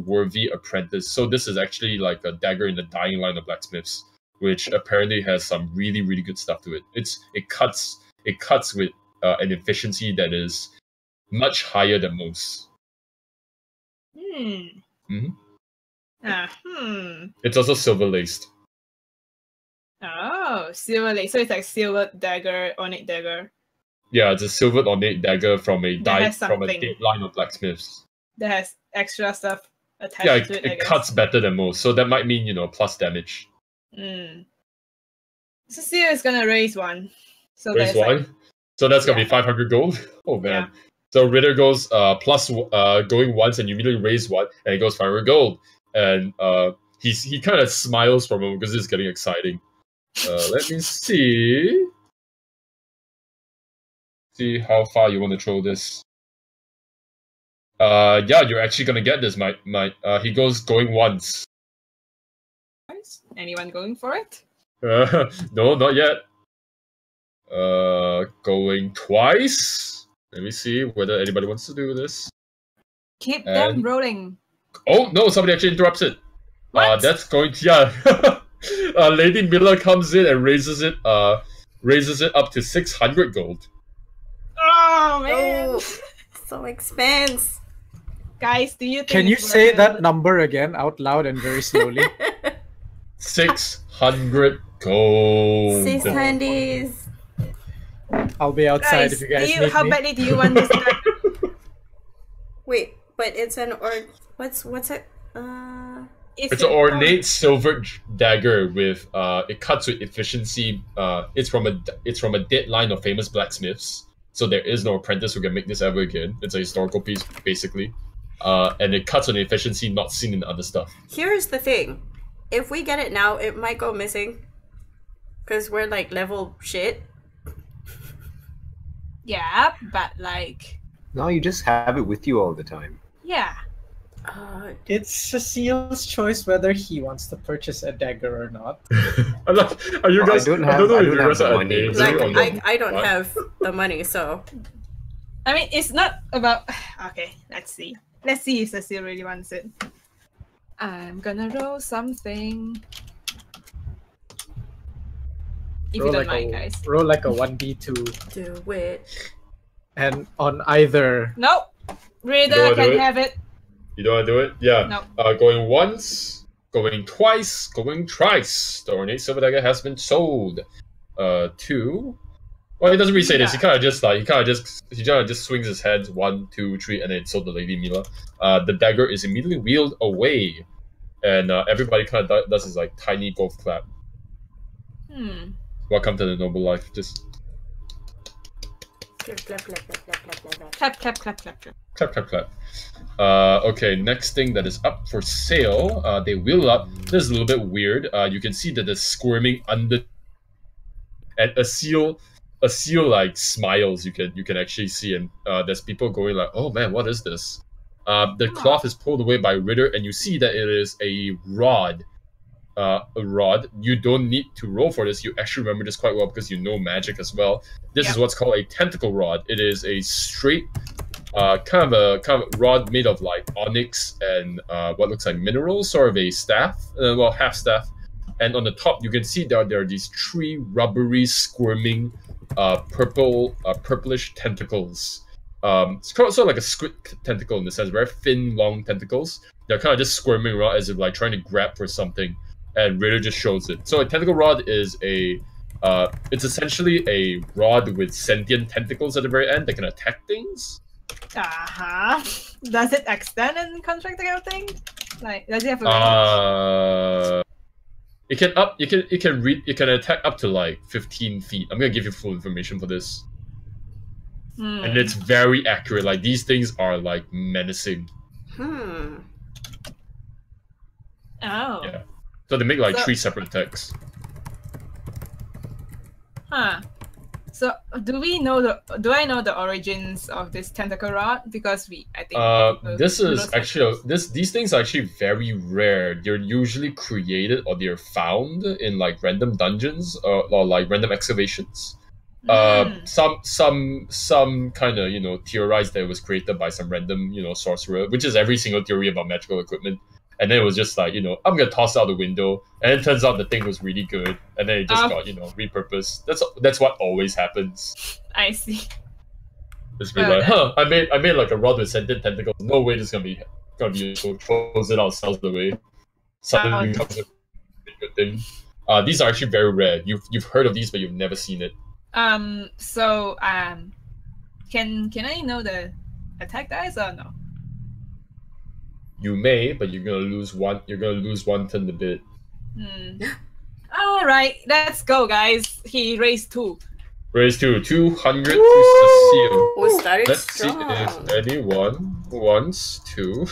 worthy apprentice. So this is actually like a dagger in the dying line of blacksmiths, which apparently has some really, really good stuff to it. It cuts with an efficiency that is much higher than most. It's also silver laced. Oh, silver lace. So it's like silver dagger, ornate dagger. Yeah, it's a silver ornate dagger from a dead something. line of blacksmiths. That has extra stuff attached to it. It cuts better than most, so that might mean plus damage. Cecil is gonna raise one. So raise one. So that's gonna be 500 gold. Oh man. Yeah. So Ritter goes going once, and you immediately raise one, and it goes 500 gold. And he kind of smiles from him because it's getting exciting. Let me see how far you want to throw this. Yeah, you're actually gonna get this. He goes going once. Anyone going for it? No, not yet. Going twice. Let me see whether anybody wants to do this. Keep them rolling. Oh no! Somebody actually interrupts it. That's going to Lady Miller comes in and raises it up to 600 gold. Oh man! Oh, so expensive. Guys, do you think Can you say that number again out loud and very slowly? 600 gold. 600s. I'll be outside Guys, if you guys need me. How badly do you want this dagger? Wait, but it's an what's it? It's an ornate silver dagger with it cuts with efficiency. It's from a dead line of famous blacksmiths, so there is no apprentice who can make this ever again. It's a historical piece basically, and it cuts with an efficiency not seen in other stuff. Here's the thing: if we get it now, it might go missing, cause we're like level shit. Yeah, but like. No, you just have it with you all the time. Yeah. It's Cecil's choice whether he wants to purchase a dagger or not. Are you guys? I don't have the money. Like, I don't have the money, so. I mean, it's not about. Okay, let's see. Let's see if Cecil really wants it. I'm gonna roll something. If you don't mind, guys. Roll like a 1d2. Do it. And on either. Nope. Reader can have it. You don't want to do it? Yeah. No. Going once, going twice, going thrice. The ornate silver dagger has been sold to Well, he doesn't really say this. He Yeah. kind of just swings his hands 1, 2, 3, and then so the Lady Mila. The dagger is immediately wheeled away, and everybody kind of does this like tiny golf clap. Welcome to the noble life. Just Clap, clap, clap, clap, clap, clap, clap, clap. Clap, clap, clap, clap, clap. clap, clap, clap. Okay, next thing that is up for sale. They wheel up. This is a little bit weird. You can see that there's squirming under, and a seal like smiles. You can actually see, and there's people going like, "Oh man, what is this?" The cloth is pulled away by Ritter, and you see that it is a rod. You don't need to roll for this. You actually remember this quite well because you know magic as well. This is what's called a tentacle rod. It is a straight kind of a rod made of like onyx and what looks like minerals, sort of a staff, half staff. And on the top, you can see that there are these 3 rubbery, squirming, purplish tentacles. It's sort of like a squid tentacle in the sense, very thin, long tentacles. They're kind of just squirming around as if like trying to grab for something. And Ritter just shows it. So a tentacle rod is it's essentially a rod with sentient tentacles at the very end that can attack things. Does it extend and contract the kind of thing? Like, does it have a range? It can attack up to like 15 feet. I'm gonna give you full information for this. And it's very accurate. Like these things are like menacing. Oh. Yeah. So they make like 3 separate attacks. So do I know the origins of this tentacle rod? Because I think these things are actually very rare. They're usually created or they're found in like random dungeons or like random excavations. Some kind of theorized that it was created by some random sorcerer, which is every single theory about magical equipment. And then it was just like, I'm gonna toss it out the window, and it turns out the thing was really good, and then it just got repurposed. That's what always happens. I see. It's been like, I made like a rod with sentient tentacles. No way this is gonna be useful. Close it out, sells the way. Suddenly becomes a good thing. These are actually very rare. You've heard of these, but you've never seen it. Can I know the attack dice or no? You may, but you're gonna lose one. You're gonna lose 1 turn a bit. All right, let's go, guys. He raised 2. Raise to 200 to Cecil. We started Let's strong. see if anyone wants to.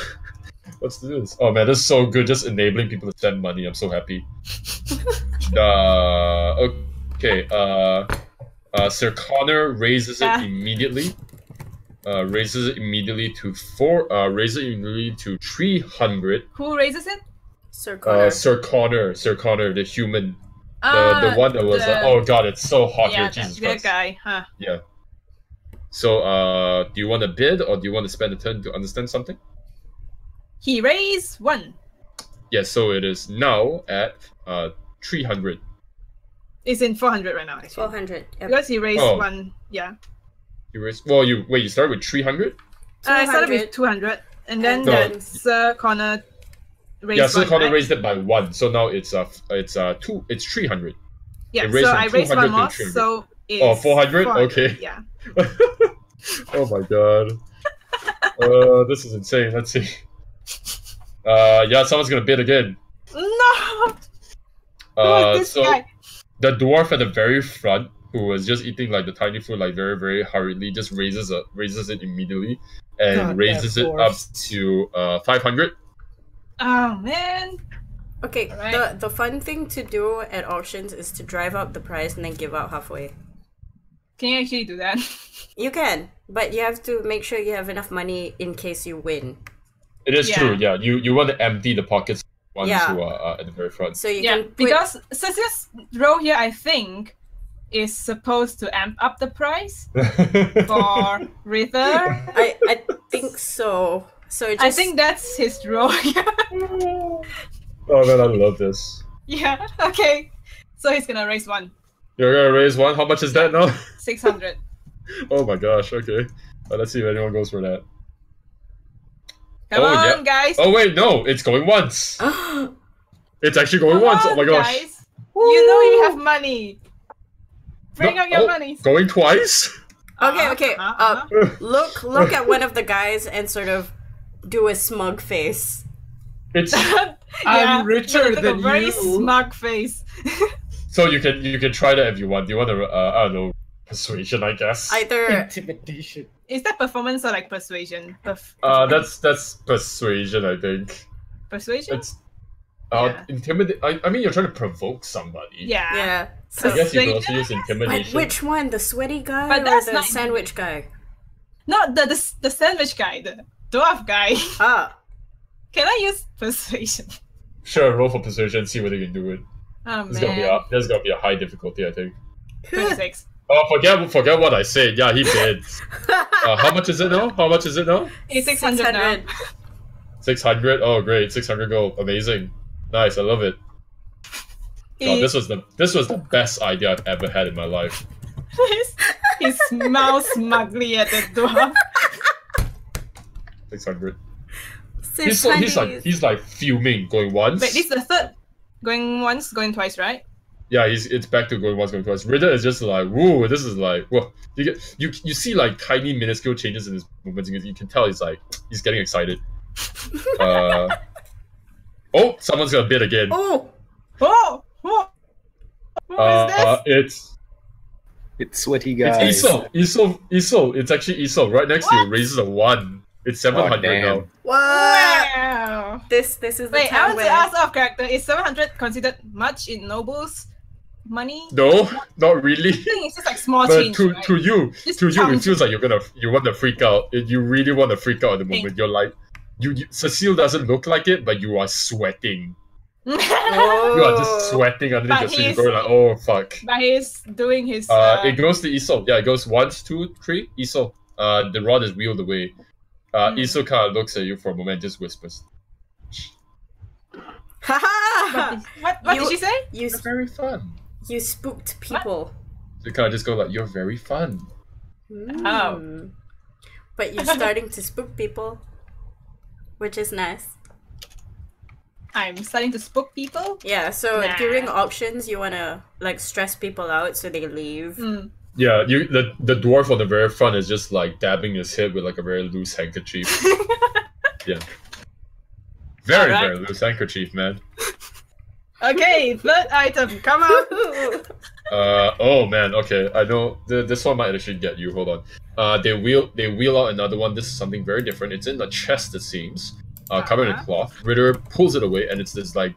Let's do this. Oh man, this is so good. Just enabling people to spend money. I'm so happy. Okay. Sir Connor raises it immediately. Raises it immediately to 300. Who raises it? Sir Connor. Sir Connor, the human. The one that was oh god, it's so hot here, Jesus Christ. That guy, Yeah. So do you want to bid or do you want to spend a turn to understand something? He raised 1. Yes, so it is now at 300. It's in 400 right now, actually. 400. Yep. Because he raised 1, yeah. You raised you started with 300? I started with 200, and then Sir Connor raised Yeah, Sir 1, Connor right? raised it by 1, so now it's 300. Yeah, so I raised 1 more, so it's 400? Okay. Yeah. Oh my god. This is insane. Let's see. Yeah, someone's gonna bid again. No! Who is this guy? The dwarf at the very front, who was just eating like the tiny food like very, very hurriedly, just raises it immediately and raises it up to 500. Oh man. Okay, right. the fun thing to do at auctions is to drive up the price and then give out halfway. Can you actually do that? You can, but you have to make sure you have enough money in case you win. It is true, yeah. You want to empty the pockets ones who are at the very front. So you Yeah, can put... because Cecil's row here, I think, is supposed to amp up the price for Ritter. I think so. So just... I think that's his row. Oh man, I love this. Yeah, okay. So he's gonna raise 1. You're gonna raise 1? How much is that now? 600. Oh my gosh, okay. Let's see if anyone goes for that. Come on, guys. Oh wait, no, it's going once. It's actually going Come once. on, Oh my gosh. Guys. You know you have money. Bring out your money. Going twice? Okay. Look at one of the guys and sort of do a smug face. It's I'm richer like than a very you. smug face. so you can try that if you want. Do you want to I don't know, persuasion, I guess. Either Intimidation. Is that performance or like persuasion? That's persuasion, I think. Persuasion? It's Yeah. intimidate. I mean, you're trying to provoke somebody. Yeah. yeah. I So, guess you can also Persuasion, use but intimidation. which one? The sweaty guy But or that's the not sandwich guy? Not the sandwich guy, the dwarf guy. Ah, Can I use persuasion? Sure, roll for persuasion. See whether you can do it. Oh There's gonna be man. there's gonna be a high difficulty, I think. 26. Oh, forget what I said. Yeah, he did. How much is it now? How much is it now? It's 600 now. 600. Oh, great, 600 gold. Amazing. Nice. I love it. God, this was the best idea I've ever had in my life. He smiles smugly at the dwarf. 600. 600. He's like fuming, going once. Wait, this is the third. Going once, going twice, right? Yeah, it's back to going once, going twice. Ritter is just like, whoa, this is like, whoa. You see like tiny minuscule changes in his movements. You can tell he's getting excited. Oh, someone's gonna bid again. Oh, Oh! What is It's sweaty guys. It's Isol. It's actually Isol. Right next to you, raises a 1. It's 700 damn. now. this? what? Wow! This is the Wait, I time want to where ask off character. Is 700 considered much in nobles' money? No, not really. I think it's just like small But change, to right? you, Just it chunk. feels like you want to freak out. You really want to freak out at the moment. You're like, Cecil doesn't look like it, but you are sweating. You are just sweating underneath But your skin. he's- You're going like, oh fuck. But he's doing his. It goes to Isol. Yeah, it goes 1, 2, 3. Isol. The rod is wheeled away. Isol kind of looks at you for a moment, just whispers, Haha! What You- did she say? You "You're very fun." you spooked people. So you kind of just go like, "You're very fun." Mm. But you're starting to spook people, which is nice. I'm starting to spook people. Yeah, so Nah. during auctions, you wanna like stress people out so they leave. Mm. Yeah, the dwarf on the very front is just like dabbing his head with like a very loose handkerchief. Yeah. Very, Alright. very loose handkerchief, man. Okay, third item, come on. Oh man, okay. I know this one might actually get you. Hold on. They wheel out another one. This is something very different. It's in the chest, it seems. Covered in cloth. Ritter pulls it away, and it's this like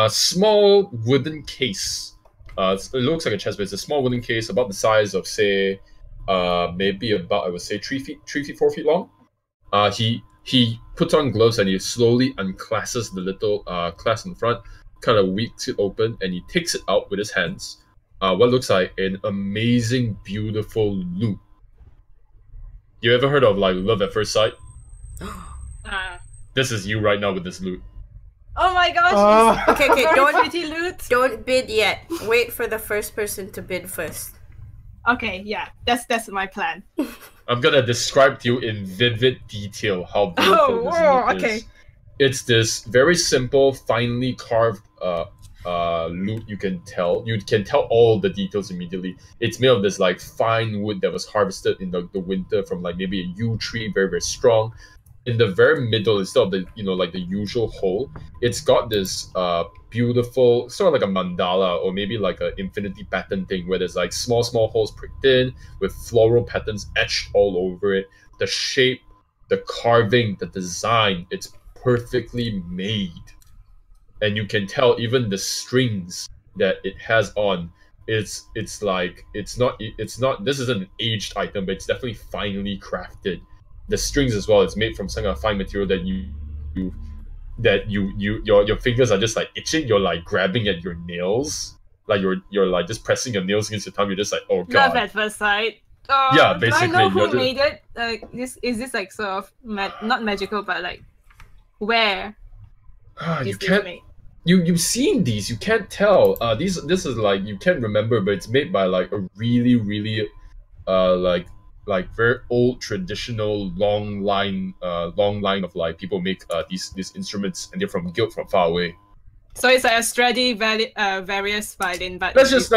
small wooden case. It looks like a chest, but it's a small wooden case about the size of, say, maybe about, I would say 3 feet, 4 feet long. He puts on gloves and he slowly unclasps the little clasp in front, kind of weaks it open, and he takes it out with his hands. What looks like an amazing, beautiful loot. You ever heard of like love at first sight? This is you right now with this loot. Oh my gosh. Okay, okay, Very don't pretty loot. don't bid yet. Wait for the first person to bid first. Okay, yeah, that's my plan. I'm gonna describe to you in vivid detail how beautiful Oh, this whoa, loot okay. is. It's this very simple, finely carved loot. You can tell all the details immediately. It's made of this like fine wood that was harvested in the winter from like maybe a yew tree, very, very strong. In the very middle, instead of the like the usual hole, it's got this beautiful sort of like a mandala or maybe like an infinity pattern thing where there's like small holes pricked in with floral patterns etched all over it. The shape, the carving, the design, it's perfectly made, and you can tell even the strings that it has on. It's not this isn't an aged item, but it's definitely finely crafted. The strings as well, it's made from some kind of fine material that your fingers are just like itching. You're like grabbing at your nails, like you're like just pressing your nails against your thumb. You're just like, oh god. Love at first sight. Oh, Yeah, do I basically, know who you're just- made it? Is this like sort of not magical, but like where You is this can't. made? You've seen these. You can't tell. This is like you can't remember, but it's made by like a really like very old traditional long line of like people make these instruments, and they're from guild from far away. So it's like a various violin, but Let's just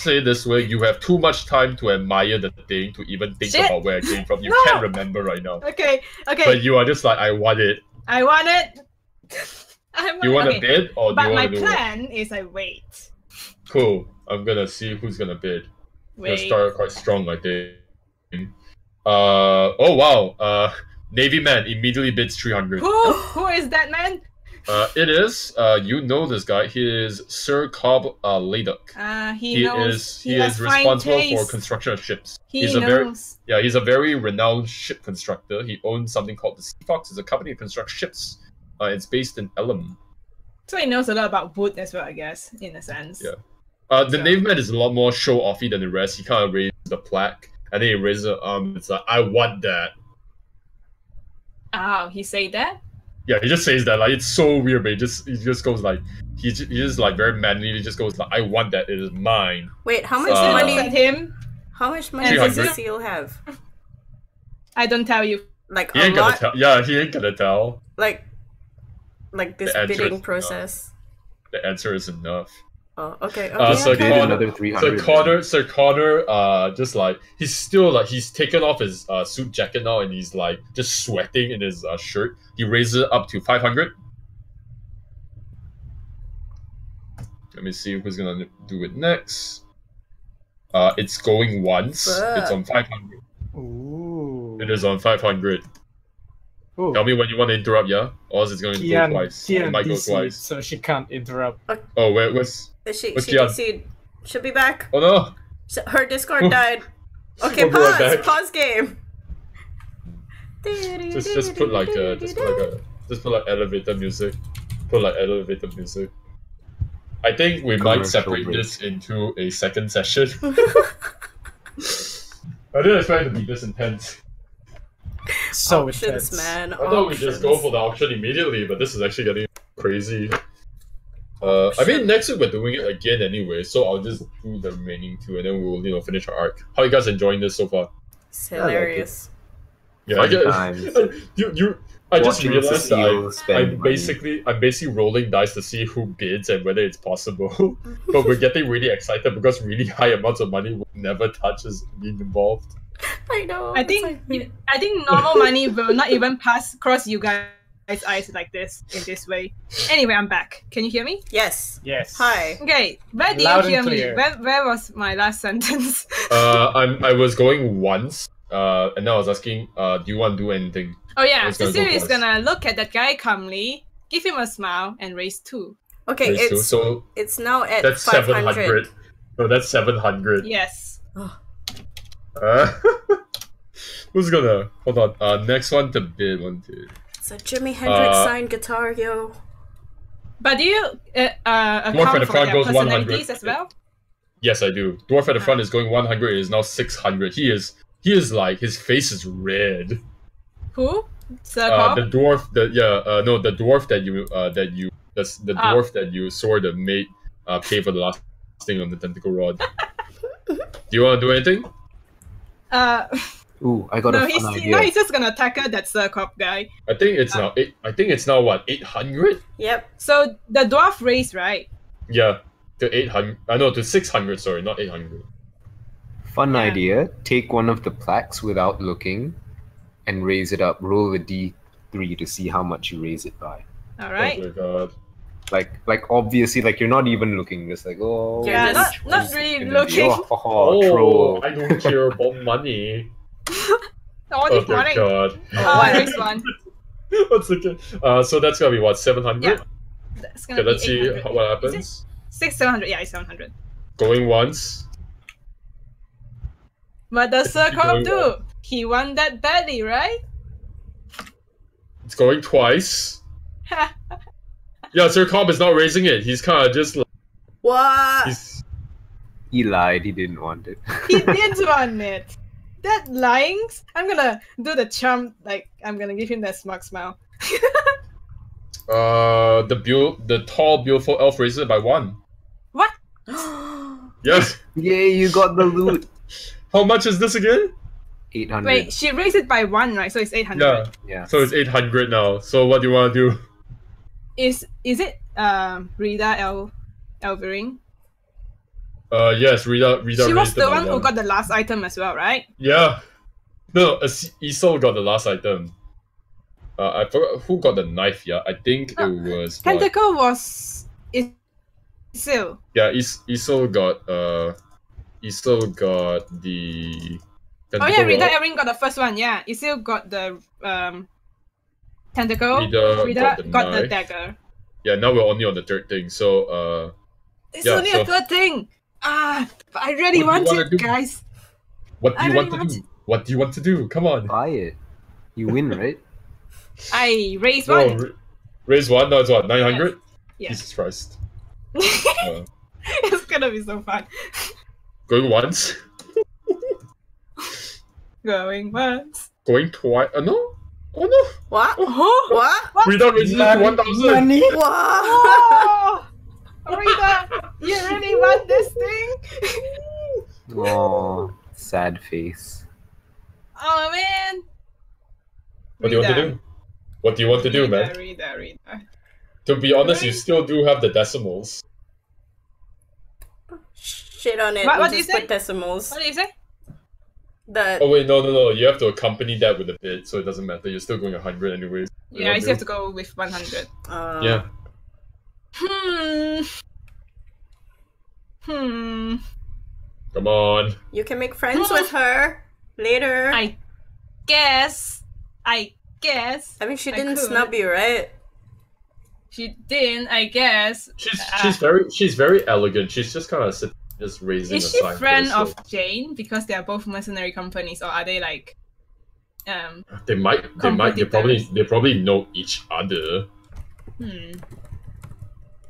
say this way: you have too much time to admire the thing to even think Shit. about where it came from. You No. can't remember right now. Okay. But you are just like, I want it. I want it. You want okay. to bid or do But you my want to do it? plan is I wait. Cool. I'm gonna see who's gonna bid. Gonna Wait. start quite strong, I think. Oh wow. Navy man immediately bids 300. Who is that man? It is. You know this guy. He is Sir Cobb Layduck. He knows. He has is fine responsible for taste. construction of ships. He's He's a very renowned ship constructor. He owns something called the Sea Fox. It's a company that constructs ships. It's based in Ellom. So he knows a lot about wood as well, I guess, in a sense. Yeah. The Navy man is a lot more show-offy than the rest. He kind of raises the plaque, and then he raises the arm. It's like, I want that. Oh, he say that? Yeah, he just says that. Like, it's so weird, but he just goes like, he just like very manly. He just goes like, I want that. It is mine. Wait, how much Looks money? at him. How much money does 300. Cecil have? I don't tell you. Like He a ain't gonna lot. tell. Yeah, he ain't gonna tell. Like this The answer bidding is process. The answer is enough. Oh, okay. So Bid Connor- another 300. Sir Connor, just like he's still like he's taken off his suit jacket now and he's like just sweating in his shirt. He raises it up to 500. Let me see who's gonna do it next. It's going once. It's on 500. Ooh. It is on 500. Ooh. Tell me when you want to interrupt, yeah? Or else it's going to go twice. It might go DC, twice. so she can't interrupt. Oh, where's... She What's Kian? DC'd. She'll be back. Oh no! Her Discord died. Okay, We'll be right pause. back. Pause game. Just put like elevator music. Put like elevator music. I think we might Commercial separate break. this into a second session. I didn't expect it to be this intense. So Auctions, intense. man. I thought we just go Auctions. for the auction immediately, but this is actually getting crazy. I mean, next week we're doing it again anyway, so I'll just do the remaining two, and then we'll finish our arc. How you guys enjoying this so far? It's hilarious. Yeah, Fun I get times. I just Watching realized Cecil that spend I'm money. basically rolling dice to see who bids and whether it's possible. But we're getting really excited because really high amounts of money will never touch us being involved. I know. I it's think like- I think normal money will not even cross you guys' eyes like this in this way. Anyway, I'm back. Can you hear me? Yes. Yes. Hi. Okay, where did Loud you and hear me? clear. Where was my last sentence? I was going once, and then I was asking, do you want to do anything? Oh yeah, I was gonna Cecil go is first. gonna look at that guy calmly, give him a smile, and raise 2. Okay, Raise two, it's so it's now at that's 500. 700. No, that's 700. Yes. Who's gonna hold on? Next one to bid. One, two. It's a Jimi Hendrix Uh, signed guitar, yo. But do you at account the for front their goes 100. personalities as well? Yes, I do. Dwarf at the front is going 100. It is now 600. He is like his face is red. Who? Sir The Cobb? dwarf. The dwarf the dwarf that you sort of made pay for the last thing on the tentacle rod. Do you want to do anything? Ooh, I got No, a fun he's idea. just gonna tackle that Sir Cobb guy. I think it's now eight. I think it's now what 800. Yep. So the dwarf raised, right? Yeah, to 800. No, to 600. Sorry, not 800. Fun Yeah. idea. Take one of the plaques without looking and raise it up. Roll a d3 to see how much you raise it by. All right. Oh my god. Like obviously, like you're not even looking. Just like, oh, Yeah, how much not is it really gonna be? looking. Oh, troll. I don't care about money. Oh, Oh this my morning. god. Oh, next one. What's the so that's gonna be what 700. Yeah. That's gonna Okay, let's be see 800. what Is happens. 700. Yeah, it's 700. Going once. What does Sir Keep Cobb going do? He won that badly, right? It's going twice. Yeah, Sir Cobb is not raising it. He's kind of just like What? he's. He lied. He didn't want it. He did run it. That lying, I'm gonna do the charm. Like I'm gonna give him that smug smile. The tall beautiful elf raises it by 1. What? Yes. Yay! You got the loot. How much is this again? 800. Wait, she raised it by 1, right? So it's 800. Yeah. Yeah. So it's 800 now. So what do you want to do? Is it Rita Elvering. Yes, Rita She was raised it the by one who got the last item as well, right? Yeah. No, Isol got the last item. I forgot who got the knife. Yeah, I think it was. Tentacle was Cecil. Yeah, Isol got the. Oh yeah, Rita Elvering got the first one. Yeah, Cecil got the tentacle. Rita got the dagger. Yeah, now we're only on the third thing. So it's only a third thing. But I really want it, guys. What do you want to do? What do you want to do? Come on. Buy it. You win, right? I raise one. No, raise one. No, it's what, 900? Yes. Jesus Christ. It's gonna be so fun. Going once. Going once. Going twice. No. Oh no. What? What? Rita raises it to 1,000. Money. Oh, Rita, you really want this thing? Oh, sad face. Oh man. What do you want to do? What do you want to do, man? Rita. To be honest, you still do have the decimals. Shit on it. What do you just say? put decimals. What do you say? Oh wait, no. You have to accompany that with a bit, so it doesn't matter. You're still going 100 anyways. Yeah, I still have to go with 100. Yeah. Come on. You can make friends with her later. I guess. I mean, she didn't could. snub you, right? She didn't, I guess. She's very elegant. She's just kind of just raising. Is she a friend of Jane because they are both mercenary companies, or are they like? They probably know each other.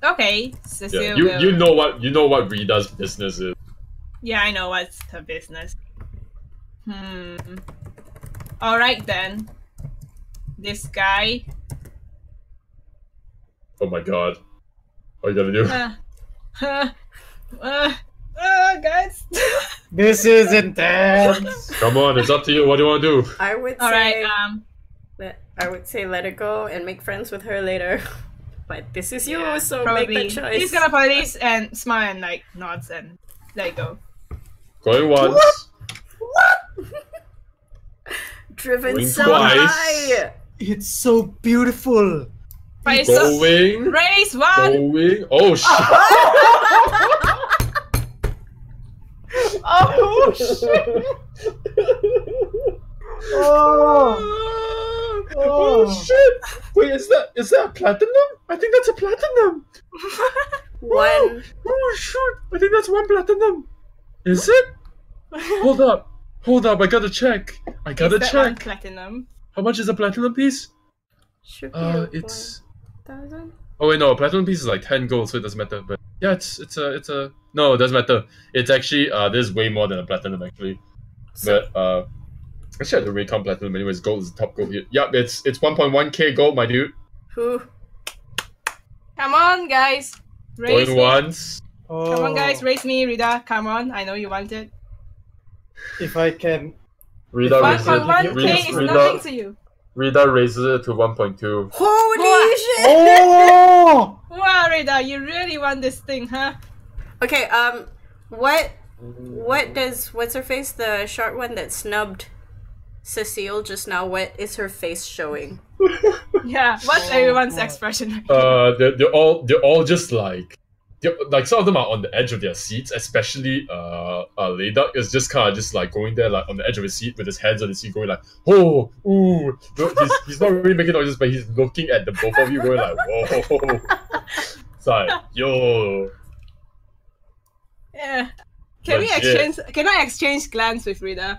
Okay, Cecil. Yeah, you know what Rita's business is. Yeah, I know what's her business. All right then. This guy. Oh my god. What are you gonna do? Guys. This is intense. Come on, it's up to you. What do you want to do? I would All say. right. I would say let it go and make friends with her later. But this is you, Yeah, so probably. make the choice. He's gonna play this and smile and like nods and let it go. Going once. Driven Going so twice. high. It's so beautiful. But it's so- Going. raise one. Going. Oh shit. Oh shit! Oh shit! Wait, is that a platinum? I think that's a platinum. One. Oh shit! I think that's one platinum. Is it? Hold up! I gotta check. Is that one platinum? How much is a platinum piece? Should be It's. 1,000. Oh wait, no, a platinum piece is like 10 gold, so it doesn't matter. But yeah, it's a. No, it doesn't matter. It's actually this is way more than a platinum actually. But actually, I have to recount platinum anyways. Gold is the top gold here. Yep, it's 1.1k gold, my dude. Who? Come on, guys. Raise Going me. once. Come on, guys. Raise me, Rita. Come on. I know you want it. If I can. Rita raises 1.1k is nothing to you. Rita raises it to 1.2. Holy shit! Oh! Wow, Rita, you really want this thing, huh? Okay, what's her face? The short one that snubbed Cecile just now, what is her face showing? Yeah, what's everyone's expression? They're all just like some of them are on the edge of their seats, especially Leda is just kind of just like going there like on the edge of his seat with his hands on his seat going like, oh, ooh. No, he's not really making noises, but he's looking at the both of you going like, whoa. It's like, yo. Yeah. Can I exchange glance with Rita?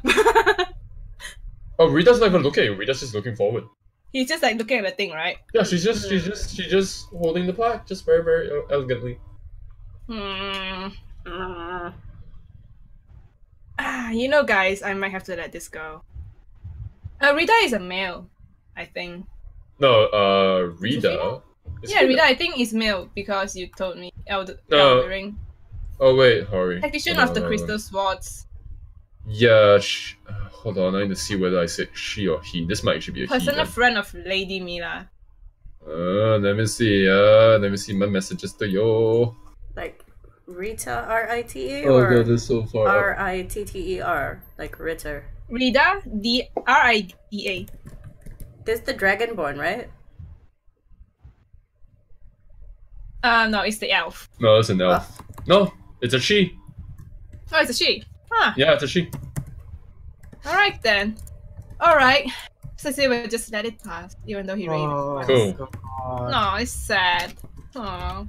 Oh, Rita's not even looking. Rita's just looking forward. He's just like looking at the thing, right? Yeah, she's just holding the plaque, just very, very elegantly. You know, guys, I might have to let this go. Rita is a male, I think. No, Rita. Yeah, Rita, I think is male because you told me. Ring. Oh wait, hurry. Tactician of the Crystal Swords. Yeah, hold on, I need to see whether I said she or he. This might actually be a Personal he. friend of Lady Mila. Let me see. Let me see my messages to you. Like Rita, R-I-T-A, Oh or god, this is so far. R-I-T-T-E-R, like Ritter. Rida, D-R-I-D-A. This is the Dragonborn, right? No, it's the elf. No, it's an elf. No, it's a she. Oh, it's a she. Huh. Yeah, it's a she. Alright then. Alright. Cecil will just let it pass, even though he raided Oh, twice. Cool. God. No, it's sad. Oh.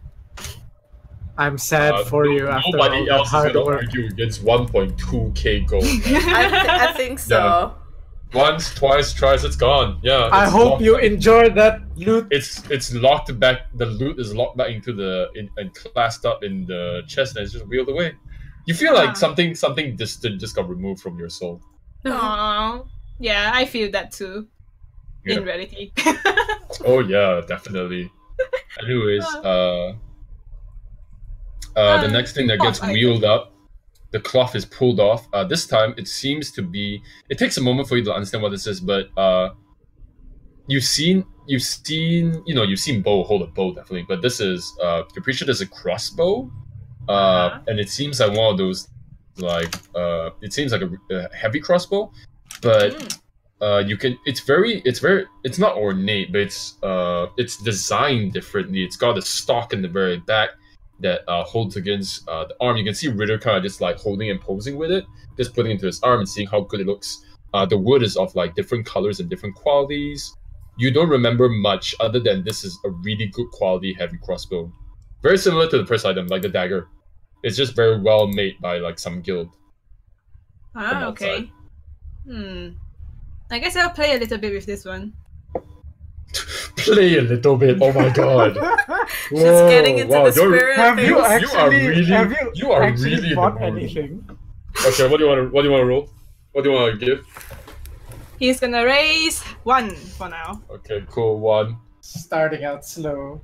I'm sad for you after all Nobody the else is hard gonna work. argue against 1.2k gold. I think so. Yeah. Once, twice, thrice, it's gone. Yeah. I it's hope locked you back. enjoyed that loot. It's locked back. The loot is locked back into and classed up in the chest, and it's just wheeled away. You feel like something distant just got removed from your soul. Aww. Yeah, I feel that too. Yeah. In reality. Oh yeah, definitely. Anyways, the next thing that gets wheeled up, the cloth is pulled off. This time it seems to be. It takes a moment for you to understand what this is, but you've seen bow hold a bow definitely, but this is you're pretty sure there's a crossbow, and it seems like one of those it seems like a heavy crossbow, but you can it's not ornate, but it's designed differently. It's got a stock in the very back that holds against the arm. You can see Ritter kind of just like holding and posing with it, just putting it into his arm and seeing how good it looks. The wood is of like different colors and different qualities. You don't remember much other than this is a really good quality heavy crossbow. Very similar to the first item, like the dagger. It's just very well made by like some guild. Ah, okay. I guess I'll play a little bit with this one. Play a little bit. Oh my god. She's getting into the spirit. Have you of things. actually you are really in the bought mood. anything? Okay, what do you want to roll? What do you want to give? He's gonna raise 1 for now. Okay, cool. 1. Starting out slow.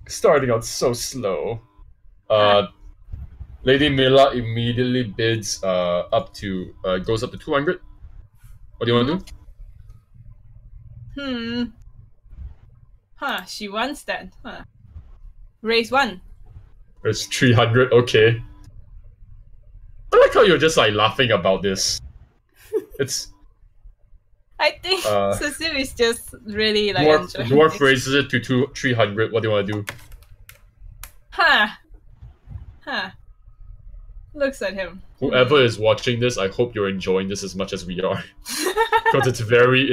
Starting out so slow. Lady Mila immediately bids goes up to 200. What do you want to do? Huh, she wants that. Huh. Raise 1. It's 300. Okay. I like how you're just like laughing about this. It's I think Cecil is just really like enjoying dwarf it. raises it to 300. What do you want to do? Huh. Looks at him. Whoever is watching this, I hope you're enjoying this as much as we are, because it's very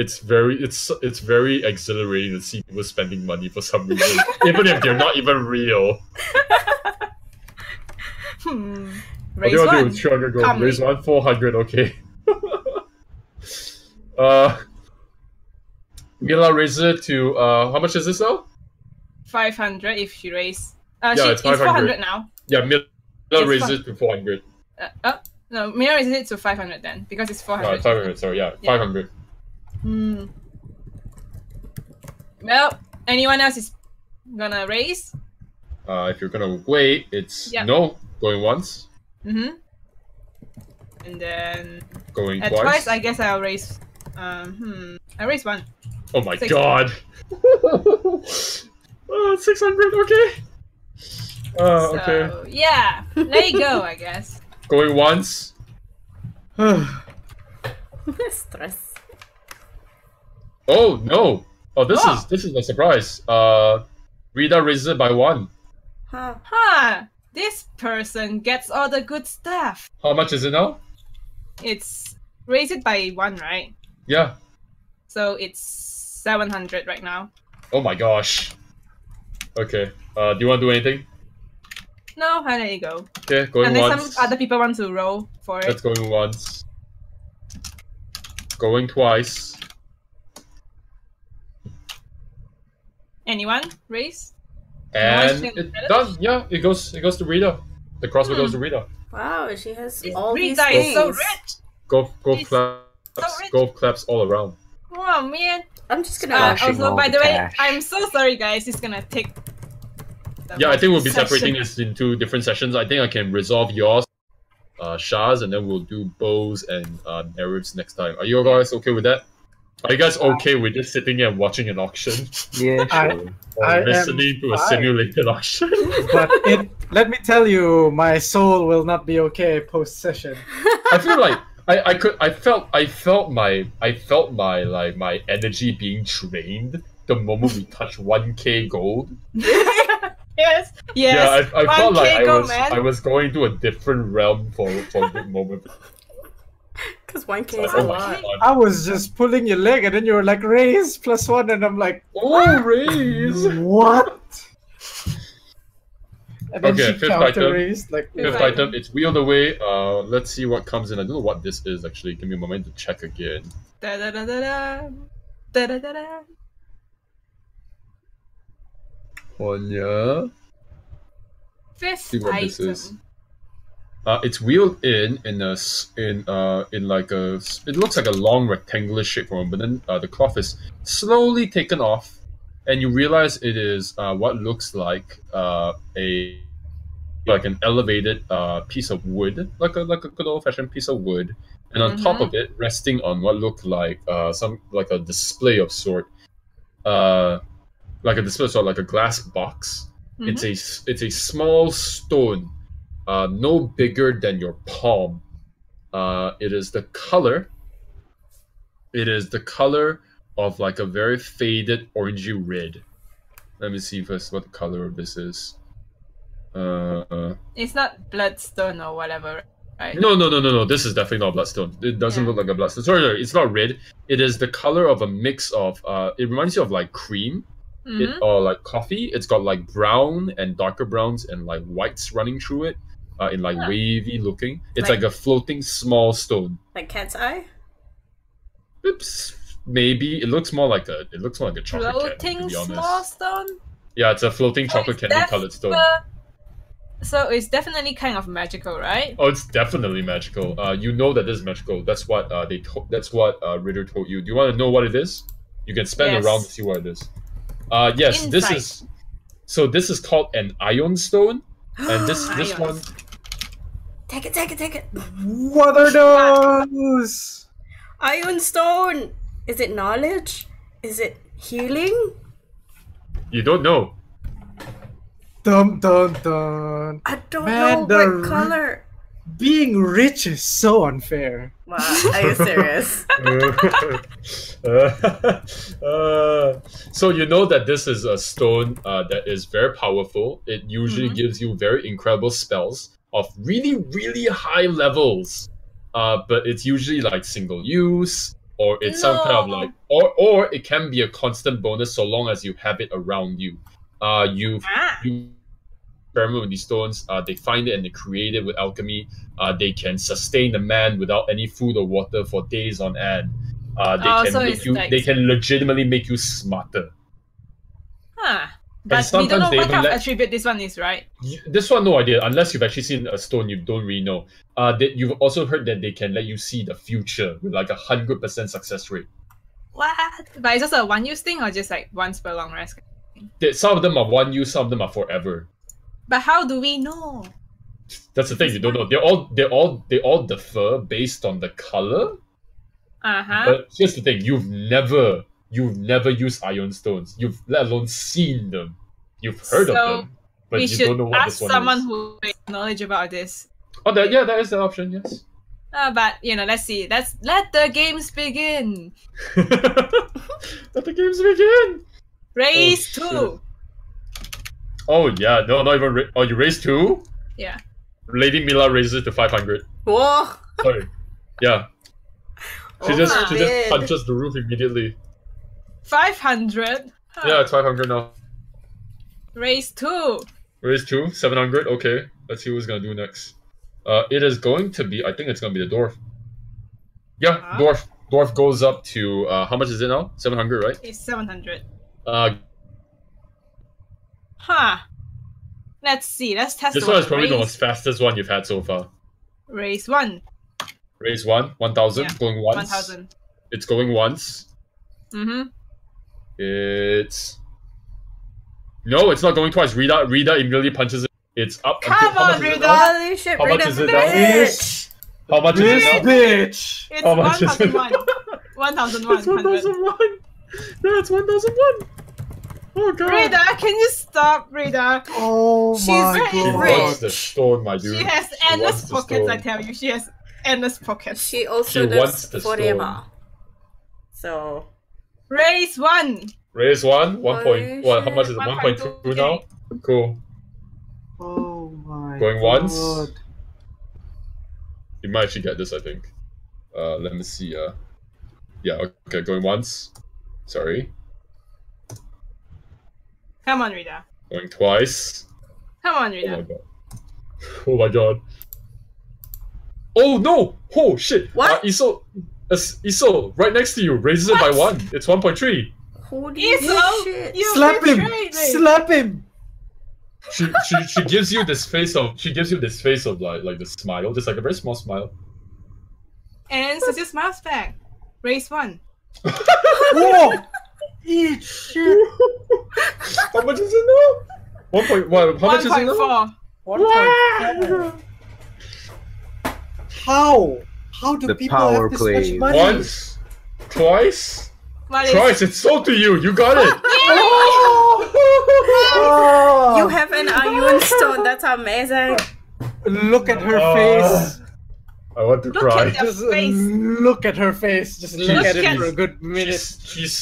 exhilarating to see people spending money for some reason, even if they're not even real. What do Raise you want to 1. do? 300 gold. Come Raise with. 1, 400. Okay. Mila raises it to how much is this now? 500 if she raise. Yeah, it's it's 500. 400 now. Yeah, Mila It's raises it to 400. No, Mira raises it to 500 then because it's 400. 500. Sorry, yeah, 500. Well, anyone else is gonna raise? If you're gonna wait, it's Yep. no going once, And then going at twice. twice, I guess I'll raise. I raise 1. Oh my 600. god. 600. Okay. Okay. So yeah, there you go. I guess. Going once. Stress. Oh no! Oh, this is a surprise. Rita raises it by 1. Huh. This person gets all the good stuff. How much is it now? It's raise it by 1, right? Yeah. So it's 700 right now. Oh my gosh. Okay. Do you want to do anything? No, I'll let you go. Okay, going Unless once. some other people want to roll for it. That's going once. Going twice. Anyone raise? And Nice. it's done. Yeah, it goes to Rita. The crossbow goes to Rita. Wow, she has all these Rita things. is so rich. Golf He's claps. so rich. Golf claps all around. Oh man. I'm just gonna. Flashing Also, all by the the way, cash. I'm so sorry, guys. It's gonna take. Yeah, I think we'll be session. separating this into different sessions. I think I can resolve yours, Shah's, and then we'll do bows and narratives next time. Are you guys okay with that? Are you guys okay with just sitting here and watching an auction? Yeah, sure. Or I am listening to a fine. simulated auction? But let me tell you, my soul will not be okay post session. I feel like I felt my energy being drained the moment we touched 1k gold. Yes. Yeah, I felt like 1K go, man. I was going to a different realm for a good moment. Because 1K is Oh a my lot. god. I was just pulling your leg, and then you were like, raise +1, and I'm like, Oh, raise! what? And then Okay, she fifth counter item. raised like, Fifth Fifth item, it's wheeled away. Let's see what comes in. I don't know what this is actually. Give me a moment to check again. Da da da da da. Da da da da. Honya. Fifth See what item. this is. It's wheeled in like a. It looks like a long rectangular shape one, but then the cloth is slowly taken off, and you realize it is what looks like an elevated piece of wood, like a good old fashioned piece of wood, and on top of it, resting on what looked like a display of sort, like a glass box. It's a small stone. No bigger than your palm. It is the color. It is the color of like a very faded orangey red. Let me see first what the color of this is. It's not bloodstone or whatever, right? No. This is definitely not bloodstone. It doesn't look like a bloodstone. Sorry, it's not red. It is the color of a mix of. It reminds you of like cream, or like coffee. It's got like brown and darker browns and like whites running through it. In like wavy looking. It's like a floating small stone. Like cat's eye? Oops. Maybe it looks more like a chocolate candy, Floating to be honest. small stone? Yeah, it's a floating chocolate it's candy colored stone. So it's definitely kind of magical, right? Oh, it's definitely magical. You know that this is magical. That's what that's what Ritter told you. Do you want to know what it is? You can spend Yes. a round to see what it is. Yes, this Insight. is. So this is called an ion stone, and this Ions. one. Take it. what are those? Iron stone! Is it knowledge? Is it healing? You don't know. Dun dun dun. I don't Man, know what color. Being rich is so unfair. Wow, are you serious? So you know that this is a stone that is very powerful. It usually gives you very incredible spells of really, really high levels. But it's usually like single use, or it's some kind of like, or it can be a constant bonus so long as you have it around you. You experiment with these stones. They find it and they create it with alchemy. They can sustain the man without any food or water for days on end. They can legitimately make you smarter. Huh. But we don't know what kind of attribute this one is, right? This one, no idea. Unless you've actually seen a stone, you don't really know. You've also heard that they can let you see the future with like 100% success rate. What? But it's also a one-use thing or just like once per long rest? Some of them are one use, some of them are forever. But how do we know? That's the thing, you don't know. They all differ based on the color. But here's the thing: you've never used iron stones. You've let alone seen them. You've heard of them, but you don't know what this one is. We should ask someone who has knowledge about this. Oh, that is the option. Yes. But let's see. Let the games begin. Let the games begin. Raise Oh, 2. Oh yeah, no, not even. Oh, you raised 2? Yeah. Lady Mila raises it to 500. Whoa! Sorry. Yeah. She Oh just my God. punches the roof immediately. 500. Huh. Yeah, it's 500 now. Raise 2. Raise 2, 700. Okay, let's see who's gonna do next. It is going to be. I think it's gonna be the dwarf. Yeah, dwarf. Dwarf goes up to how much is it now? 700, right? It's 700. Let's see. Let's test This the one is probably the Raise- most fastest one you've had so far. Raise 1. Raise 1,000, Yeah, going once. 1,000. It's going once. Mm-hmm. It's no, it's not going twice. Rita immediately punches it. It's up. Come how on, much is it Rita! now? Holy shit, How much Rita's is it a now? bitch! How much is it This now? bitch. It's How much is it? 1,001. 1,100. 1,001. That's 1,001. Oh god. Rita, can you stop, Rita? Oh She's my very She god. rich. wants the stone, my dude. She has She endless wants the pockets, I stone. tell you. She has endless pockets. She also She lives wants the forever. So Raise 1. Raise 1. 1 Holy point. What? How much is it? 1.2 1.2 now? Cool. Oh my Going god. once? You might actually get this, I think. Let me see. Yeah, okay, going once. Sorry. Come on, Rita. Going twice. Come on, Oh my Rita. god. Oh my god. Oh no! Oh shit! What? Isol, right next to you, raises it by 1. It's 1.3. holy Isol, shit. you Slap him! betrayed me. Slap him! She gives you this face of like the smile, just like a very small smile. And Cecil smiles back. Raise 1. Whoa! Eat shit! How much is it now? 1.1. How much is it now? 1.4. 1.7. How? How do The people power have this much plays. money? Once, twice, What is twice. It's sold to you. You got it. Oh! You have an iron stone. That's amazing. Look at her Oh. face. I want to Look cry. at that Just face. look at her face. Just look at it for a good minute. She's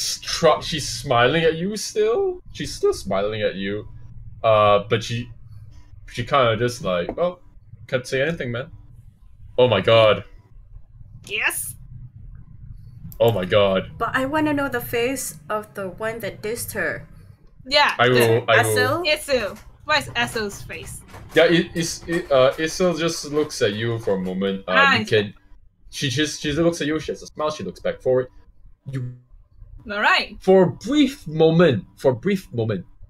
smiling at you still. She's still smiling at you. But she kind of just like, oh, can't say anything, man. Oh my god. Yes. Oh my god. But I want to know the face of the one that dissed her. Yeah. I will. Cecil? Isil. Where's Essel's face? Yeah, Isel just looks at you for a moment. You can. She looks at you. She has a smile. She looks back forward. You Alright. for a brief moment,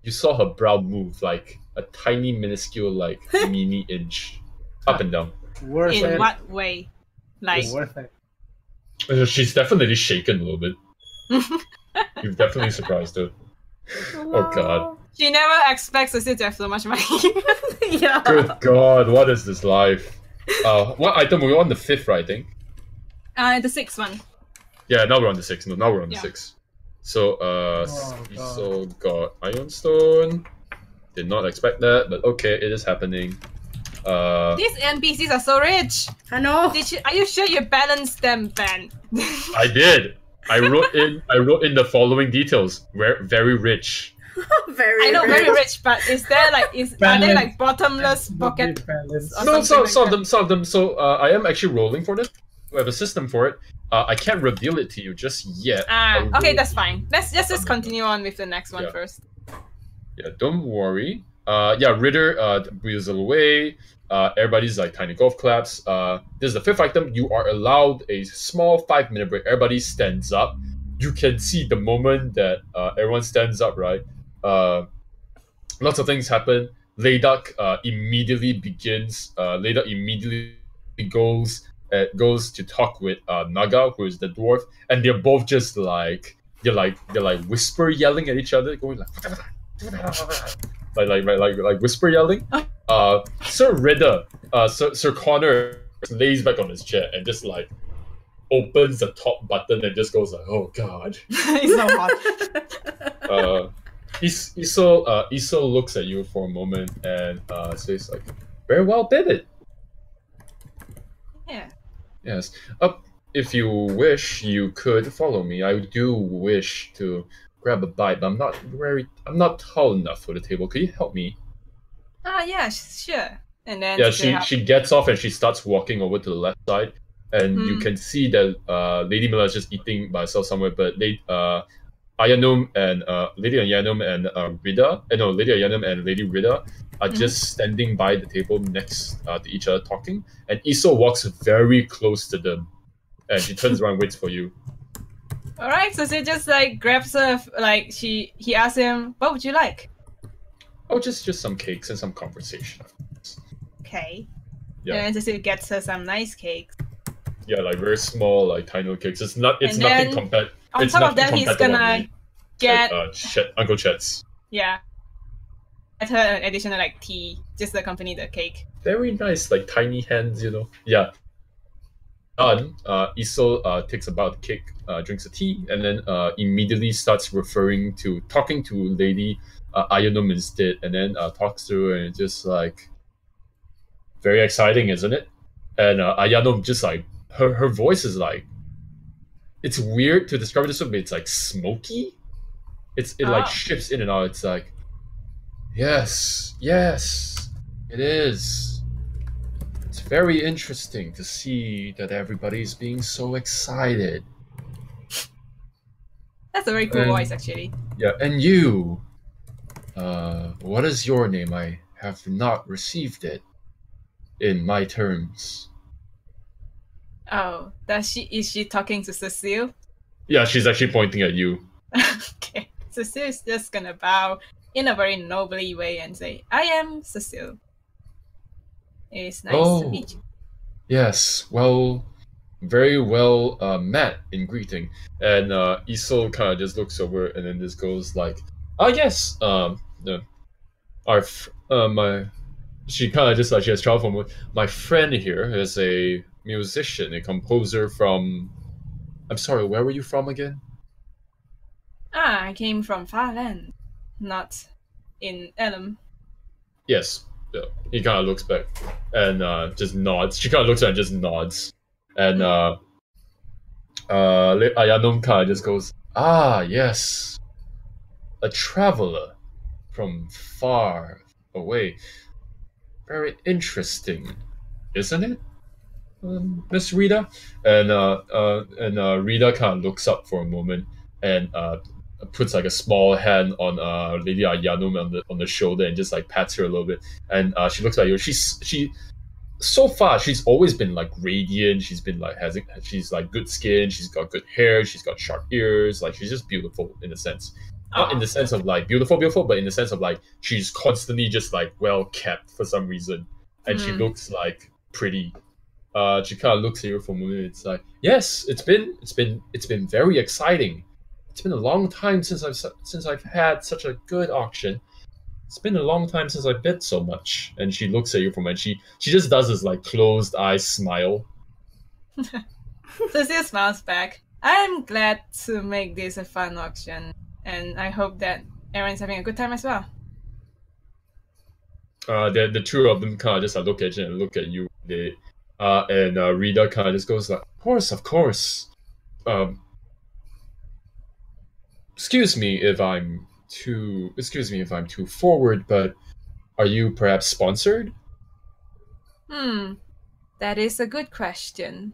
you saw her brow move like a tiny, minuscule, like mini inch, up and down. Worth In it. what way? Like, Worth it. She's definitely shaken a little bit. You've definitely surprised her. Oh god. she never expects Cecil to have so much money. Yeah. Good god, what is this life? What item? We're on the 5th, right, I think? The 6th one. Yeah, now we're on the 6th. No, now we're on the Yeah. 6th. So, God. Cecil got Iron Stone. Did not expect that, but okay, it is happening. These NPCs are so rich. I know. Are you sure you balanced them, Ben? I did. I wrote in the following details. We're very rich. Very I know, rich. very rich, but is there like are they like bottomless Not pocket? big balance. Or No, something some like of them. So I am actually rolling for this. We have a system for it. I can't reveal it to you just yet. I will- Okay, that's fine. Let's just continue on with the next one Yeah. first. Yeah, don't worry. Yeah, Ritter wheels away. Everybody's like tiny golf claps. This is the 5th item. You are allowed a small 5-minute break. Everybody stands up. You can see the moment that everyone stands up, right? Lots of things happen. Layduck immediately begins. Layduck immediately goes to talk with Naga, who is the dwarf, and they're both just like they're like whisper yelling at each other, going like whisper yelling. Sir Ridder, Sir Connor lays back on his chair and just like opens the top button and just goes like, oh god. It's so hot. Isol looks at you for a moment and says like, very well bidded. Yeah. Yes. If you wish, you could follow me. I do wish to grab a bite, but I'm not tall enough for the table. Could you help me? Yeah, sure. And then Yeah, Cecil she gets off and she starts walking over to the left side, and you can see that Lady Miller is just eating by herself somewhere. But Lady Ayanum and Lady Ayanum and Lady Ayanum and Lady Rida are just standing by the table next to each other talking, and Iso walks very close to them, and she turns around and waits for you. Alright, so she just like grabs her, like he asks him, what would you like? Oh, just some cakes and some conversation. Okay. Yeah. And then Cecil gets her some nice cakes. Yeah, like very small, like tiny little cakes. It's And nothing then, compared. On it's top of nothing that, he's compared to what gonna we- get Chet, Uncle Chet's. yeah. Get her an additional like tea, just to accompany the cake. Very nice, like tiny hands, you know. Yeah. done, Isol takes a bite of the cake, drinks a tea, and then immediately starts talking to Lady Ayanum instead, and then talks to her, and just like very exciting, isn't it? And Ayanum just like her voice is like, it's weird to describe this one, but it's like smoky. It like shifts in and out. It's like, yes, it is. It's very interesting to see that everybody's being so excited. That's a very cool voice, actually. Yeah, and you, what is your name? I have not received it in my terms. Oh, is she talking to Cecil? Yeah, she's actually pointing at you. Okay. Cecil's just gonna bow in a very nobly way and say, I am Cecil. It's nice to meet you. Yes, well, very well met in greeting. And Isol kind of just looks over and then just goes like, yes, she kind of just like, she has traveled from, my friend here is a musician, a composer from, I'm sorry, where were you from again? I came from far land, not in Ellom. Yes. Yeah. He kind of looks back and just nods. She kind of looks at it and just nods. And Ayanum kind of just goes, yes. A traveler from far away. Very interesting, isn't it, Miss Rita? And Rita kind of looks up for a moment and puts like a small hand on Lady Ayanum on the shoulder and just like pats her a little bit. And she looks at you. She so far she's always been like radiant. She's been like she's like good skin. She's got good hair. She's got sharp ears. Like she's just beautiful in a sense. Not in the sense of like beautiful, but in the sense of like she's constantly just like well kept for some reason, and she looks like pretty. She kind of looks at you for a moment. It's like, yes, it's been very exciting. It's been a long time since I've had such a good auction. It's been a long time since I bid so much. And she looks at you for a moment. She just does this like closed eye smile. Cecil smiles back. I'm glad to make this a fun auction, and I hope that everyone's having a good time as well. The two of them kind of just look at you and look at you. And Rita kind of just goes like, of course. Excuse me if I'm too forward, but are you perhaps sponsored? That is a good question.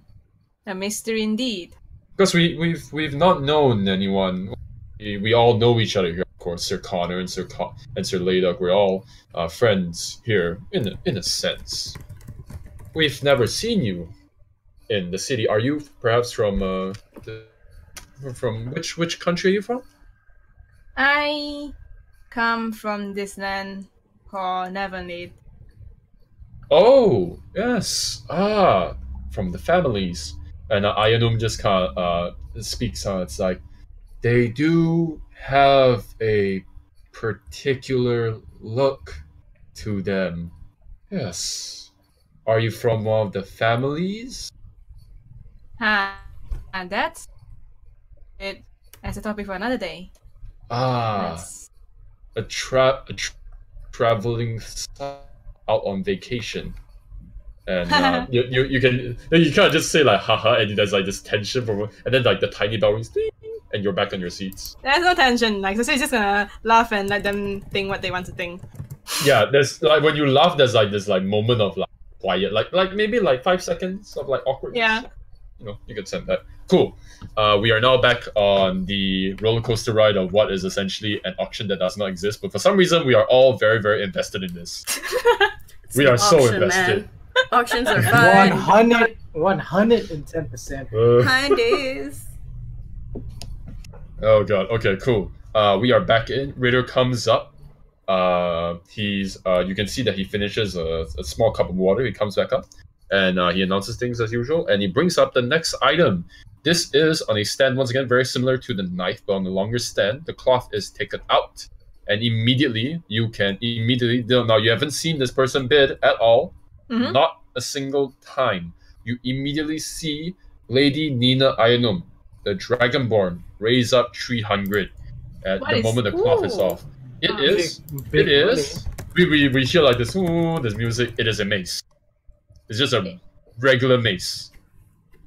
A mystery indeed. Because we've not known anyone. We all know each other here, of course. Sir Connor and Sir Ladok, we're all friends here in a sense. We've never seen you in the city. Are you perhaps from which country are you from? I come from this land called Neverland. Oh, yes. From the families. And Ayanum just kind of speaks on it's like, they do have a particular look to them. Yes. Are you from one of the families? And that's it as a topic for another day. A traveling out on vacation. And you kind of just say like haha, and there's like this tension and then like the tiny bell rings, ding, and you're back on your seats. There's no tension. Like Cecil's just gonna laugh and let them think what they want to think. Yeah, there's like when you laugh, there's like this like moment of like quiet, like maybe like 5 seconds of like awkwardness. Yeah. You can send that. Cool. We are now back on the roller coaster ride of what is essentially an auction that does not exist, but for some reason we are all very, very invested in this. We are so invested. Man. Auctions are fun. 110%. Handies. Oh god. Okay. Cool. We are back in. Ritter comes up. He's. You can see that he finishes a small cup of water. He comes back up, and he announces things as usual. And he brings up the next item. This is on a stand once again, very similar to the knife, but on the longer stand, the cloth is taken out, and immediately you can now you haven't seen this person bid at all. Mm-hmm. Not a single time. You immediately see Lady Nina Ayanum, the Dragonborn, raise up 300 at What the is- moment the cloth is Ooh. off. It Ah. is. Big It is. We hear like this. Ooh, this music. It is a mace. It's just a regular mace.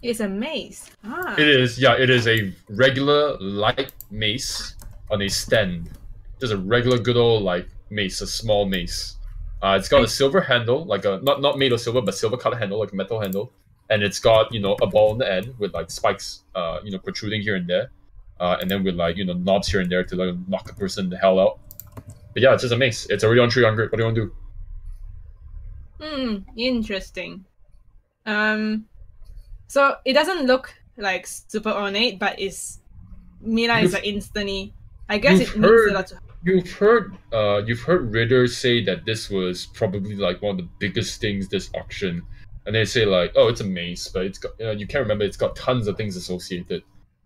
It's a maze. Ah. It is. Yeah, it is a regular light mace on a stand. Just a regular good old like mace, a small mace. It's got a silver handle, like a not made of silver, but silver colored handle, like a metal handle, and it's got a ball on the end with like spikes, protruding here and there, and then with like knobs here and there to like knock a person the hell out. But yeah, it's just a mace. It's already on 300. What do you want to do? Interesting. So it doesn't look like super ornate, but it's Mila is like instantly. I guess You've it needs a lot to. You've heard Ridders say that this was probably like one of the biggest things this auction, and they say like, oh, it's a mace, but it's got you can't remember. It's got tons of things associated,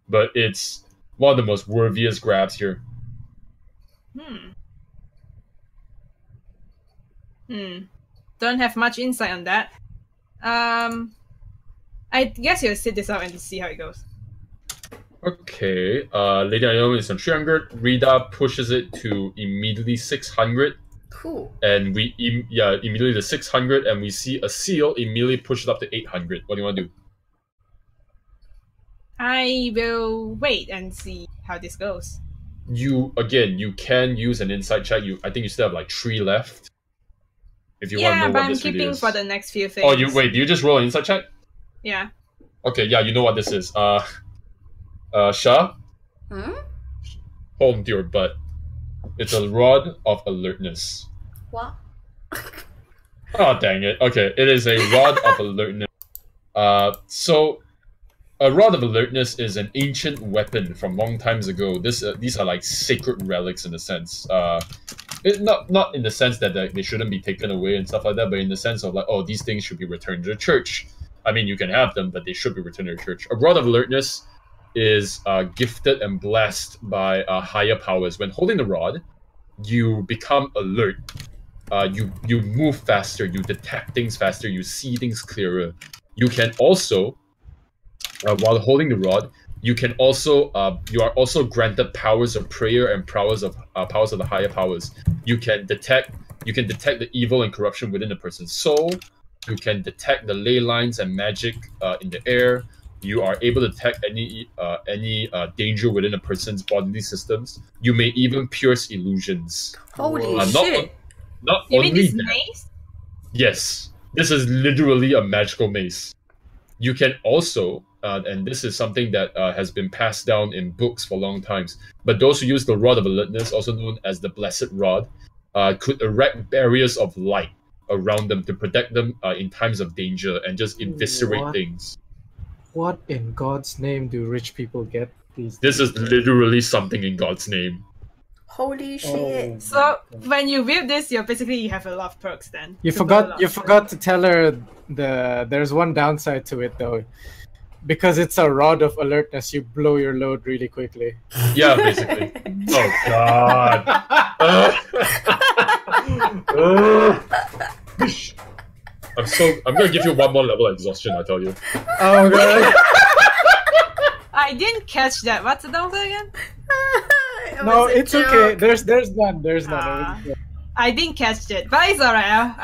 but it's one of the most worthiest grabs here. Don't have much insight on that. I guess you'll sit this out and see how it goes. Okay, Lady Ayanum is on 300. Rita pushes it to immediately 600, Cool. and we immediately to 600, and we see a seal immediately push it up to 800. What do you want to do? I will wait and see how this goes. You can use an insight check. I think you still have like 3 left. If you want to Yeah, know but what I'm this really keeping is. for the next few things. Oh, do you just roll an insight check? Yeah. Okay, yeah, you know what this is. Shah, hold your butt. It's a rod of alertness. What? Oh, dang it. Okay, it is a rod of alertness. So a rod of alertness is an ancient weapon from long times ago. These are like sacred relics in a sense. Not in the sense that they shouldn't be taken away and stuff like that, but in the sense of like, oh, these things should be returned to the church. I mean, you can have them, but they should be returned to the church. A rod of alertness is gifted and blessed by higher powers. When holding the rod, you become alert. You move faster. You detect things faster. You see things clearer. You can also, while holding the rod, you are also granted powers of prayer and powers of the higher powers. You can detect the evil and corruption within a person's soul. You can detect the ley lines and magic in the air. You are able to detect any danger within a person's bodily systems. You may even pierce illusions. Holy Not shit. Not You mean only this that, maze? yes, this is literally a magical mace. You can also, and this is something that has been passed down in books for long times, but those who use the Rod of Alertness, also known as the Blessed Rod, could erect barriers of light around them to protect them in times of danger and just eviscerate What? things. What in God's name do rich people get these This days? is literally something in God's name. Holy shit. So when you wield this, you have a lot of perks then. You Super lot. forgot to tell her there's one downside to it though. Because it's a rod of alertness, you blow your load really quickly. Yeah, basically. Oh God. I'm gonna give you one more level of exhaustion, I tell you. Oh god. I didn't catch that. What's the downside again? No, it's okay. There's none. Ah. I didn't catch it, but it's alright.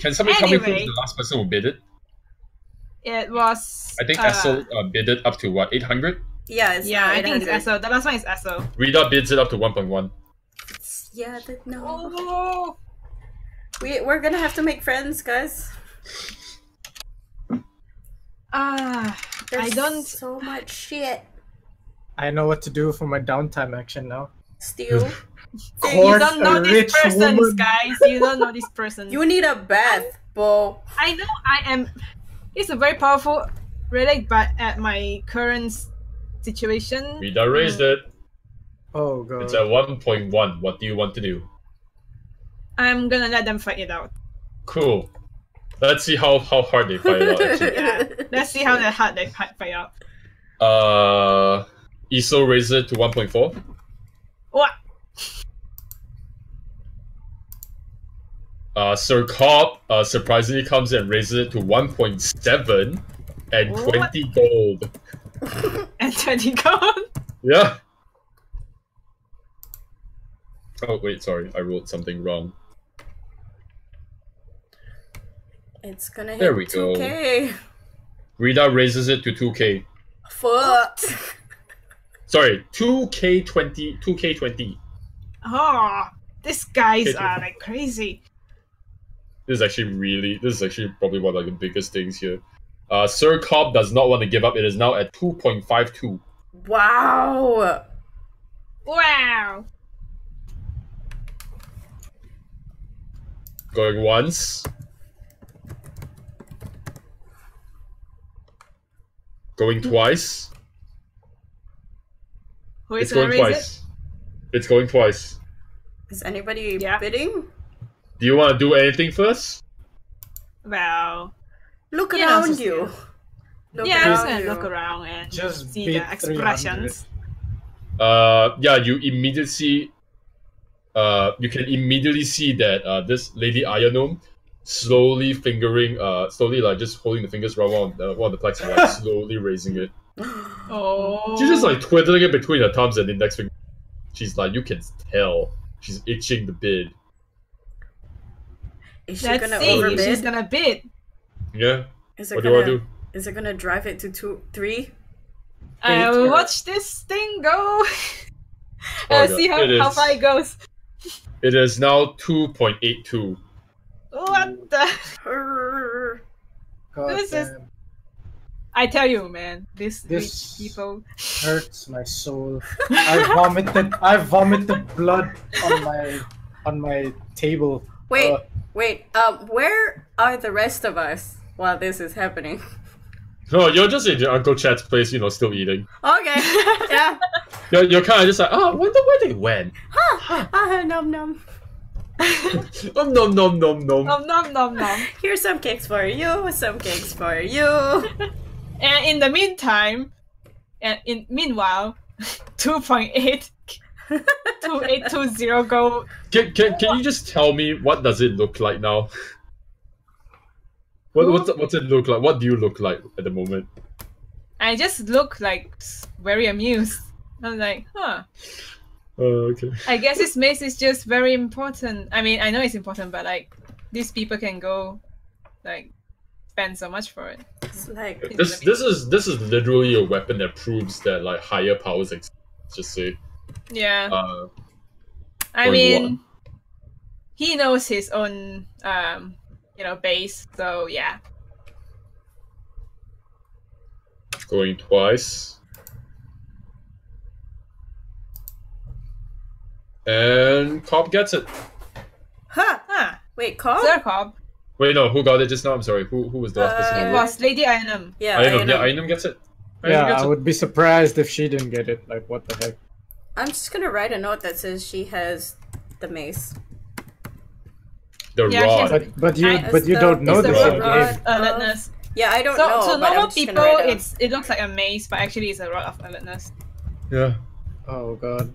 Can somebody tell me who Anyway. the last person who bid it? It was. I think Cecil bid it up to what, 800? Yeah, it's Yeah, I think it's 800. Esso. The last one is Esso. Rita bids it up to 1.1. Yeah, no. Oh. We're gonna have to make friends, guys. I There's don't. so much shit. I know what to do for my downtime action now. Steal. You Court don't know a this rich person, woman. guys. You don't know this person. You need a bath, Bo. I know I am. It's a very powerful relic, but at my current situation, Rita raised it. Oh god. It's at 1.1. What do you want to do? I'm gonna let them fight it out. Cool. Let's see how hard they fight it out, actually. Yeah. Let's see how hard they fight out. Iso raises it to 1.4. What? Sir Cobb surprisingly comes and raises it to 1.7. and What? 20 gold. And 20 gold. Yeah. Oh wait, sorry, I wrote something wrong. It's gonna hit There we go. 2K. Rita raises it to 2k. Fuck. Sorry, 2k20. 2k20. Oh, these guys Okay. are like crazy. This is actually probably one of the biggest things here. Sir Cobb does not want to give up. It is now at 2.52. Wow. Wow. Going once. Going twice. Who It's is gonna going raise twice. It's going twice. Is anybody Yeah. bidding? Do you want to do anything first? it? Well, Look You know, around Cecil. you. Look yeah, I'm just around gonna you. look around and Just see beat the expressions. Yeah, you immediately see. You can immediately see that this Lady Ionome slowly like just holding the fingers around one of the plex and like slowly raising it. Oh. She's just like twiddling it between her thumbs and index finger. She's like, you can tell she's itching the bid. Is she Let's gonna see if overbid? she's gonna bid. Yeah. Is it What do you want gonna to do? Is it gonna drive it to 2, 3? I'll watch this thing go. Oh, See God. how far it goes. It is now 2.82. What the? God This is- damn. I tell you, man, these This- rich people. Hurts my soul. I vomited blood on my table. Wait, Uh, wait. Where are the rest of us while this is happening? No, you're just in your Uncle Chet's place, still eating. Okay. Yeah. You're kind of just like, I wonder where they went. Nom nom. Nom nom nom nom. Nom nom nom nom. Here's some cakes for you. Some cakes for you. And in the meantime, meanwhile, 2.8, 2820 go. Can you just tell me what does it look like now? What's it look like? What do you look like at the moment? I just look like very amused. I'm like, huh. Okay. I guess this maze is just very important. I mean, I know it's important, but like, these people can go, like, spend so much for it. It's like This is literally a weapon that proves that like higher powers exist. Just say. Yeah. I going mean, one. he knows his own, base. So yeah. Going twice. And Cobb gets it. Huh. Huh. Wait, Cobb? Sir Cobb. Wait, no, who got it just now? I'm sorry. Who was the last person? It who got was Lady Ionum. Yeah, Ainum, know. Ainum gets it. Ainum yeah, gets I it. would be surprised if she didn't get it. Like, what the heck? I'm just gonna write a note that says she has the mace. The Yeah, she rod. has But you It's don't know It's the this. rod. in rod game. of alertness. Yeah, I don't So know. to but I'm normal just gonna people, write it looks like a maze, but actually it's a rod of alertness. Yeah. Oh god.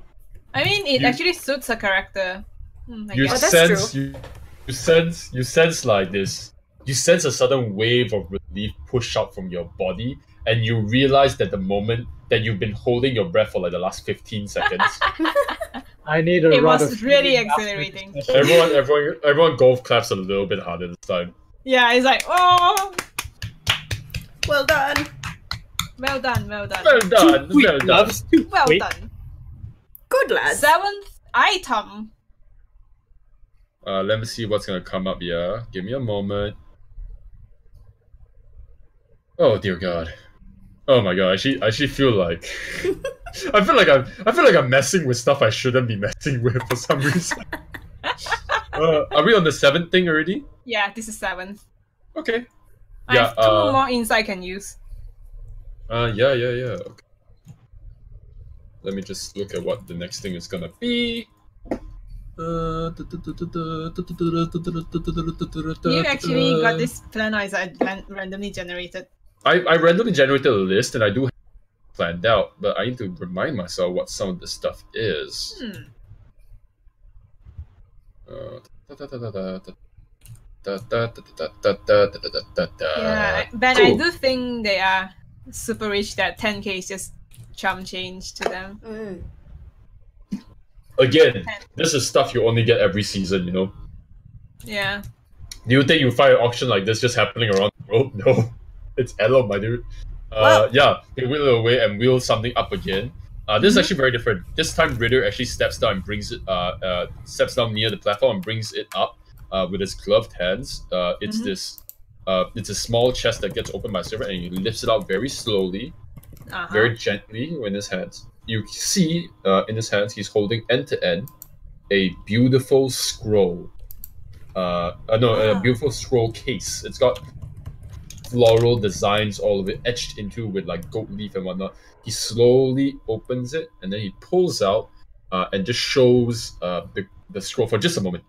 I mean, it You- actually suits a character. I You guess. that's sense you sense like this. You sense a sudden wave of relief push out from your body, and you realize that the moment that you've been holding your breath for like the last 15 seconds. I need a It rod was of really healing after exhilarating. this session. Everyone golf claps a little bit harder this time. Yeah, it's like, oh, Well done. well done, well done, Well done, Sweet well done. loves to well wait. done. Good lads. 7th item. Let me see what's gonna come up here. Give me a moment. Oh dear God. Oh my God. I actually feel like I feel like I'm messing with stuff I shouldn't be messing with for some reason. Are we on the 7th thing already? Yeah, this is 7th. Okay. I have 2 more insight I can use. Yeah. Okay. Let me just look at what the next thing is gonna be. You actually got this plan, or is it randomly generated? I randomly generated a list and I do have it planned out, but I need to remind myself what some of this stuff is. Yeah, but I do think they are super rich. That 10k is just chump change to them. Again, this is stuff you only get every season, you know? Yeah. Do you think you find an auction like this just happening around the world? No. It's Ellom, my dude. Yeah, they wheel it away and wheel something up again. This is actually very different. This time Ritter actually steps down and brings it steps down near the platform and brings it up with his gloved hands. It's this it's a small chest that gets opened by a servant, and he lifts it out very slowly, very gently in his hands. You see in his hands he's holding end to end a beautiful scroll. A beautiful scroll case. It's got floral designs all of it etched into with like gold leaf and whatnot. He slowly opens it and then he pulls out and just shows the scroll for just a moment.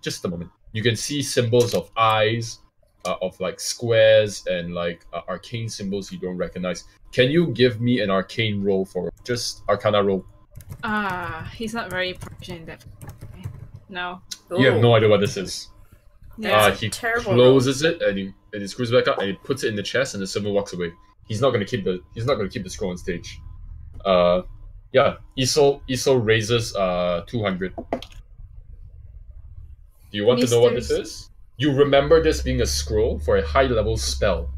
You can see symbols of eyes, of like squares and like arcane symbols you don't recognize. Can you give me an arcane roll for just Arcana roll? He's not very proficient in that. No. You have no idea what this is. Yeah. He closes it and he screws it back up and he puts it in the chest and the servant walks away. He's not gonna keep the scroll on stage. Cecil raises 200. Do you want to know what this is? You remember this being a scroll for a high level spell.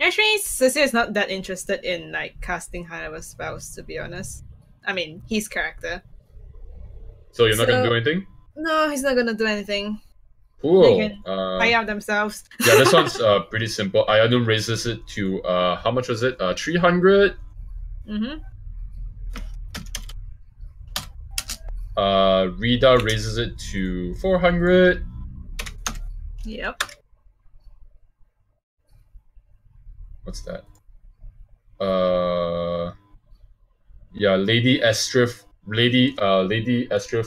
Actually, Cecil is not that interested in like casting high level spells, to be honest. I mean, his character. So you're not gonna do anything? No, he's not gonna do anything. Cool. They can buy out themselves. Yeah, this one's pretty simple. Ionum raises it to how much was it? 300. Rita raises it to 400. Yep. What's that? Yeah, Lady Estrith,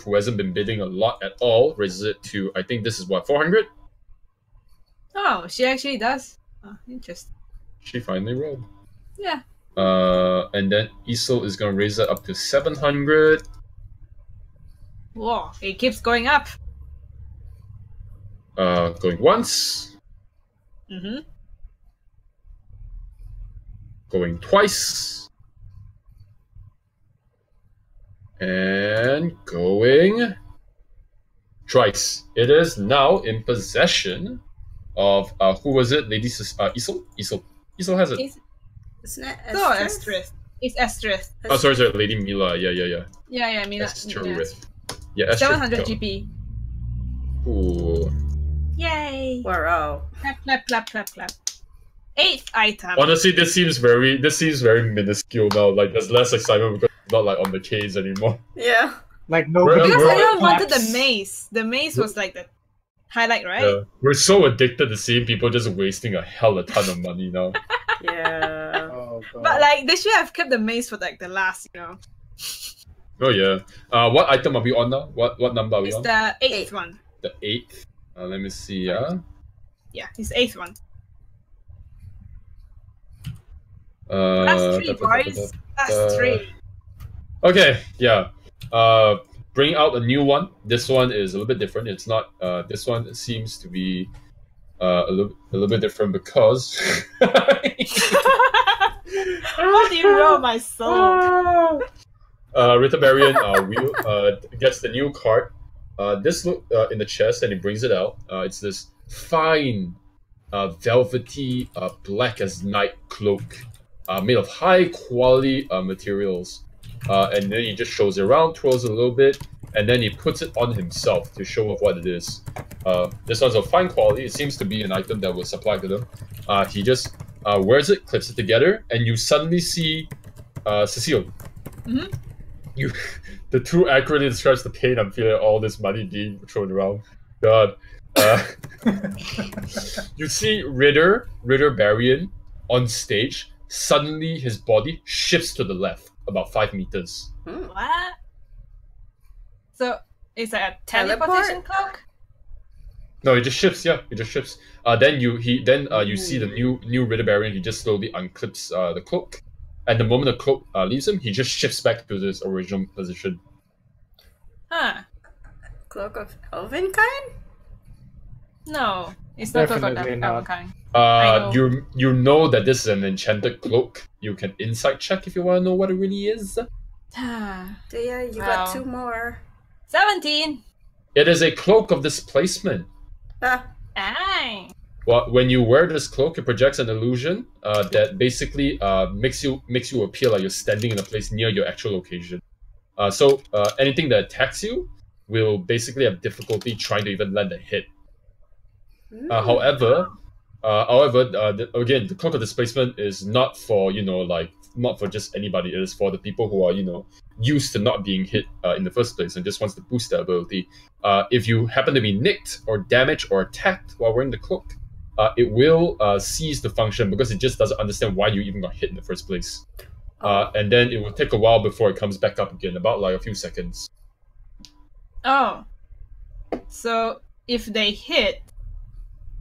who hasn't been bidding a lot at all, raises it to, I think this is what, 400? Oh, she actually does. Oh, interesting. She finally rolled. Yeah. And then Cecil is gonna raise it up to 700. Whoa, it keeps going up. Going once. Going twice. And going thrice. It is now in possession of who was it? Lady Cecil? Cecil has it. Isn't it Estrith? It's Estrith. Oh, sorry, Lady Mila. Yeah, Mila. Yeah, Estrith. 700 GP. Ooh. Yay! Wow. Clap. 8th item. Honestly, this seems very minuscule now. Like, there's less excitement because it's not like on the case anymore. Yeah. Like nobody. Because everyone wanted claps. the mace. The mace was like the highlight, right? Yeah. We're so addicted to seeing people just wasting a hell of a ton of money now. Yeah. Oh, God. But like they should have kept the mace for like the last, you know. Oh yeah. What item are we on now? What number are we It's on? the 8th one. The 8th. Let me see. Yeah. Yeah, it's the 8th one. Last 3, boys. Last 3. Okay. Yeah. Bring out a new one. This one is a little bit different. It's not. This one seems to be a little bit different because. What do you roll my soul? Rithabarian gets the new card. This look in the chest and he brings it out. It's this fine, velvety, black as night cloak, made of high quality materials. And then he just shows it around, twirls it a little bit, and then he puts it on himself to show off what it is. This one's of fine quality. It seems to be an item that was supplied to them. He just wears it, clips it together, and you suddenly see Cecil. The too accurately describes the pain I'm feeling, all this money being thrown around. God. You see Ritter Barian on stage. Suddenly his body shifts to the left about 5 meters. What? So it's like a teleportation cloak? No, it just shifts. Yeah, it just shifts. Then you see the new Ritter Barian. He just slowly unclips the cloak, and the moment the cloak leaves him, he just shifts back to his original position. Huh. Cloak of elven kind? No, it's not cloak of Definitely not. Elmkind. I know. You know that this is an enchanted cloak. You can insight check if you want to know what it really is. Yeah, you Wow. got 2 more. 17. It is a cloak of displacement. Ah, Aye. Well, when you wear this cloak, it projects an illusion that basically makes you appear like you're standing in a place near your actual location. So anything that attacks you will basically have difficulty trying to even land a hit. However, again, the cloak of displacement is not for not for just anybody. It is for the people who are used to not being hit in the first place and just wants to boost their ability. If you happen to be nicked or damaged or attacked while wearing the cloak, it will cease to function because it just doesn't understand why you even got hit in the first place. And then it will take a while before it comes back up again, about like a few seconds. Oh. So if they hit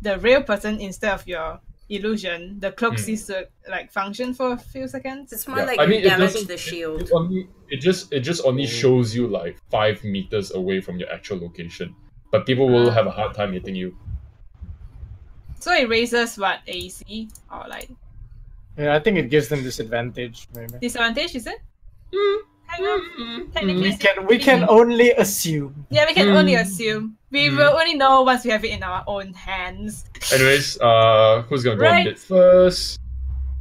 the real person instead of your illusion, the cloak ceases to like function for a few seconds. it's more Yeah, like I mean, you it damage doesn't- the shield. It just only shows you like 5 meters away from your actual location, but people will have a hard time hitting you. So it raises what AC or like Yeah, I think it gives them disadvantage. Maybe. disadvantage, is it? Kind of. Technically, We can only assume. Yeah, we can only assume. We will only know once we have it in our own hands. Anyways, who's gonna go Right. and bid first?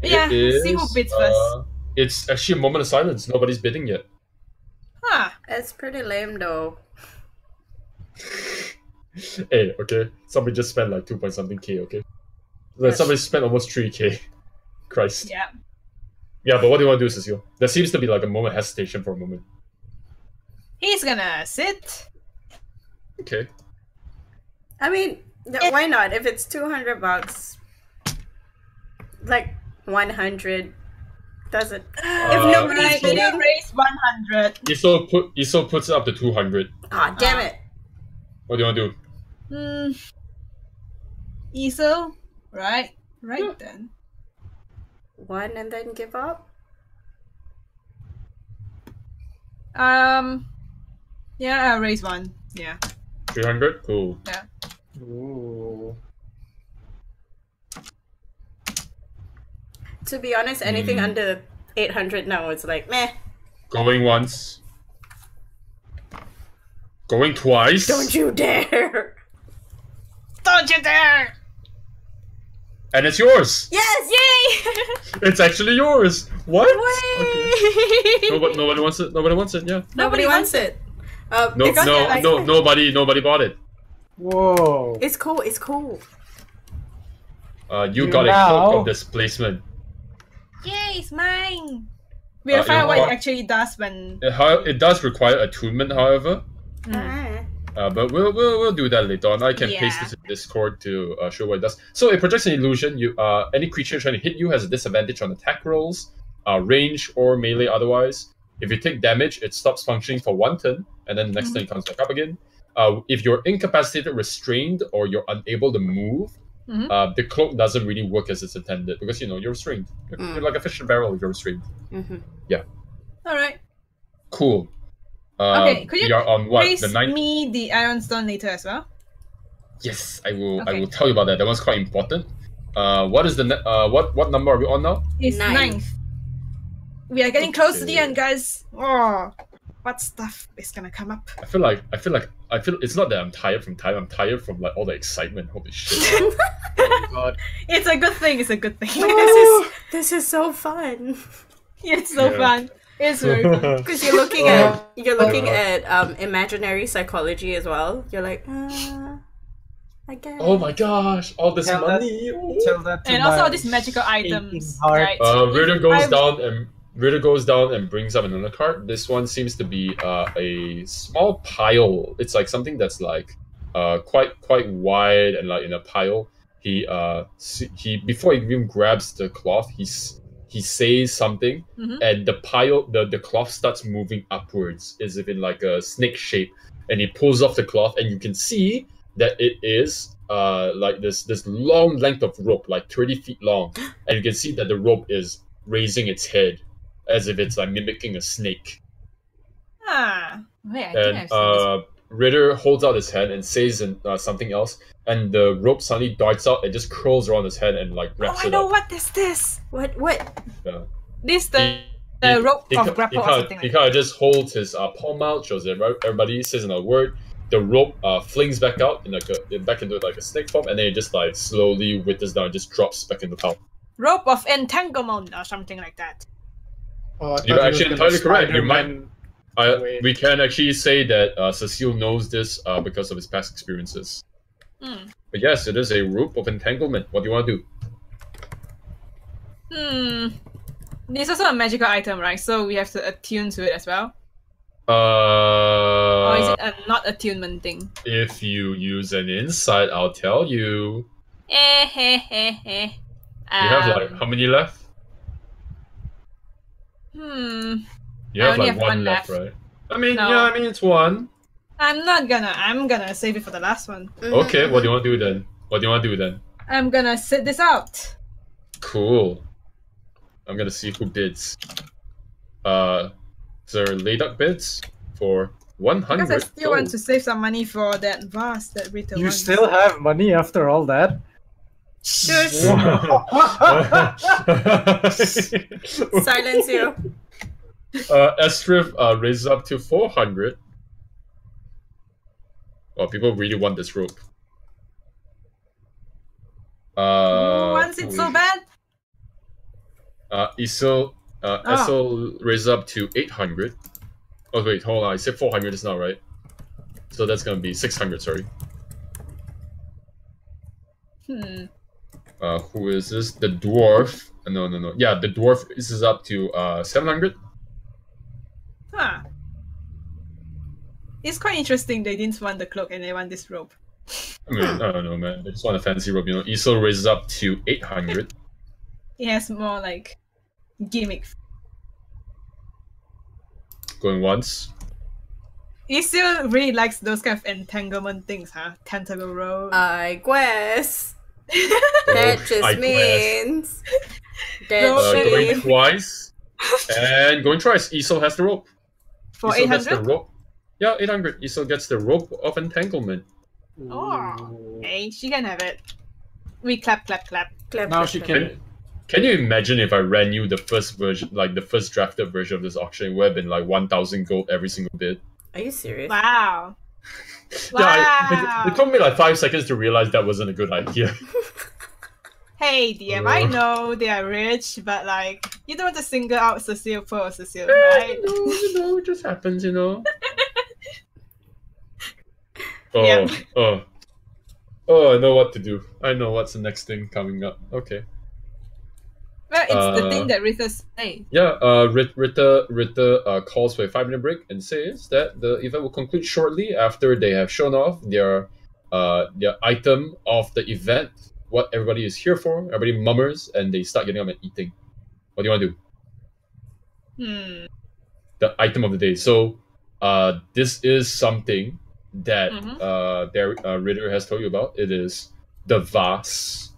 Yeah, see who bids first. It's actually a moment of silence. Nobody's bidding yet. Huh. It's pretty lame though. Hey, okay. Somebody just spent like 2 point something K, okay? Like, somebody spent almost 3K. Christ. Yeah. Yeah, but what do you want to do, Cecil? There seems to be like a moment of hesitation for a moment. He's gonna sit. Okay. I mean, why not? If it's $200, like 100 doesn't. If nobody's Right, bidding, you raise 100. Iso puts it up to 200. ah, damn it! What do you want to do? Cecil, right? Right then. 1 and then give up. Yeah, I'll raise 1. Yeah. 300? Cool. Yeah. Ooh. To be honest, anything under 800 now it's like meh. Going once. Going twice. Don't you dare! Don't you dare! And it's yours. Yes! Yay! It's actually yours. What? Whee! Nobody wants it. Nobody wants it. Yeah. Nobody wants it. No, It's- nobody bought it. Whoa. It's cool. It's cool. You got a cloak Now- of displacement. Yay, it's mine! We'll find out what it actually does when. It does require attunement, however. But we'll do that later on. I can paste Yeah. this in Discord to show what it does. So it projects an illusion. You any creature trying to hit you has a disadvantage on attack rolls, range or melee otherwise. If you take damage, it stops functioning for 1 turn, and then the next turn it comes back up again. If you're incapacitated, restrained, or you're unable to move, the cloak doesn't really work as it's intended because you're restrained. You're like a fish in a barrel if you're restrained. Alright. Cool. Okay, could you we are on what? raise The 9th? me the Iron Stone later as well? Yes, I will. I Okay. will tell you about that. That one's quite important. What is the what number are we on now? It's 9. 9th. We are getting close to the Okay. end, guys. Oh, what stuff is gonna come up? I feel it's not that I'm tired from time. I'm tired from like all the excitement. Holy shit! Oh God. It's a good thing. It's a good thing. This is so fun. It's so Yeah. fun. It's very fun. Because you're looking at imaginary psychology as well. You're like, I guess. Oh my gosh! All this Tell money. Tell that to And also my all these magical items, aching heart. right? Ritter goes down and brings up another card. This one seems to be a small pile. It's like something that's like quite wide and like in a pile. He before he even grabs the cloth, he says something, and the pile the cloth starts moving upwards as if in like a snake shape, and he pulls off the cloth, and you can see that it is like this long length of rope, like 30 feet long, and you can see that the rope is raising its head as if it's like mimicking a snake. Wait, I think I've And seen this. Ritter holds out his hand and says something else, and the rope suddenly darts out and just curls around his head and like wraps I it know, up. what is this? What? Yeah. This the rope of grapple or something He like kind of just holds his palm out, shows everybody, says another word. The rope flings back out back into like a snake form, and then it just like slowly withers down, and just drops back in the palm. rope of entanglement or something like that. Oh, I thought You're he was actually gonna entirely correct. You might. Spider-Man. Wait. We can actually say that Cecil knows this because of his past experiences. Hmm. But yes, it is a rope of entanglement. What do you want to do? It's also a magical item, right? So we have to attune to it as well. Or is it a not attunement thing? If you use an insight, I'll tell you. You have like how many left? You I have only like have one one left, left. right? I mean, No. yeah, I mean it's one. I'm gonna save it for the last one. Okay, what do you want to do then? I'm gonna sit this out. Cool. I'm gonna see who bids. Sir Layduck bids for 100 Because I still gold. want to save some money for that vase that Rita You wants. still have money after all that? Shush. Silence you. Estrif raises up to 400. Well, people really want this rope. Who wants it so bad? Cecil raises up to 800. Oh wait, hold on. I said 400 just now, right? So that's gonna be 600. Sorry. Who is this? The dwarf. No. Yeah, the dwarf is up to 700. Huh. It's quite interesting they didn't want the cloak and they want this rope. I mean, I don't know, man. They just want a fancy rope, you know. Cecil raises up to 800. It has more like gimmick. Going once. He still really likes those kind of entanglement things, huh? Tentacle rope. I guess. That just I means that going twice and going twice. Cecil has the rope. For Cecil gets the 800? rope. Yeah, 800. Cecil gets the rope of entanglement. Oh, hey, she can have it. We clap. Clap, Now clap, she clap. can. Can you imagine if I ran you the first version, like the first drafted version of this auction? It would have been like 1,000 gold every single bid. Are you serious? Wow. Yeah, it took me like 5 seconds to realize that wasn't a good idea. Hey, DM, I know they are rich, but like, you don't want to single out Cecil for Cecil, right? You know, it just happens, you know. Yeah. Oh, I know what to do. I know what's the next thing coming up. Okay. Well, it's the thing that Rita said. Yeah, Rita calls for a 5-minute break and says that the event will conclude shortly after they have shown off their item of the event, what everybody is here for. Everybody mummers and they start getting up and eating. What do you want to do? The item of the day. So, this is something that Ritter has told you about. It is the vase.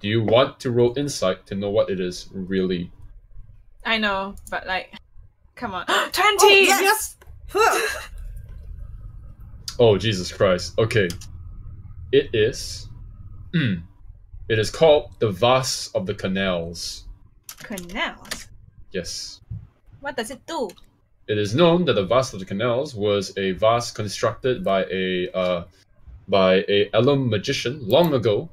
Do you want to roll insight to know what it is really? I know, but like, come on. 20! Oh, yes! Oh, Jesus Christ. Okay. It is... It is called the Vase of the Canals. Canals? Yes. What does it do? It is known that the Vase of the Canals was a vase constructed by a Ellom magician long ago.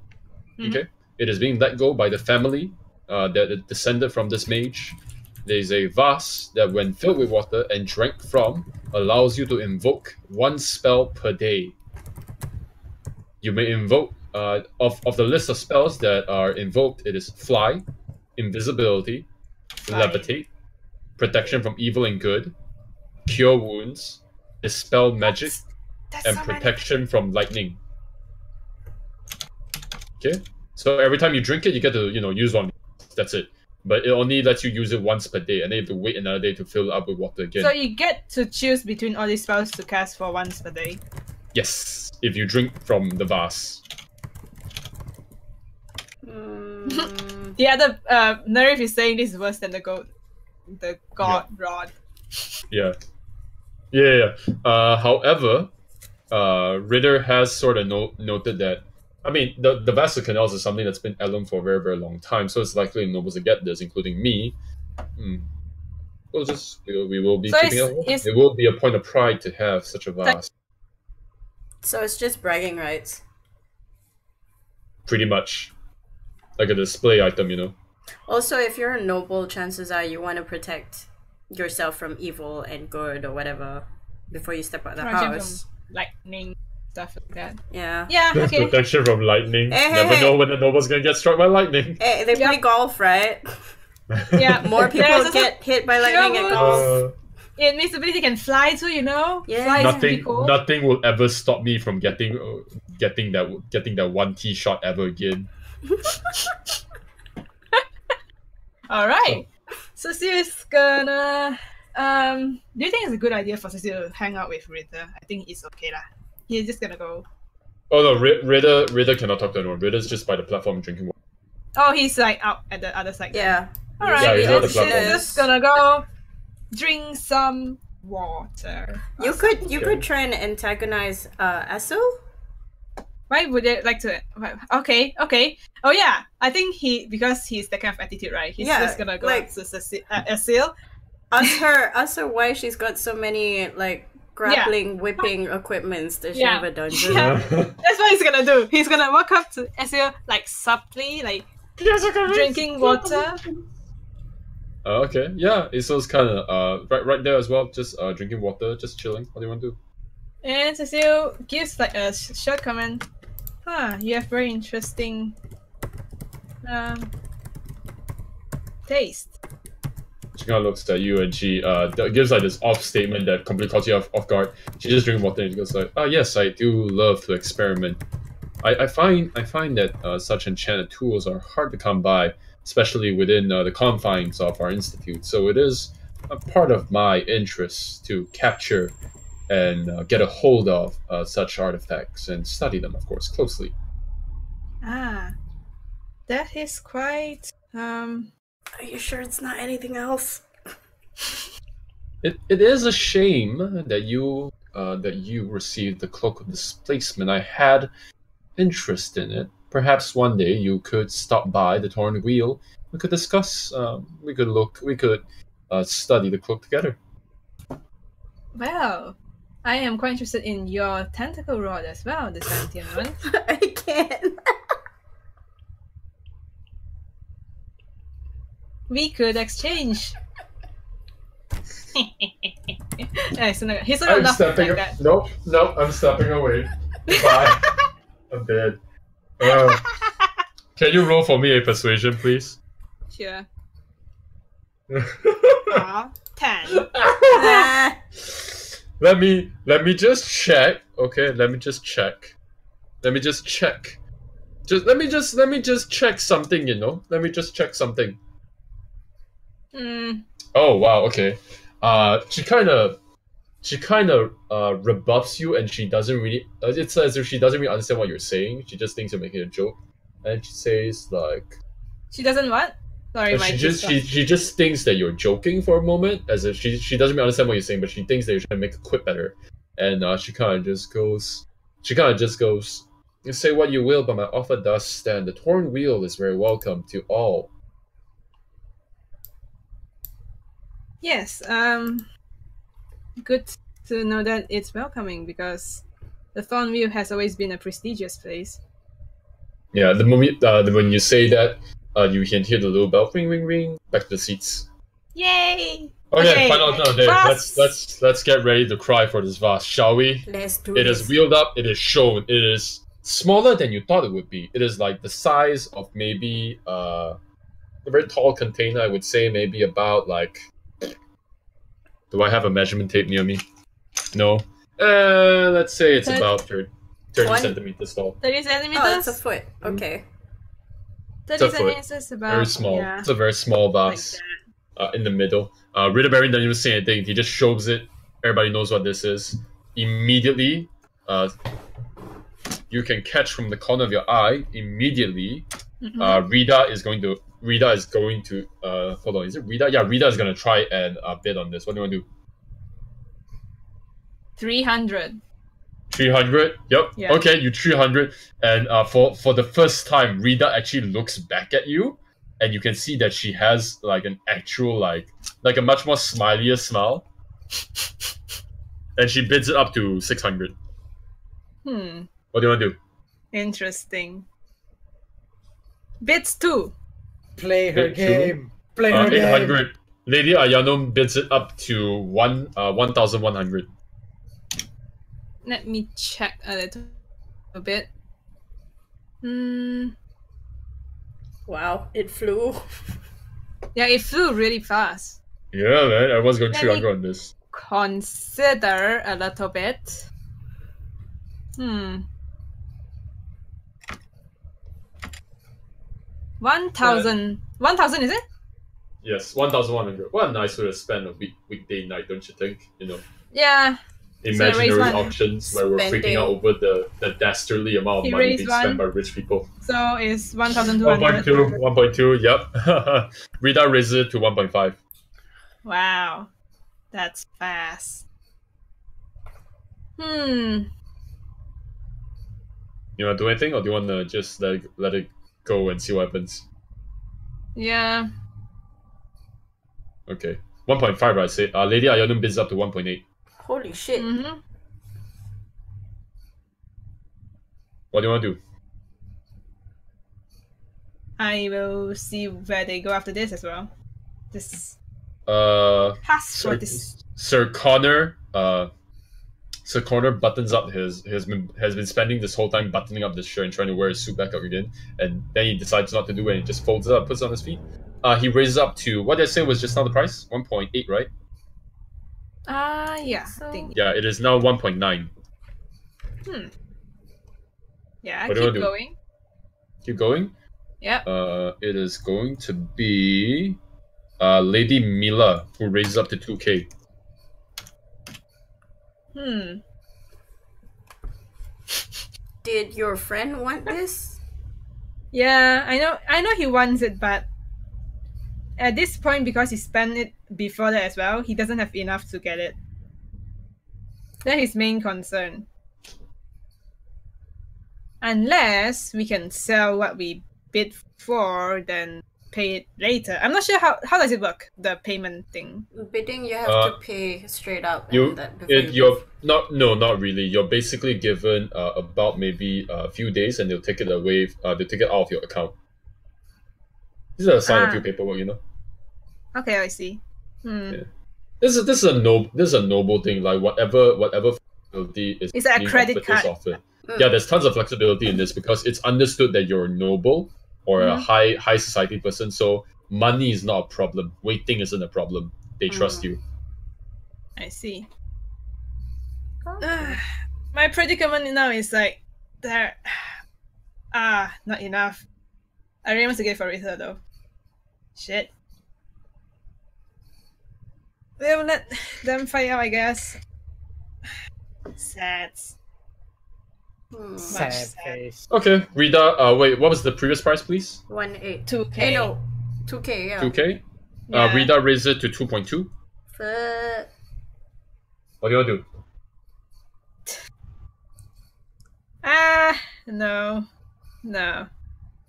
Okay? It is being let go by the family that descended from this mage. There is a vase that, when filled with water and drank from, allows you to invoke 1 spell per day. You may invoke, of the list of spells that are invoked, it is Fly, Invisibility, Levitate, Protection from Evil and Good, Cure Wounds, Dispel Magic, That's and so many. Protection from Lightning. Okay? So every time you drink it, you get to, use one. That's it. But it only lets you use it once per day, and then you have to wait another day to fill it up with water again. So you get to choose between all these spells to cast for once per day. Yes, if you drink from the vase. The other narrative is saying this is worse than the god rod. Yeah. Yeah. However, Ritter has sort of noted that. I mean, the Vassal Canals is something that's been Ellom for a very, very long time, so it's likely the nobles to get this, including me. We will be So keeping it. It will be a point of pride to have such a vast. So it's just bragging rights. Pretty much, like a display item, you know. Also, if you're a noble, chances are you want to protect yourself from evil and good or whatever before you step out the house. From lightning, stuff like that. Yeah. Yeah, okay. Protection from lightning. Hey, Never hey. know when the noble's gonna get struck by lightning. Hey, they play golf, right? Yeah. More people get hit by lightning at golf. It means ability can fly too, you know? Yeah. Fly is pretty cool. Nothing will ever stop me from getting that one tee shot ever again. Alright. So Cecil's gonna do you think it's a good idea for Cecil to hang out with Ritter? I think it's okay lah. He's just gonna go. Oh no, Ritter cannot talk to anyone. Ritter's just by the platform drinking water. Oh, he's like out at the other side. Yeah. Alright, Yeah, he's on the Cecil's platform. just gonna go drink some water. You could try and antagonize Asu. Why would they like to? Okay. Oh yeah, I think because he's that kind of attitude, right? He's just gonna go to Cecil. Ask her why she's got so many like grappling, whipping equipments. Does she have a dungeon? Yeah. That's what he's gonna do. He's gonna walk up to Cecil like subtly, like drinking water. Okay, yeah, Isol's kind of right there as well, just drinking water, just chilling. What do you want to do? And Cecil gives like a short comment. You have very interesting taste. She kind of looks at you and she gives like this off statement that completely caught you off guard. She just drinks water and she goes like, yes, I do love to experiment. I find that such enchanted tools are hard to come by, especially within the confines of our institute. So it is a part of my interest to capture and get a hold of such artifacts and study them, of course, closely. That is quite. Are you sure it's not anything else? It is a shame that you received the Cloak of Displacement. I had interest in it. Perhaps one day you could stop by the Torn Wheel. We could discuss. We could study the cloak together. Well, I am quite interested in your tentacle rod as well, the sentient one. I can't. We could exchange. He's not I'm laughing stepping. like that. Nope. I'm stepping away. Bye. I'm dead. Can you roll for me a persuasion, please? Sure. 10. Let me just check. Okay, let me just check. Let me just check something, you know. Let me just check something. Oh wow, okay. She kind of rebuffs you, and she doesn't really. It's as if she doesn't really understand what you're saying. She just thinks you're making a joke, and she says like. She doesn't what? Sorry, she just thinks that you're joking for a moment, as if she doesn't really understand what you're saying, but she thinks that you're trying to make a quip at her, and she kind of just goes. You say what you will, but my offer does stand. The Torn Wheel is very welcome to all. Yes, good to know that it's welcoming, because the Thorn Wheel has always been a prestigious place. Yeah, the moment when you say that, you can hear the little bell, ring, ring, ring, back to the seats. Yay! Okay, final day. Let's get ready to cry for this vase, shall we? Let's do It this. is wheeled up. It is shown. It is smaller than you thought it would be. It is like the size of maybe a very tall container. I would say maybe about like. Do I have a measurement tape near me? No. Let's say it's about 30 centimeters tall. 30 centimeters? Oh, it's a foot. Okay. 30 It's a foot. centimeters is about... Very small. Yeah, It's a very small vase. like In the middle. Ritterberry doesn't even say anything. He just shows it. Everybody knows what this is. Immediately, you can catch from the corner of your eye. Immediately, Rita is going to. Hold on. Is it Rita? Yeah, Rita is going to try and bid on this. What do you want to do? 300. 300. Yep. Yeah. Okay, you 300, and for the first time, Rita actually looks back at you, and you can see that she has like an actual like a much more smilier smile, and she bids it up to 600. Hmm. What do you want to do? Interesting. Bids 2. Play her Bid two? game. Play her game. 800. Lady Ayanom bids it up to 1,100. Let me check a little bit. Hmm. Wow, it flew. Yeah, it flew really fast. Yeah, man, everyone's going Let 300 me- on this. Consider a little bit. Hmm. 1,000. 1,000 is it? Yes, 1,100. What a nice way to spend a weekday night, don't you think? You know, Yeah. imaginary raise one. auctions where we're freaking Spending. out over the dastardly amount of He money raised being one. spent by rich people. So it's 1,200. 1.2, 1.2, yep. Rita raises it to 1.5. Wow. That's fast. Hmm. You want to do anything, or do you want to just let it go and see what happens? Yeah. Okay. 1.5, right? Say, Lady Ayanom bids up to 1.8. Holy shit. Mm-hmm. What do you want to do? I will see where they go after this as well. This Sir, for this. Sir Connor buttons up has been spending this whole time buttoning up this shirt and trying to wear his suit back up again, and then he decides not to do it and he just folds it up, puts it on his feet. He raises up to what did I say was just now the price? 1.8, right? Yeah, So- I think. Yeah, it is now 1.9. Yeah, What do you keep wanna do? going. Keep going. Yep. It is going to be Lady Mila who raises up to 2K. Did your friend want this? Yeah, I know he wants it, but at this point, because he spent it before that as well, he doesn't have enough to get it. That's his main concern. Unless we can sell what we bid for, then pay it later. I'm not sure how does it work, the payment thing. Bidding, you have to pay straight up. You and that before you you're leave. not really. You're basically given about maybe a few days, and they'll take it away. They'll take it out of your account. These are a sign of your paperwork, you know. Okay, I see. Yeah. This is a noble thing. Like whatever flexibility is Is that a being credit offered is card? offered. Yeah, there's tons of flexibility in this because it's understood that you're a noble or a high society person. So money is not a problem. Waiting isn't a problem. They trust you. I see. My predicament now is like there. Not enough. I really want to get for Rita though. Shit. We'll let them fight out, I guess. Sad. Sad sad. face. Okay, Rita. Wait, what was the previous price, please? 1.8. 2K. Hey, no. 2K, yeah. 2K. Yeah. Rita raised it to 2.2. Fuck. What do you want to do? No.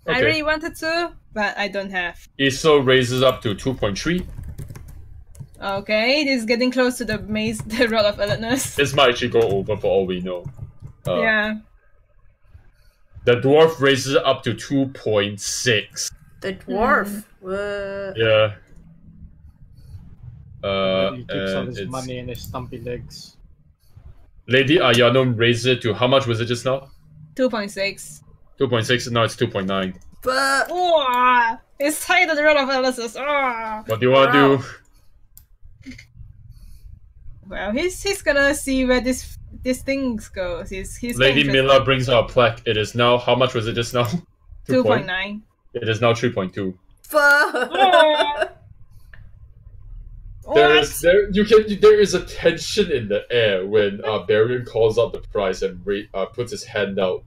I Okay. really wanted to, but I don't have. Iso raises up to 2.3. Okay, this is getting close to the maze, the rod of alertness. This might actually go over for all we know. Yeah. The dwarf raises it up to 2.6. The dwarf. What? Yeah. He keeps all and his it's- money in his stumpy legs. Lady Ayanom raised it to how much was it just now? 2.6. 2.6. Now it's 2.9. Fuck. Oh, it's tied to the rod of alertness. Oh. What do you want to do? Well, he's gonna see where this thing goes. He's Lady interested. Mila brings out a plaque. It is now how much was it just now? 2.9. It is now 3.2. Fuck. There is a tension in the air when Barian calls out the price and puts his hand out.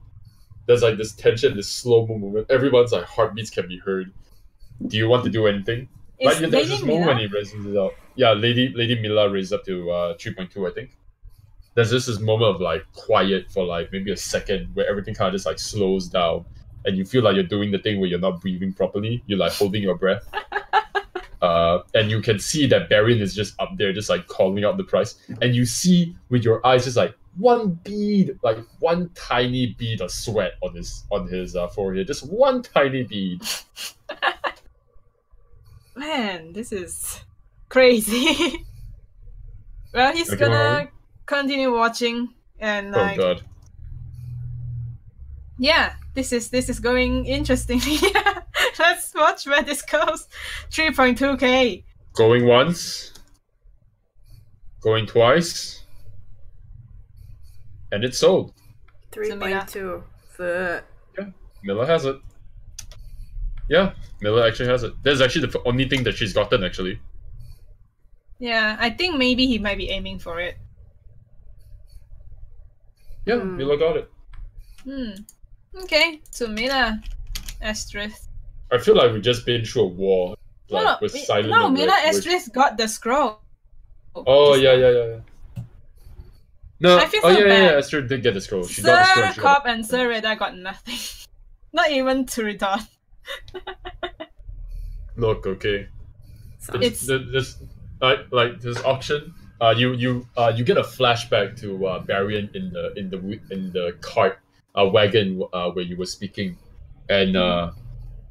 There's like this tension, this slow-mo movement. Everyone's like heartbeats can be heard. Do you want to do anything? Is There's Lady this moment when Mila? he raises it out. Yeah, Lady Mila raised up to 3.2, I think. there's just this moment of like quiet for like maybe a second where everything kind of just like slows down, and you feel like you're doing the thing where you're not breathing properly. You're like holding your breath. And you can see that Barian is just up there, just like calling out the price. And you see with your eyes just like one bead, like one tiny bead of sweat on his forehead, just one tiny bead. Man, this is crazy. Well, he's Okay, gonna continue watching and Oh like, god. yeah, this is going interestingly. Let's watch where this goes. 3.2k. Going once, going twice, and it's sold. 3.2. The Miller has it. Yeah, Miller actually has it. That's actually the only thing that she's gotten, actually. Yeah, I think maybe he might be aiming for it. Yeah, Miller got it. Okay, so Mila Estrith. I feel like we've just been through a war. Like, with silent no, and Mila red- Estrith got the scroll. Oh, yeah. No, I feel oh so yeah, bad. Esther did get the scroll. She got the scroll. Sir She got Cobb and Sir Reda got nothing. Not even to return. Look, okay. It's- This like this auction. You get a flashback to Barian in the cart wagon where you were speaking, and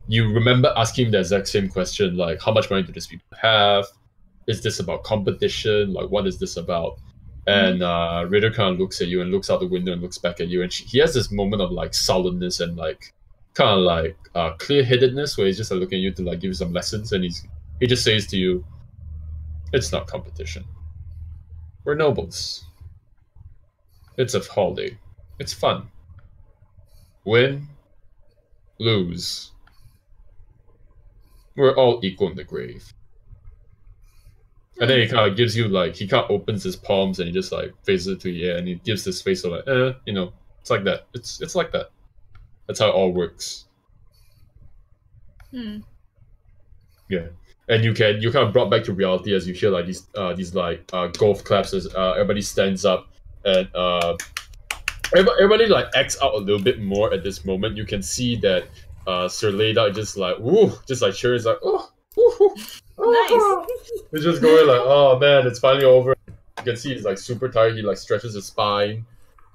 you remember asking the exact same question, like how much money do these people have? Is this about competition? Like what is this about? And Ritter kind of looks at you and looks out the window and looks back at you, and he has this moment of like sullenness and like kind of like clear-headedness where he's just like looking at you to like give you some lessons, and he just says to you, "It's not competition. We're nobles. It's a holiday. It's fun. Win, lose. We're all equal in the grave." And then he kind of gives you like, he kind of opens his palms and he just like faces it to the air and he gives this face of like, it's like that. It's like that. That's how it all works. Yeah. And you're kind of brought back to reality as you hear like these golf claps as everybody stands up, and everybody like acts out a little bit more at this moment. You can see that Sir Leda just like just like cheers like Nice. He's just going like, oh man, it's finally over. You can see he's like super tired. He like stretches his spine.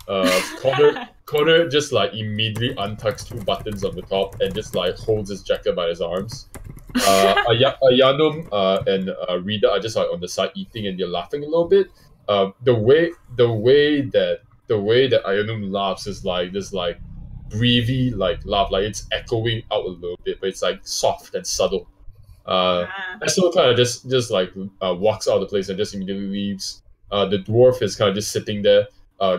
Connor just like immediately untucks 2 buttons on the top and just like holds his jacket by his arms. Ayanum and Rita are just like on the side eating and they're laughing a little bit. The way that Ayanum laughs is like this like breathy like laugh, like it's echoing out a little bit, but it's like soft and subtle. Cecil kind of just like walks out of the place and just immediately leaves. The dwarf is kind of just sitting there,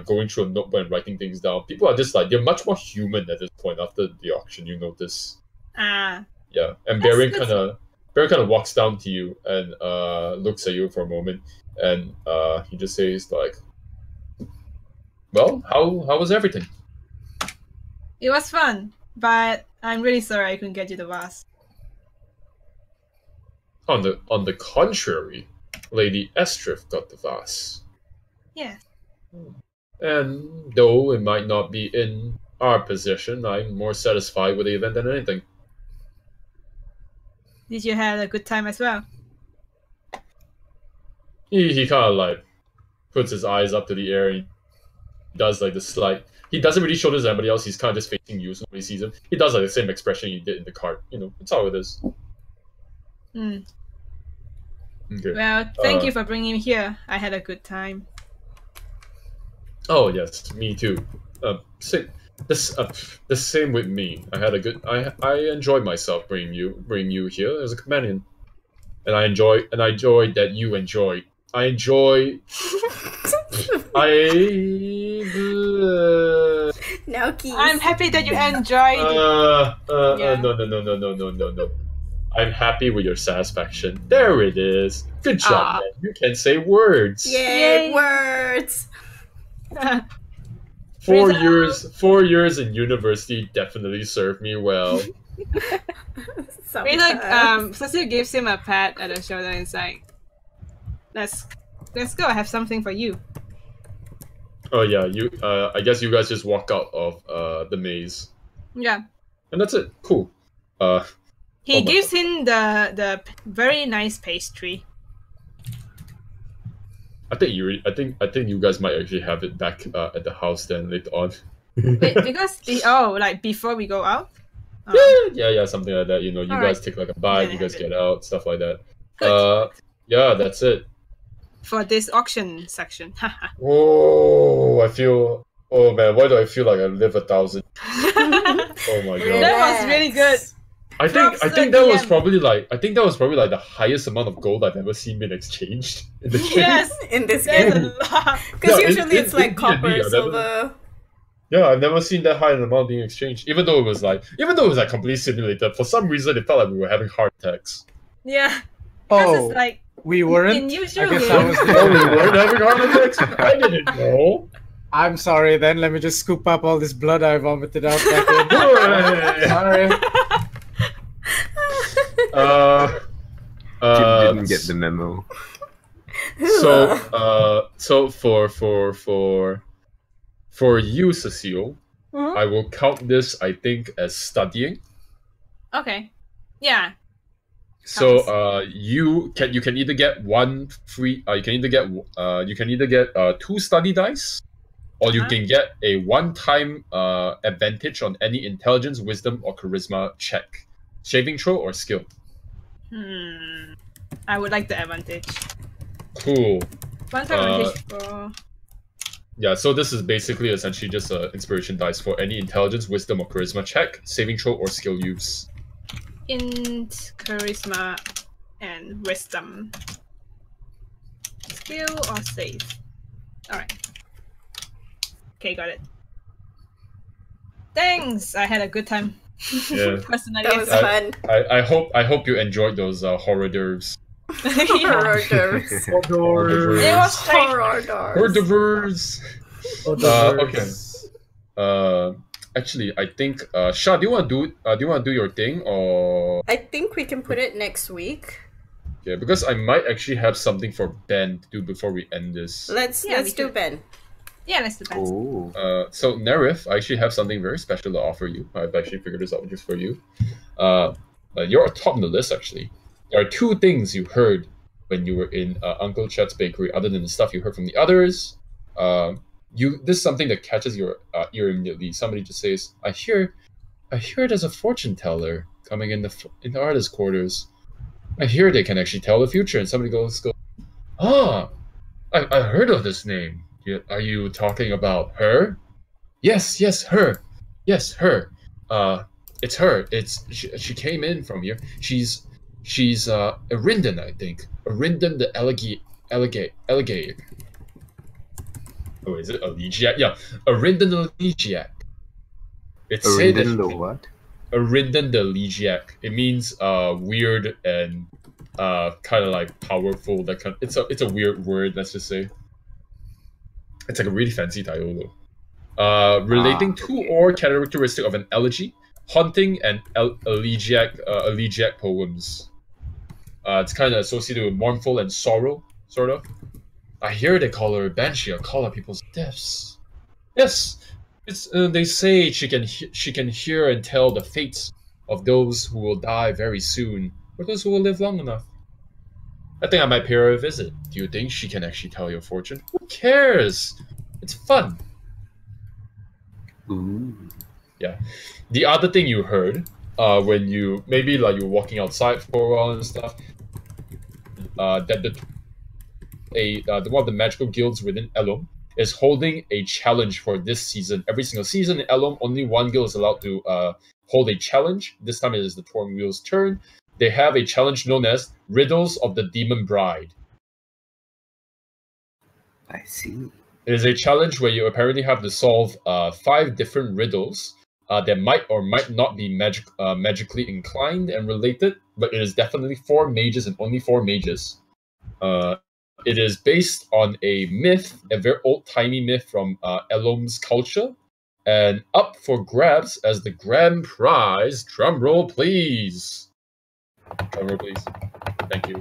going through a notebook and writing things down. People are just like, they're much more human at this point after the auction, you notice. Yeah, and Barian kind of walks down to you and looks at you for a moment, and he just says like, "Well, how was everything?" It was fun, but I'm really sorry I couldn't get you the vase. On the contrary, Lady Estrith got the vase. Yes. And though it might not be in our possession, I'm more satisfied with the event than anything. Did you have a good time as well? He kind of like puts his eyes up to the air and he does like the slight. He doesn't really show this to anybody else. He's kind of just facing you, so when he sees him, he does like the same expression he did in the cart. You know, it's how it is. Okay. Well, thank you for bringing me here. I had a good time. Oh yes, me too. The same with me. I enjoyed myself bringing you here as a companion, and I enjoy that you enjoyed. I enjoy. Now keys. I'm happy that you enjoyed it. Yeah. No. I'm happy with your satisfaction. There it is. Good job, man. You can say words. Yay, words! 4 years in university definitely served me well. Cecil gives him a pat at the shoulder and is like, let's go, I have something for you. Oh yeah, you. I guess you guys just walk out of the maze, Yeah. and that's it. Cool. Uh, He Oh my gives him the very nice pastry. I think you guys might actually have it back at the house then later on. Wait, because like before we go out. Yeah, something like that. You know, you guys take like a bite, you guys get out, stuff like that. Good. Yeah, that's it. For this auction section. Oh, I feel. Oh man, why do I feel like I live 1,000? Oh my god. That was really good. I Props think to that was DM. probably like the highest amount of gold I've ever seen been exchanged in the game. Yes, In this there's game. a lot. Because Yeah, usually in it's like D&D, copper, I've never- silver. Yeah, I've never seen that high an amount being exchanged. Even though it was like completely simulated, for some reason it felt like we were having heart attacks. Yeah. Because Oh, it's like we in weren't. usual I guess games. I was Oh, we the weren't having heart attacks? I didn't know. I'm sorry. Then let me just scoop up all this blood I vomited out back in. Sorry. Jim didn't get the memo. So for you, Cecile, Mhm. I will count this, I think, as studying. Okay. Yeah. So you can either get one free you can either get 2 study dice, or you Uh-huh. can get a one-time advantage on any intelligence, wisdom, or charisma check, saving throw, or skill. I would like the advantage. Cool. One time advantage for Yeah, so this is basically essentially just an inspiration dice for any intelligence, wisdom, or charisma check, saving throw, or skill use. int, charisma, and wisdom. Skill or save. Alright. Okay, got it. Thanks! I had a good time. Yeah. Personally. That was I- fun. I hope you enjoyed those hors d'oeuvres. Yeah. Hors d'oeuvres. It was great. Hors Hors d'oeuvres. d'oeuvres. Okay. Actually, I think Sha, do you want to do your thing, or I think we can put it next week. yeah? Because I might actually have something for Ben to do before we end this. Let's Yeah, we do could. Ben. Yeah, let's do that. Oh. So Nerif, I actually have something very special to offer you. I've actually figured this out just for you. You're top on the list actually. There are 2 things you heard when you were in Uncle Chet's bakery, other than the stuff you heard from the others. This is something that catches your ear immediately. Somebody just says, "I hear there's a fortune teller coming in the artist quarters. I hear they can actually tell the future." And somebody goes, "Ah, I heard of this name. Are you talking about her?" Yes, her. Yes, her. It's her. She came in from here. She's Arinden, I think. Arinden the Alligator. Oh, is it Elegiac? Yeah, Arinden the Elegiac. It's said that Arinden the what? Arinden the Elegiac. It means weird and kind of like powerful. It's a weird word. Let's just say. It's like a really fancy title though. Relating to okay. or characteristic of an elegy, haunting, and elegiac poems. It's kind of associated with mournful and sorrow, sort of. I hear they call her a banshee or call her people's deaths. Yes, it's they say she can hear and tell the fates of those who will die very soon, or those who will live long enough. I think I might pay her a visit. Do you think she can actually tell your fortune? Who cares? It's fun. Ooh. Yeah. The other thing you heard, when you maybe like you're walking outside for a while and stuff, that one of the magical guilds within Ellom is holding a challenge for this season. Every single season in Ellom, only one guild is allowed to hold a challenge. This time it is the Torn Wheel's turn. They have a challenge known as Riddles of the Demon Bride. I see. It is a challenge where you apparently have to solve 5 different riddles that might or might not be magically inclined and related, but it is definitely 4 mages and only 4 mages. It is based on a myth, a very old-timey myth from Ellom's culture, and up for grabs as the grand prize. Drum roll, please. Drum roll, please. Thank you.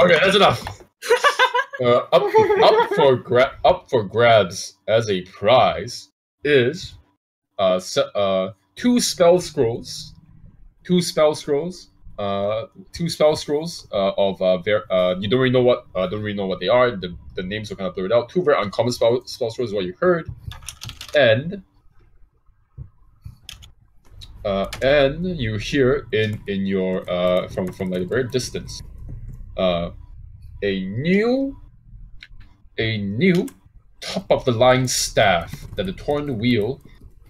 Okay, that's enough. Up for grabs as a prize is two spell scrolls. Two spell scrolls. You don't really know what they are. The names are kind of blurred out. Two very uncommon spell scrolls is what you heard, and you hear in your from like a very distance, a new top of the line staff that the Torn Wheel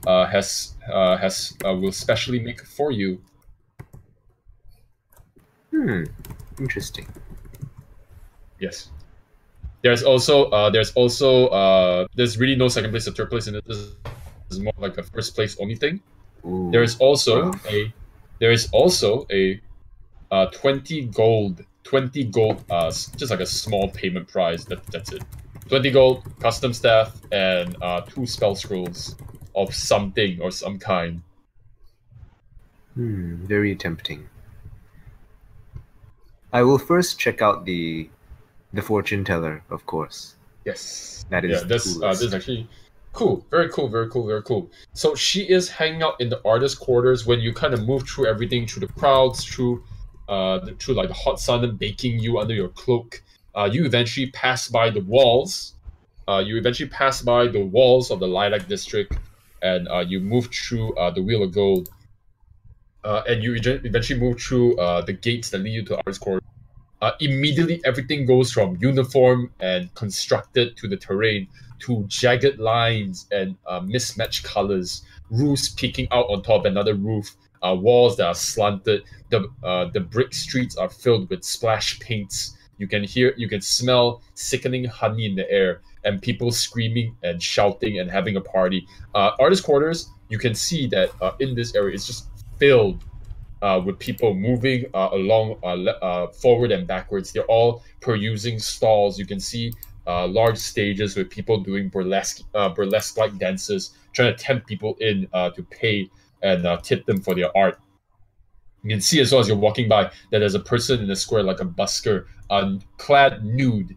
will specially make for you. Interesting. Yes. There's really no second place or third place in it. This is more like a first place only thing. Ooh, There's also rough. a 20 gold, just like a small payment prize. That's it. 20 gold, custom staff, and 2 spell scrolls of something or some kind. Very tempting. I will first check out the fortune teller, of course. Yes. That is this is actually cool. Very cool, very cool, very cool. So she is hanging out in the artist quarters. When you kind of move through everything, through the crowds, through like the hot sun and baking you under your cloak, you eventually pass by the walls. Of the Lilac District, and you move through the Wheel of Gold. And you eventually move through the gates that lead you to the artist quarters. Immediately, everything goes from uniform and constructed to the terrain to jagged lines and mismatched colors, roofs peeking out on top of another roof, walls that are slanted. The brick streets are filled with splash paints. You can smell sickening honey in the air, and people screaming and shouting and having a party. Artist quarters, you can see that in this area, it's just filled with people moving along forward and backwards. They're all perusing stalls. You can see large stages with people doing burlesque-like dances, trying to tempt people in to pay and tip them for their art. You can see as well as you're walking by that there's a person in the square like a busker, clad nude,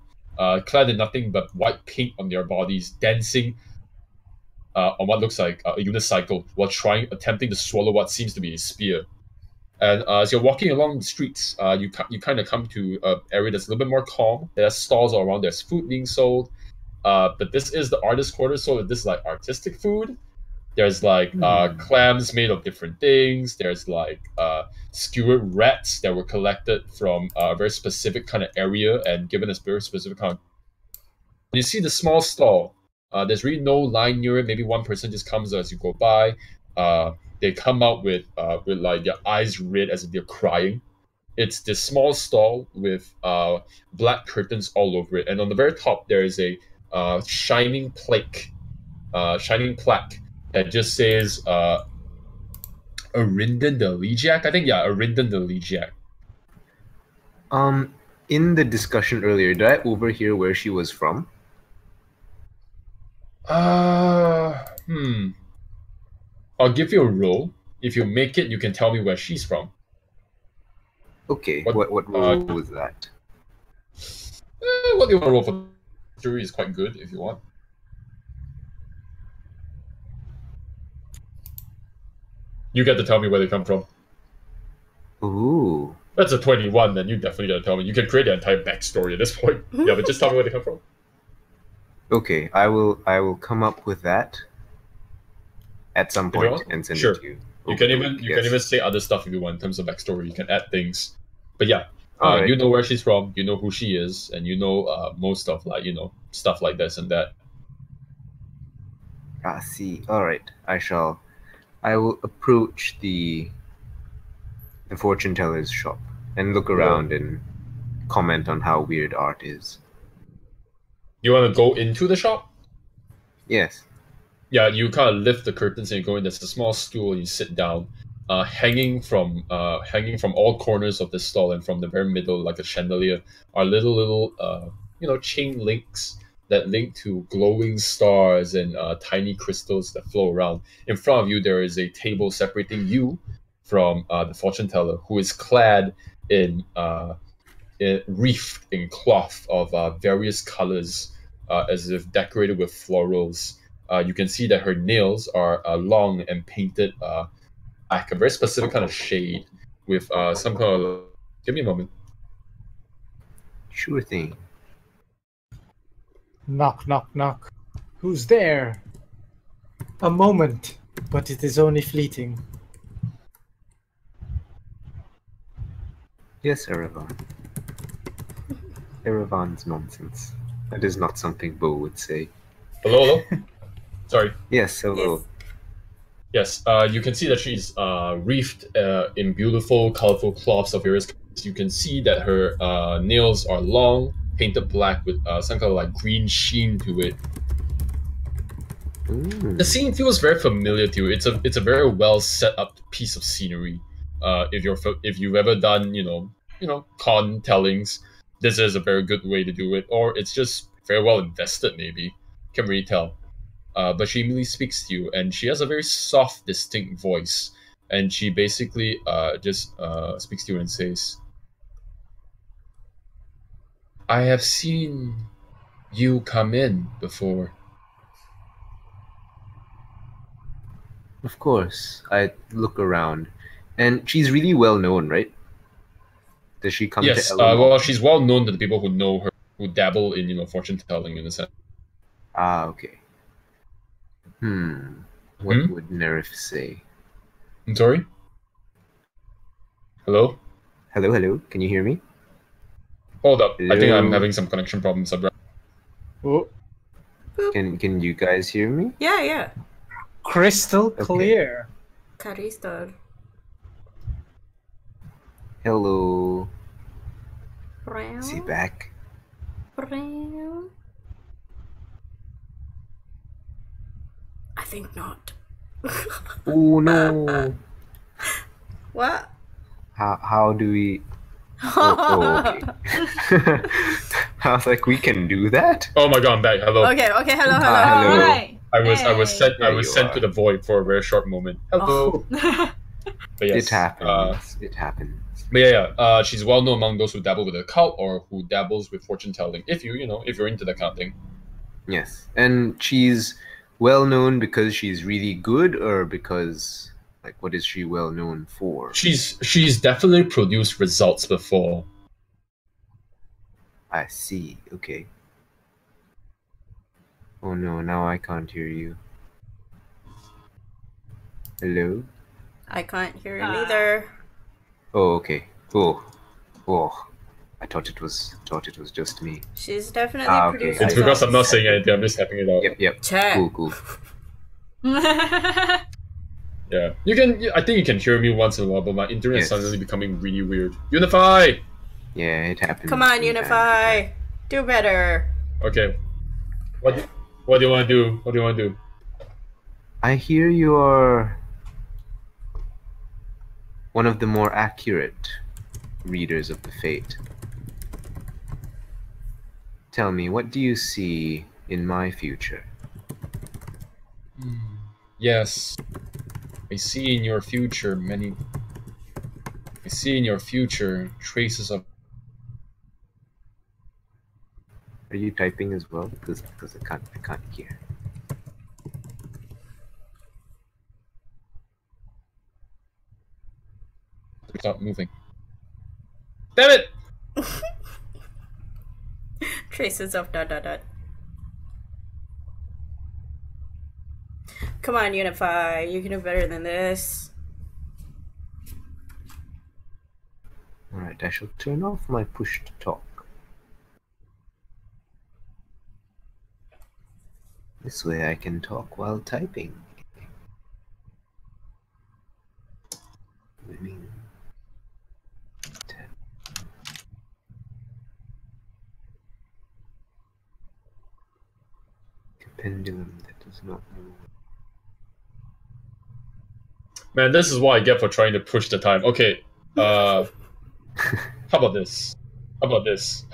clad in nothing but white paint on their bodies, dancing on what looks like a unicycle while attempting to swallow what seems to be a spear. And as you're walking along the streets, you kind of come to an area that's a little bit more calm. There's stalls all around. There's food being sold. But this is the artist quarter, so this is like artistic food. There's like clams made of different things. There's like skewered rats that were collected from a very specific kind of area and given a very specific kind of... You see the small stall. There's really no line near it. Maybe one person just comes as you go by. They come out with like their eyes red as if they're crying. It's this small stall with black curtains all over it, and on the very top there is a shining plaque that just says Arindon the Legiac. I think Arindon the Legiac. In the discussion earlier, did I overhear where she was from? I'll give you a roll. If you make it, you can tell me where she's from. Okay, what role was that? What do you want to roll for? Jury is quite good if you want. You get to tell me where they come from. Ooh. That's a 21, then you definitely got to tell me. You can create the entire backstory at this point. Yeah, but just tell me where they come from. Okay, I will come up with that at some point and send it to you. You can even say other stuff if you want in terms of backstory. You can add things, but yeah, right. You know where she's from, you know who she is, and you know most of like stuff like this and that. I see. All right, I will approach the fortune teller's shop and look around and comment on how weird art is. You want to go into the shop? Yes. Yeah, you kind of lift the curtains and you go in. There's a small stool and you sit down. Hanging from all corners of the stall and from the very middle, like a chandelier, are little chain links that link to glowing stars and tiny crystals that flow around. In front of you, there is a table separating you from the fortune teller, who is clad in wreathed in cloth of various colors, as if decorated with florals. You can see that her nails are long and painted black, a very specific kind of shade with some kind of. Give me a moment. Sure thing. Knock, knock, knock. Who's there? A moment, but it is only fleeting. Yes, Erevan. Erevan's nonsense. That is not something Bo would say. Hello, hello. Sorry. Yes, hello. Yes, you can see that she's wreathed in beautiful, colorful cloths of various colors. You can see that her nails are long, painted black with some kind of like green sheen to it. The scene feels very familiar to you. It's a very well set up piece of scenery. If you've ever done con tellings, this is a very good way to do it. Or it's just very well invested. Maybe can't really tell. But she immediately speaks to you, and she has a very soft, distinct voice. And she basically just speaks to you and says, "I have seen you come in before." Of course. I look around. And she's really well known, right? Does she come Yes, to Ellom? well, she's well known to the people who know her, who dabble in fortune telling in a sense. Ah, okay. What would Nerif say? I'm sorry. Hello. Hello, hello. Can you hear me? Hold up. I think I'm Hello? having some connection problems. Oh, Can you guys hear me? Yeah. crystal clear. Caristor. Hello. Is he back? I think not. Oh no. What? How do we? Oh, okay. I was like, we can do that. Oh my god, I'm back. Hello. Okay, hello. Hello. Alright. I was sent There you sent are. to the void for a very short moment. Hello. But yes, It happens. It happens. But yeah, she's well known among those who dabble with the occult or who dabbles with fortune telling. If you're into that kind of thing. Yes, and she's well known because she's really good, or because what is she well known for? She's definitely produced results before. I see. Okay. Oh no, now I can't hear you. Hello? I can't hear him either. Oh, okay. Oh. I thought it was just me. She's definitely Okay. producing It's because I'm not results. saying anything. I'm just having it out. Yep. Chet. Cool. Yeah, you can. I think you can hear me once in a while, but my internet is Yes. suddenly becoming really weird. Unify. Yeah, it happens. Come on, from time to Unify. time. Do better. Okay. What do you want to do? What do you want to do? I hear you're one of the more accurate readers of the fate. Tell me, what do you see in my future? Yes, I see in your future traces of. Are you typing as well? Because I can't hear. Stop moving. Damn it! Traces of ... Come on, Unify. You can do better than this. Alright, I shall turn off my push to talk. This way I can talk while typing. Winning. 10. A pendulum that does not move. Man, this is what I get for trying to push the time. Okay, how about this? How about this?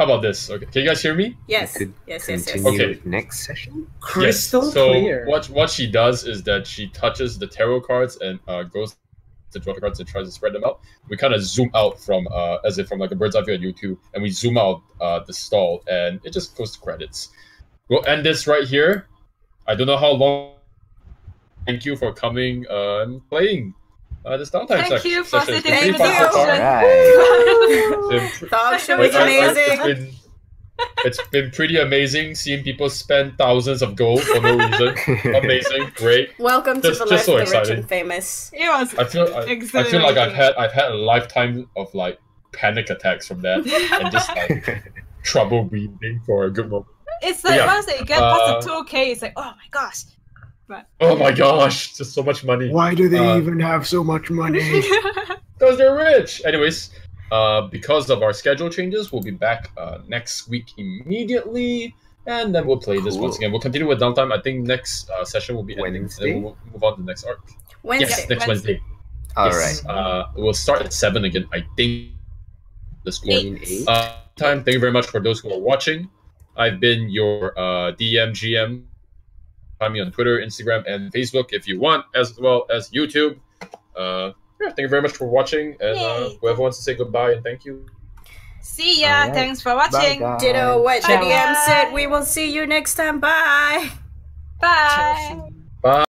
Okay, can you guys hear me? Yes. Could Yes. continue Okay. with next session. Crystal Yes. So clear. what she does is that she touches the tarot cards and goes to draw the cards and try to spread them out. We kind of zoom out from as if from like a bird's eye view on YouTube, and we zoom out the stall, and it just goes to credits. We'll end this right here. I don't know how long. Thank you for coming and playing this downtime Thank you for session. sitting It's in been pretty the fun so far. Alright. Dog show was amazing. It's been pretty amazing seeing people spend thousands of gold for no reason. Amazing, great. Welcome to Just- the just life so of the rich exciting. and famous. It was I feel like I've had a lifetime of like panic attacks from that and just like trouble breathing for a good moment. It's like Yeah. once they get past the 2K, it's like, oh my gosh. Oh my gosh, just so much money. Why do they Uh, even have so much money? Because they're rich. Anyways, because of our schedule changes, we'll be back next week immediately, and then we'll play this Cool. once again. We'll continue with downtime. I think next session will be ending, Wednesday? and we'll move on to the next arc. Wednesday. Yes, next Wednesday. Alright. Yes. We'll start at 7 again. I think the score. Eight. Time. Thank you very much for those who are watching. I've been your DMGM. Find me on Twitter, Instagram, and Facebook if you want, as well as YouTube. Yeah, thank you very much for watching, and Yay. whoever wants to say goodbye and thank you. See ya. Alright. Thanks for watching. Bye, guys. Ditto what Bye. JDM said. We will see you next time. Bye. Bye. Bye.